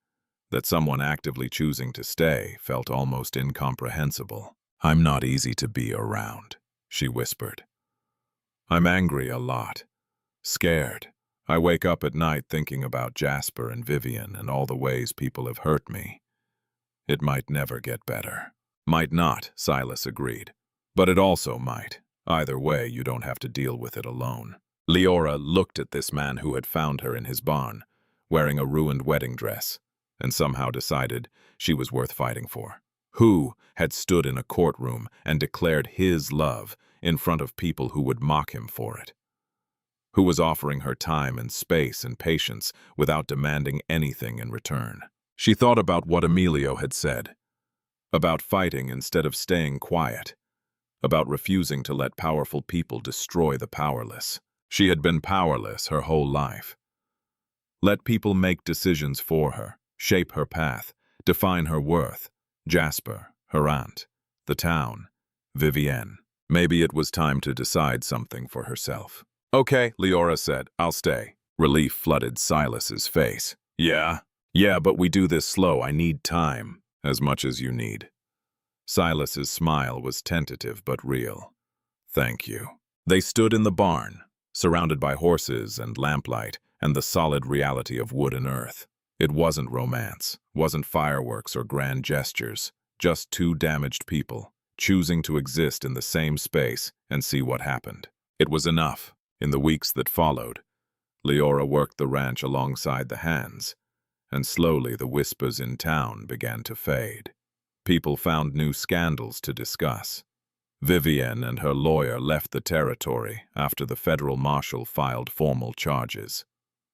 That someone actively choosing to stay felt almost incomprehensible. "I'm not easy to be around," she whispered. "I'm angry a lot. Scared. I wake up at night thinking about Jasper and Vivian and all the ways people have hurt me. It might never get better." "Might not," Silas agreed. "But it also might. Either way, you don't have to deal with it alone." Leora looked at this man who had found her in his barn, wearing a ruined wedding dress, and somehow decided she was worth fighting for. Who had stood in a courtroom and declared his love in front of people who would mock him for it? Who was offering her time and space and patience without demanding anything in return? She thought about what Emilio had said, about fighting instead of staying quiet, about refusing to let powerful people destroy the powerless. She had been powerless her whole life. Let people make decisions for her, shape her path, define her worth. Jasper, her aunt, the town, Vivienne. Maybe it was time to decide something for herself. "Okay," Leora said, "I'll stay." Relief flooded Silas's face. Yeah, but we do this slow. I need time, as much as you need." Silas's smile was tentative but real. "Thank you." They stood in the barn, surrounded by horses and lamplight and the solid reality of wood and earth. It wasn't romance, wasn't fireworks or grand gestures, just two damaged people, choosing to exist in the same space and see what happened. It was enough. In the weeks that followed, Leora worked the ranch alongside the hands, and slowly the whispers in town began to fade. People found new scandals to discuss. Vivienne and her lawyer left the territory after the federal marshal filed formal charges.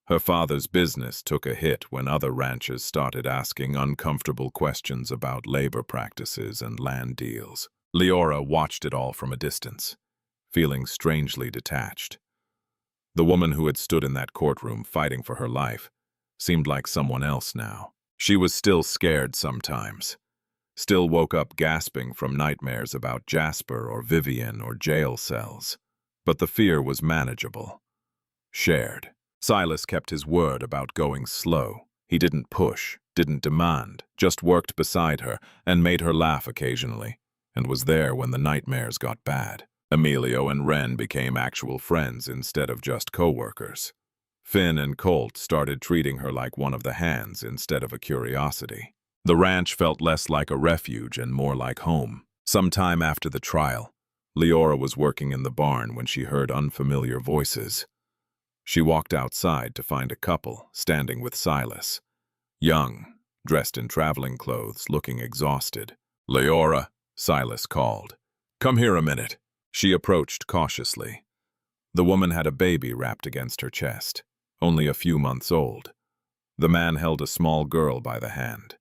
Her father's business took a hit when other ranchers started asking uncomfortable questions about labor practices and land deals. Leora watched it all from a distance, feeling strangely detached. The woman who had stood in that courtroom fighting for her life seemed like someone else now. She was still scared sometimes, still woke up gasping from nightmares about Jasper or Vivian or jail cells. But the fear was manageable, shared. Silas kept his word about going slow. He didn't push, didn't demand, just worked beside her and made her laugh occasionally, and was there when the nightmares got bad. Emilio and Wren became actual friends instead of just co-workers. Finn and Colt started treating her like one of the hands instead of a curiosity. The ranch felt less like a refuge and more like home. Sometime after the trial, Leora was working in the barn when she heard unfamiliar voices. She walked outside to find a couple standing with Silas. Young, dressed in traveling clothes, looking exhausted. "Leora," Silas called. "Come here a minute." She approached cautiously. The woman had a baby wrapped against her chest, only a few months old. The man held a small girl by the hand,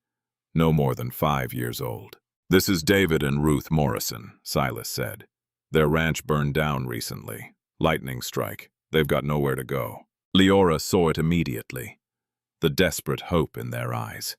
no more than 5 years old. "This is David and Ruth Morrison," Silas said. "Their ranch burned down recently. Lightning strike. They've got nowhere to go." Leora saw it immediately. The desperate hope in their eyes.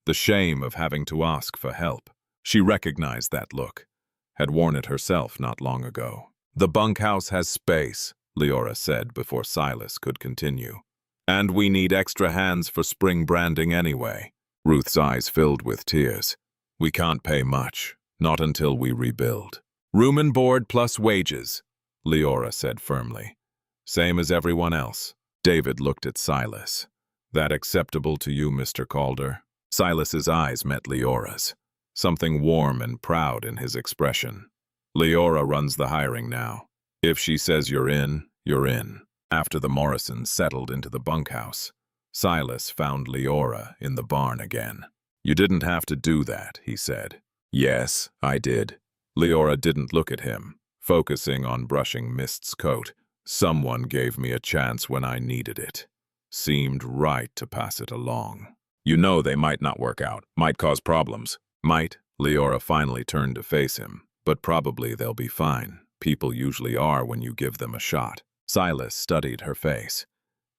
The shame of having to ask for help. She recognized that look. Had worn it herself not long ago. "The bunkhouse has space," Leora said before Silas could continue. "And we need extra hands for spring branding anyway." Ruth's eyes filled with tears. "We can't pay much, not until we rebuild." "Room and board plus wages," Leora said firmly. "Same as everyone else." David looked at Silas. "That acceptable to you, Mr. Calder?" Silas's eyes met Leora's, something warm and proud in his expression. "Leora runs the hiring now. If she says you're in, you're in." After the Morrisons settled into the bunkhouse, Silas found Leora in the barn again. "You didn't have to do that," he said. "Yes, I did." Leora didn't look at him, focusing on brushing Mist's coat. "Someone gave me a chance when I needed it. Seemed right to pass it along. You know they might not work out, might cause problems." "Might," Leora finally turned to face him. "But probably they'll be fine. People usually are when you give them a shot." Silas studied her face.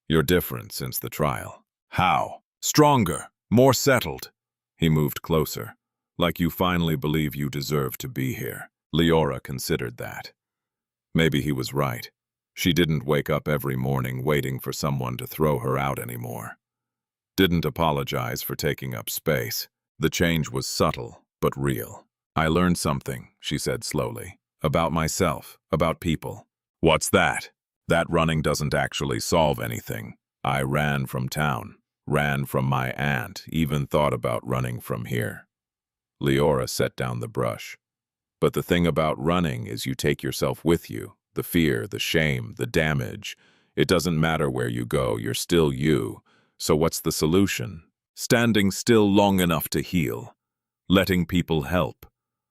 "You're different since the trial." "How?" "Stronger, more settled." He moved closer. "Like you finally believe you deserve to be here." Leora considered that. Maybe he was right. She didn't wake up every morning waiting for someone to throw her out anymore. Didn't apologize for taking up space. The change was subtle, but real. I learned something, she said slowly. About myself, about people. What's that? That running doesn't actually solve anything. I ran from town, ran from my aunt, even thought about running from here. Leora set down the brush. But the thing about running is you take yourself with you. The fear, the shame, the damage. It doesn't matter where you go, you're still you. So what's the solution? Standing still long enough to heal. Letting people help.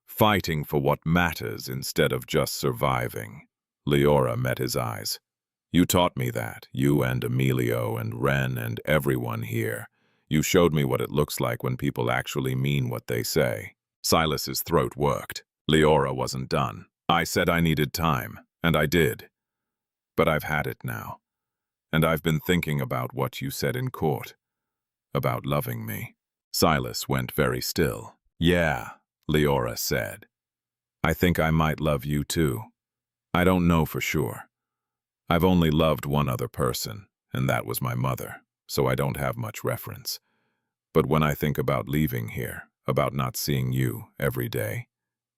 Fighting for what matters instead of just surviving. Leora met his eyes. You taught me that, you and Emilio and Ren and everyone here. You showed me what it looks like when people actually mean what they say. Silas's throat worked. Leora wasn't done. I said I needed time, and I did. But I've had it now. And I've been thinking about what you said in court. About loving me. Silas went very still. Yeah, Leora said. I think I might love you too. I don't know for sure. I've only loved one other person, and that was my mother, so I don't have much reference. But when I think about leaving here, about not seeing you every day,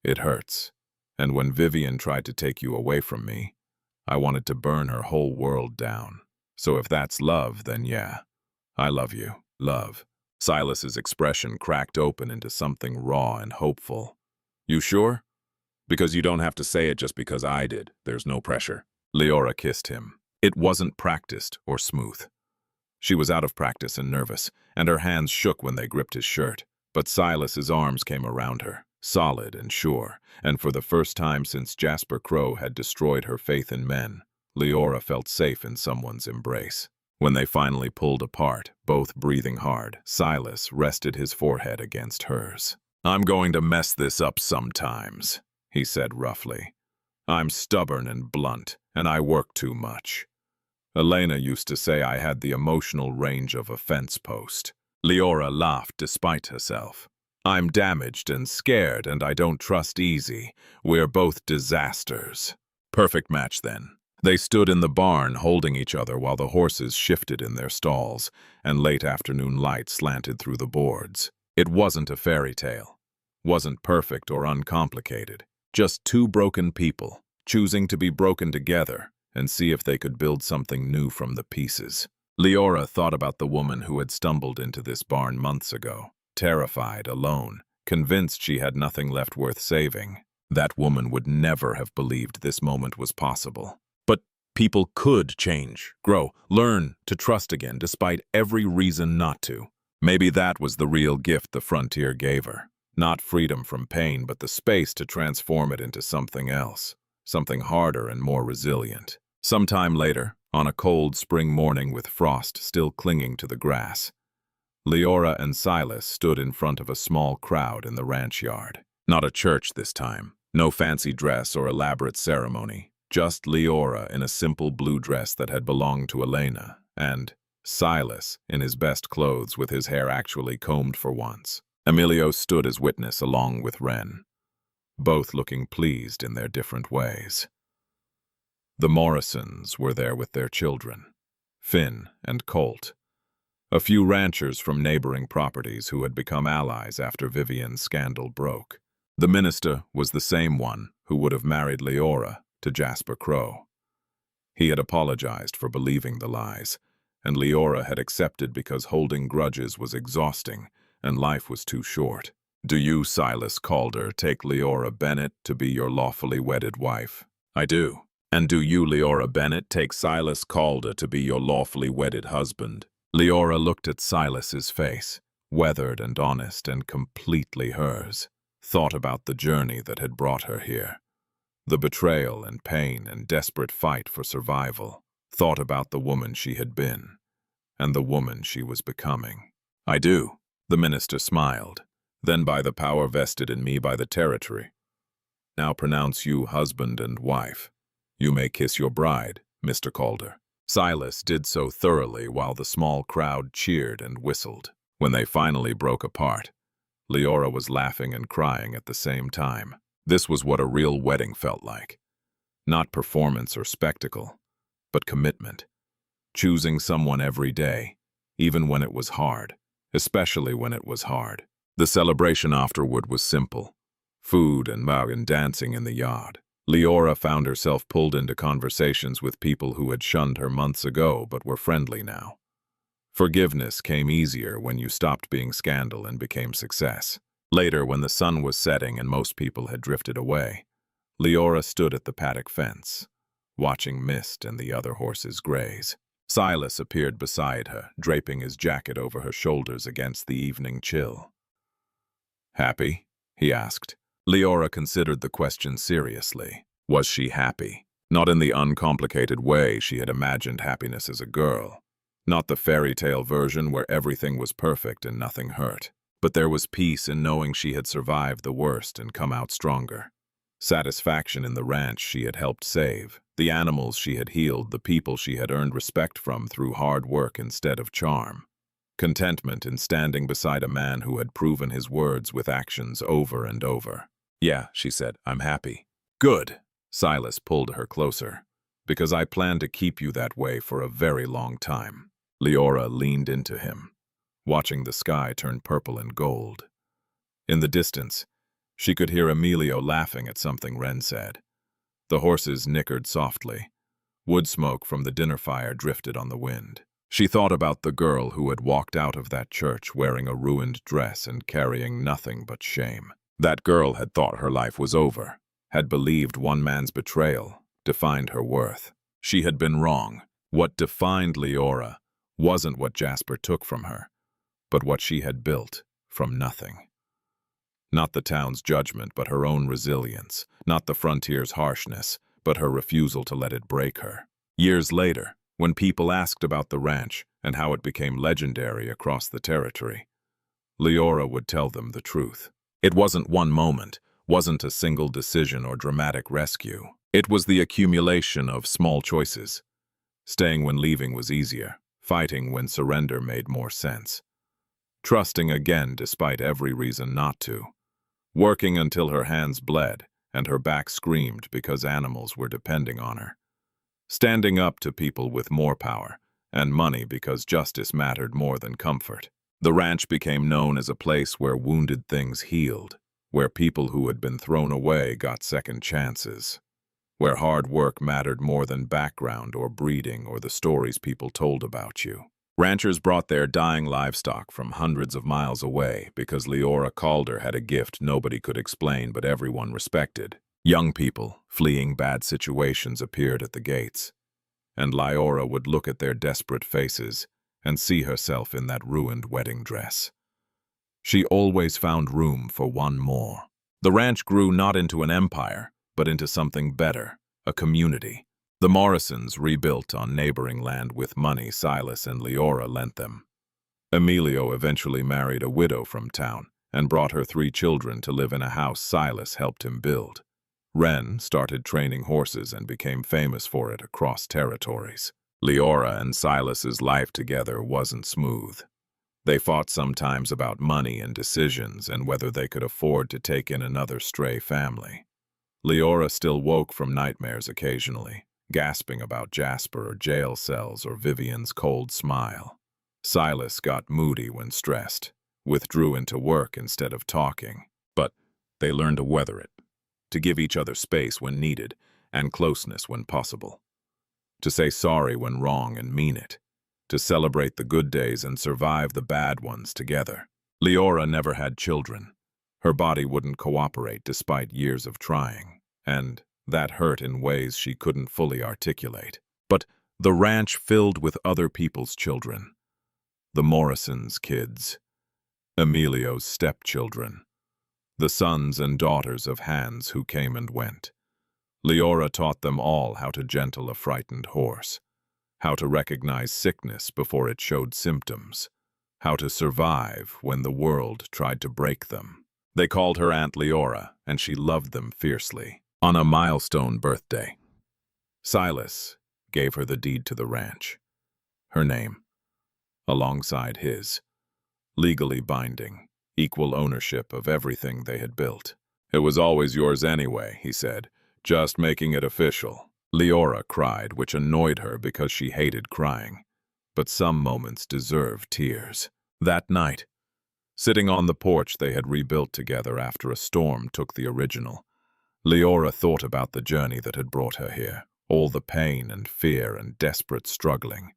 it hurts. And when Vivian tried to take you away from me, I wanted to burn her whole world down. So if that's love, then yeah, I love you, love. Silas's expression cracked open into something raw and hopeful. You sure? Because you don't have to say it just because I did. There's no pressure. Leora kissed him. It wasn't practiced or smooth. She was out of practice and nervous, and her hands shook when they gripped his shirt. But Silas's arms came around her, solid and sure, and for the first time since Jasper Crow had destroyed her faith in men, Leora felt safe in someone's embrace. When they finally pulled apart, both breathing hard, Silas rested his forehead against hers. I'm going to mess this up sometimes, he said roughly. I'm stubborn and blunt, and I work too much. Elena used to say I had the emotional range of a fence post. Leora laughed despite herself. I'm damaged and scared, and I don't trust easy. We're both disasters. Perfect match then. They stood in the barn holding each other while the horses shifted in their stalls, and late afternoon light slanted through the boards. It wasn't a fairy tale. Wasn't perfect or uncomplicated. Just two broken people, choosing to be broken together and see if they could build something new from the pieces. Leora thought about the woman who had stumbled into this barn months ago, terrified, alone, convinced she had nothing left worth saving. That woman would never have believed this moment was possible. But people could change, grow, learn to trust again despite every reason not to. Maybe that was the real gift the frontier gave her. Not freedom from pain, but the space to transform it into something else, something harder and more resilient. Sometime later, on a cold spring morning with frost still clinging to the grass, Leora and Silas stood in front of a small crowd in the ranch yard. Not a church this time, no fancy dress or elaborate ceremony, just Leora in a simple blue dress that had belonged to Elena, and Silas in his best clothes with his hair actually combed for once. Emilio stood as witness along with Ren, both looking pleased in their different ways. The Morrisons were there with their children, Finn and Colt, a few ranchers from neighboring properties who had become allies after Vivian's scandal broke. The minister was the same one who would have married Leora to Jasper Crow. He had apologized for believing the lies, and Leora had accepted because holding grudges was exhausting and life was too short. Do you, Silas Calder, take Leora Bennett to be your lawfully wedded wife? I do. And do you, Leora Bennett, take Silas Calder to be your lawfully wedded husband? Leora looked at Silas's face, weathered and honest and completely hers, thought about the journey that had brought her here, the betrayal and pain and desperate fight for survival, thought about the woman she had been, and the woman she was becoming. I do. The minister smiled. Then by the power vested in me by the territory. Now pronounce you husband and wife. You may kiss your bride, Mr. Calder. Silas did so thoroughly while the small crowd cheered and whistled. When they finally broke apart, Leora was laughing and crying at the same time. This was what a real wedding felt like. Not performance or spectacle, but commitment. Choosing someone every day, even when it was hard, especially when it was hard. The celebration afterward was simple. Food and dancing in the yard. Leora found herself pulled into conversations with people who had shunned her months ago but were friendly now. Forgiveness came easier when you stopped being scandal and became success. Later, when the sun was setting and most people had drifted away, Leora stood at the paddock fence, watching Mist and the other horses graze. Silas appeared beside her, draping his jacket over her shoulders against the evening chill. "Happy?" he asked. Leora considered the question seriously. Was she happy? Not in the uncomplicated way she had imagined happiness as a girl. Not the fairy tale version where everything was perfect and nothing hurt. But there was peace in knowing she had survived the worst and come out stronger. Satisfaction in the ranch she had helped save, the animals she had healed, the people she had earned respect from through hard work instead of charm. Contentment in standing beside a man who had proven his words with actions over and over. "Yeah," she said, "I'm happy." "Good." Silas pulled her closer. "Because I plan to keep you that way for a very long time." Leora leaned into him, watching the sky turn purple and gold. In the distance, she could hear Emilio laughing at something Ren said. The horses nickered softly. Wood smoke from the dinner fire drifted on the wind. She thought about the girl who had walked out of that church wearing a ruined dress and carrying nothing but shame. That girl had thought her life was over, had believed one man's betrayal defined her worth. She had been wrong. What defined Leora wasn't what Jasper took from her, but what she had built from nothing. Not the town's judgment, but her own resilience. Not the frontier's harshness, but her refusal to let it break her. Years later, when people asked about the ranch and how it became legendary across the territory, Leora would tell them the truth. It wasn't one moment, wasn't a single decision or dramatic rescue. It was the accumulation of small choices. Staying when leaving was easier, fighting when surrender made more sense. Trusting again despite every reason not to. Working until her hands bled and her back screamed because animals were depending on her. Standing up to people with more power and money because justice mattered more than comfort. The ranch became known as a place where wounded things healed, where people who had been thrown away got second chances, where hard work mattered more than background or breeding or the stories people told about you. Ranchers brought their dying livestock from hundreds of miles away because Leora Calder had a gift nobody could explain but everyone respected. Young people fleeing bad situations appeared at the gates, and Leora would look at their desperate faces and see herself in that ruined wedding dress. She always found room for one more. The ranch grew not into an empire, but into something better, a community. The Morrisons rebuilt on neighboring land with money Silas and Leora lent them. Emilio eventually married a widow from town and brought her 3 children to live in a house Silas helped him build. Ren started training horses and became famous for it across territories. Leora and Silas's life together wasn't smooth. They fought sometimes about money and decisions and whether they could afford to take in another stray family. Leora still woke from nightmares occasionally, gasping about Jasper or jail cells or Vivian's cold smile. Silas got moody when stressed, withdrew into work instead of talking, but they learned to weather it, to give each other space when needed and closeness when possible, to say sorry when wrong and mean it, to celebrate the good days and survive the bad ones together. Leora never had children. Her body wouldn't cooperate despite years of trying, and that hurt in ways she couldn't fully articulate. But the ranch filled with other people's children. The Morrisons' kids, Emilio's stepchildren, the sons and daughters of hands who came and went. Leora taught them all how to gentle a frightened horse, how to recognize sickness before it showed symptoms, how to survive when the world tried to break them. They called her Aunt Leora, and she loved them fiercely. On a milestone birthday, Silas gave her the deed to the ranch, her name, alongside his, legally binding, equal ownership of everything they had built. "It was always yours anyway," he said, "just making it official." Leora cried, which annoyed her because she hated crying. but some moments deserve tears. That night, sitting on the porch they had rebuilt together after a storm took the original, Leora thought about the journey that had brought her here, all the pain and fear and desperate struggling,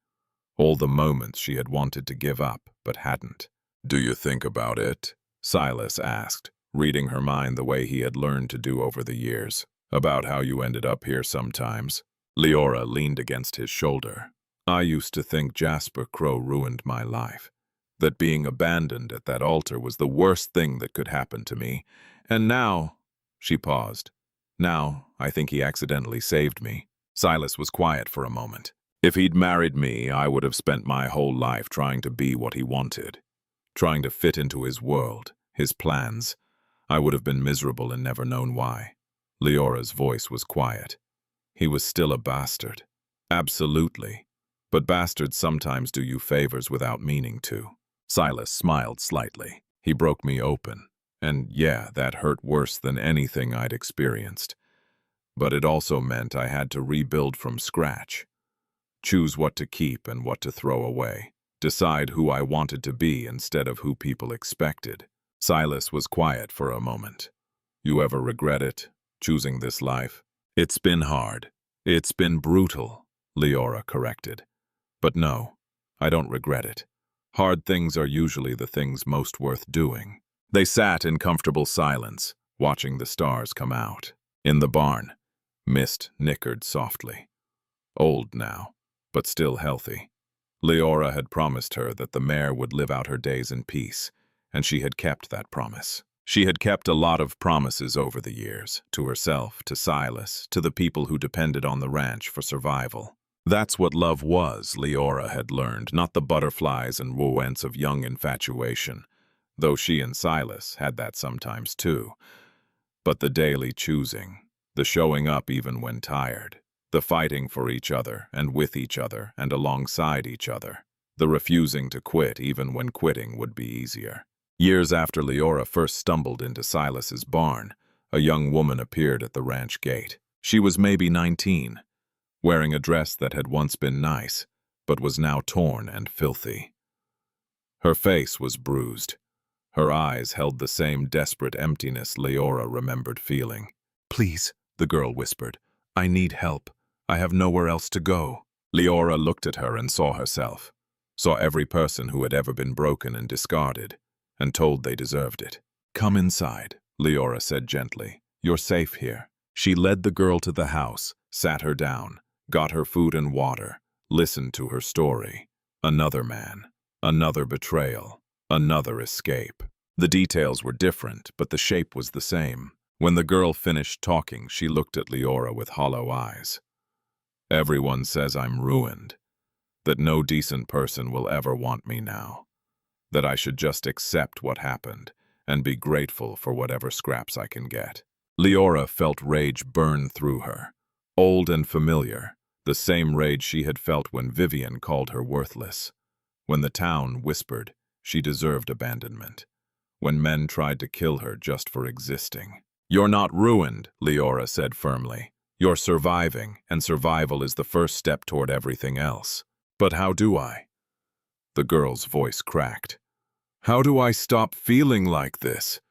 all the moments she had wanted to give up but hadn't. "Do you think about it?" Silas asked, reading her mind the way he had learned to do over the years. "About how you ended up here sometimes?" Leora leaned against his shoulder. "I used to think Jasper Crow ruined my life, that being abandoned at that altar was the worst thing that could happen to me. And now—" She paused. "Now, I think he accidentally saved me." Silas was quiet for a moment. "If he'd married me, I would have spent my whole life trying to be what he wanted, trying to fit into his world, his plans. I would have been miserable and never known why." Leora's voice was quiet. "He was still a bastard." "Absolutely. But bastards sometimes do you favors without meaning to." Silas smiled slightly. "He broke me open. And yeah, that hurt worse than anything I'd experienced. But it also meant I had to rebuild from scratch. Choose what to keep and what to throw away. Decide who I wanted to be instead of who people expected." Silas was quiet for a moment. "You ever regret it, choosing this life?" "It's been hard. It's been brutal," Leora corrected. "But no, I don't regret it. Hard things are usually the things most worth doing." They sat in comfortable silence, watching the stars come out. In the barn, mist nickered softly. Old now, but still healthy. Leora had promised her that the mare would live out her days in peace, and she had kept that promise. She had kept a lot of promises over the years, to herself, to Silas, to the people who depended on the ranch for survival. That's what love was, Leora had learned, not the butterflies and wooents of young infatuation, though she and Silas had that sometimes too. But the daily choosing, the showing up even when tired, the fighting for each other and with each other and alongside each other, the refusing to quit even when quitting would be easier. Years after Leora first stumbled into Silas's barn, a young woman appeared at the ranch gate. She was maybe 19, wearing a dress that had once been nice, but was now torn and filthy. Her face was bruised. Her eyes held the same desperate emptiness Leora remembered feeling. "Please," the girl whispered, "I need help. I have nowhere else to go." Leora looked at her and saw herself, saw every person who had ever been broken and discarded, and told they deserved it. "Come inside," Leora said gently. "You're safe here." She led the girl to the house, sat her down, got her food and water, listened to her story. Another man, another betrayal, another escape. The details were different, but the shape was the same. When the girl finished talking, she looked at Leora with hollow eyes. "Everyone says I'm ruined, that no decent person will ever want me now, that I should just accept what happened and be grateful for whatever scraps I can get." Leora felt rage burn through her, old and familiar, the same rage she had felt when Vivian called her worthless, when the town whispered she deserved abandonment, when men tried to kill her just for existing. "You're not ruined," Leora said firmly. "You're surviving, and survival is the first step toward everything else." "But how do I?" The girl's voice cracked. "How do I stop feeling like this?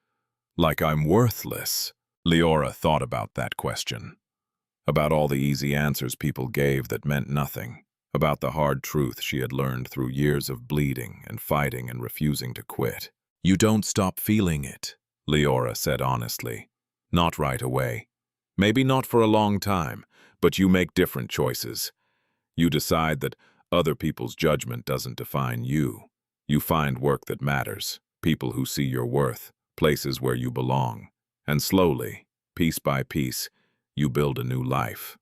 Like I'm worthless?" Leora thought about that question. About all the easy answers people gave that meant nothing. About the hard truth she had learned through years of bleeding and fighting and refusing to quit. "You don't stop feeling it," Leora said honestly. "Not right away. Maybe not for a long time, but you make different choices. You decide that other people's judgment doesn't define you. You find work that matters, people who see your worth, places where you belong. And slowly, piece by piece, you build a new life.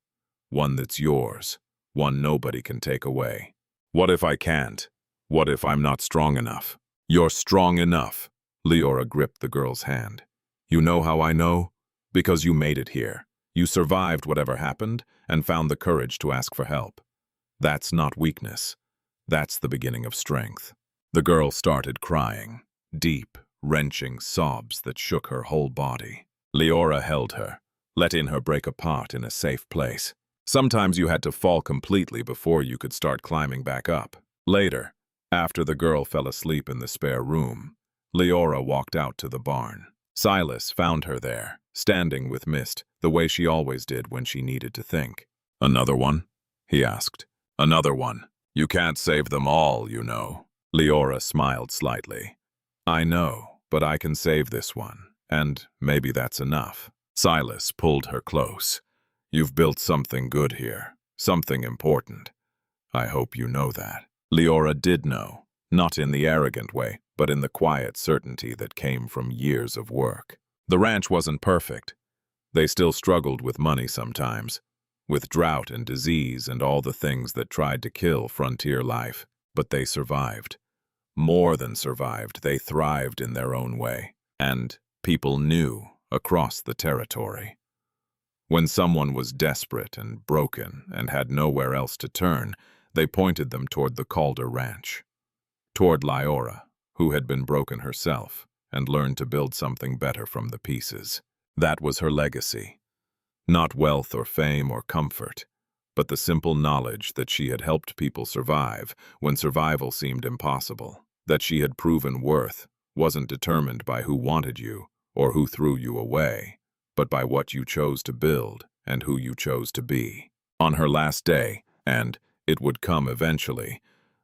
One that's yours, one nobody can take away." "What if I can't? What if I'm not strong enough?" "You're strong enough." Leora gripped the girl's hand. "You know how I know? Because you made it here. You survived whatever happened and found the courage to ask for help. That's not weakness. That's the beginning of strength." The girl started crying, deep, wrenching sobs that shook her whole body. Leora held her, letting her break apart in a safe place. Sometimes you had to fall completely before you could start climbing back up. Later, after the girl fell asleep in the spare room, Leora walked out to the barn. Silas found her there, standing with mist, the way she always did when she needed to think. "Another one?" he asked. "Another one. You can't save them all, you know." Leora smiled slightly. "I know, but I can save this one, and maybe that's enough." Silas pulled her close. "You've built something good here, something important. I hope you know that." Leora did know, not in the arrogant way, but in the quiet certainty that came from years of work. The ranch wasn't perfect. They still struggled with money sometimes, with drought and disease and all the things that tried to kill frontier life, but they survived. More than survived, they thrived in their own way, and people knew across the territory. When someone was desperate and broken and had nowhere else to turn, they pointed them toward the Calder Ranch, toward Leora, who had been broken herself and learned to build something better from the pieces. That was her legacy. Not wealth or fame or comfort, but the simple knowledge that she had helped people survive when survival seemed impossible, that she had proven worth wasn't determined by who wanted you or who threw you away, but by what you chose to build and who you chose to be. On her last day, and it would come eventually,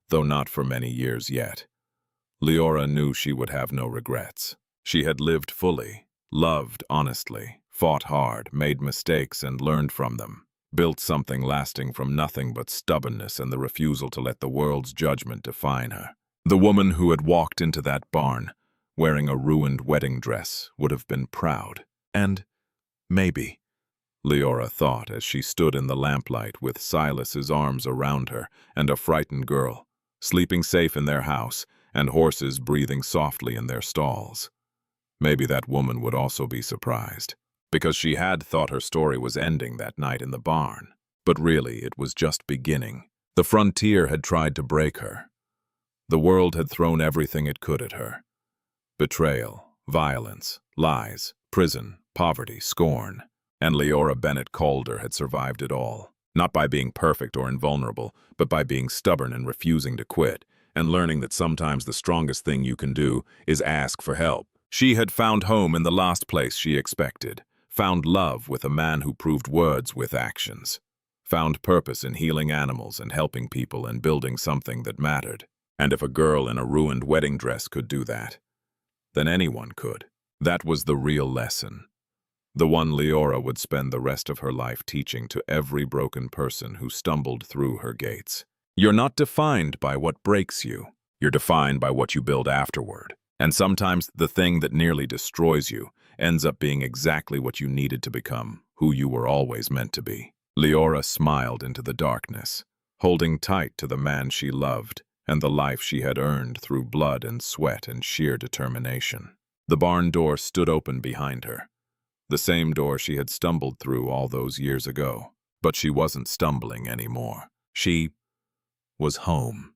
though not for many years yet, Leora knew she would have no regrets. She had lived fully, loved honestly, fought hard, made mistakes and learned from them, built something lasting from nothing but stubbornness and the refusal to let the world's judgment define her. The woman who had walked into that barn, wearing a ruined wedding dress, would have been proud. And maybe, Leora thought as she stood in the lamplight with Silas's arms around her and a frightened girl, sleeping safe in their house and horses breathing softly in their stalls. Maybe that woman would also be surprised, because she had thought her story was ending that night in the barn. But really, it was just beginning. The frontier had tried to break her. The world had thrown everything it could at her. Betrayal, violence, lies, prison, poverty, scorn. And Leora Bennett Calder had survived it all, not by being perfect or invulnerable, but by being stubborn and refusing to quit, and learning that sometimes the strongest thing you can do is ask for help. She had found home in the last place she expected, found love with a man who proved words with actions, found purpose in healing animals and helping people and building something that mattered. And if a girl in a ruined wedding dress could do that, then anyone could. That was the real lesson. The one Leora would spend the rest of her life teaching to every broken person who stumbled through her gates. You're not defined by what breaks you. You're defined by what you build afterward. And sometimes the thing that nearly destroys you ends up being exactly what you needed to become, who you were always meant to be. Leora smiled into the darkness, holding tight to the man she loved and the life she had earned through blood and sweat and sheer determination. The barn door stood open behind her, the same door she had stumbled through all those years ago. But she wasn't stumbling anymore. She was home.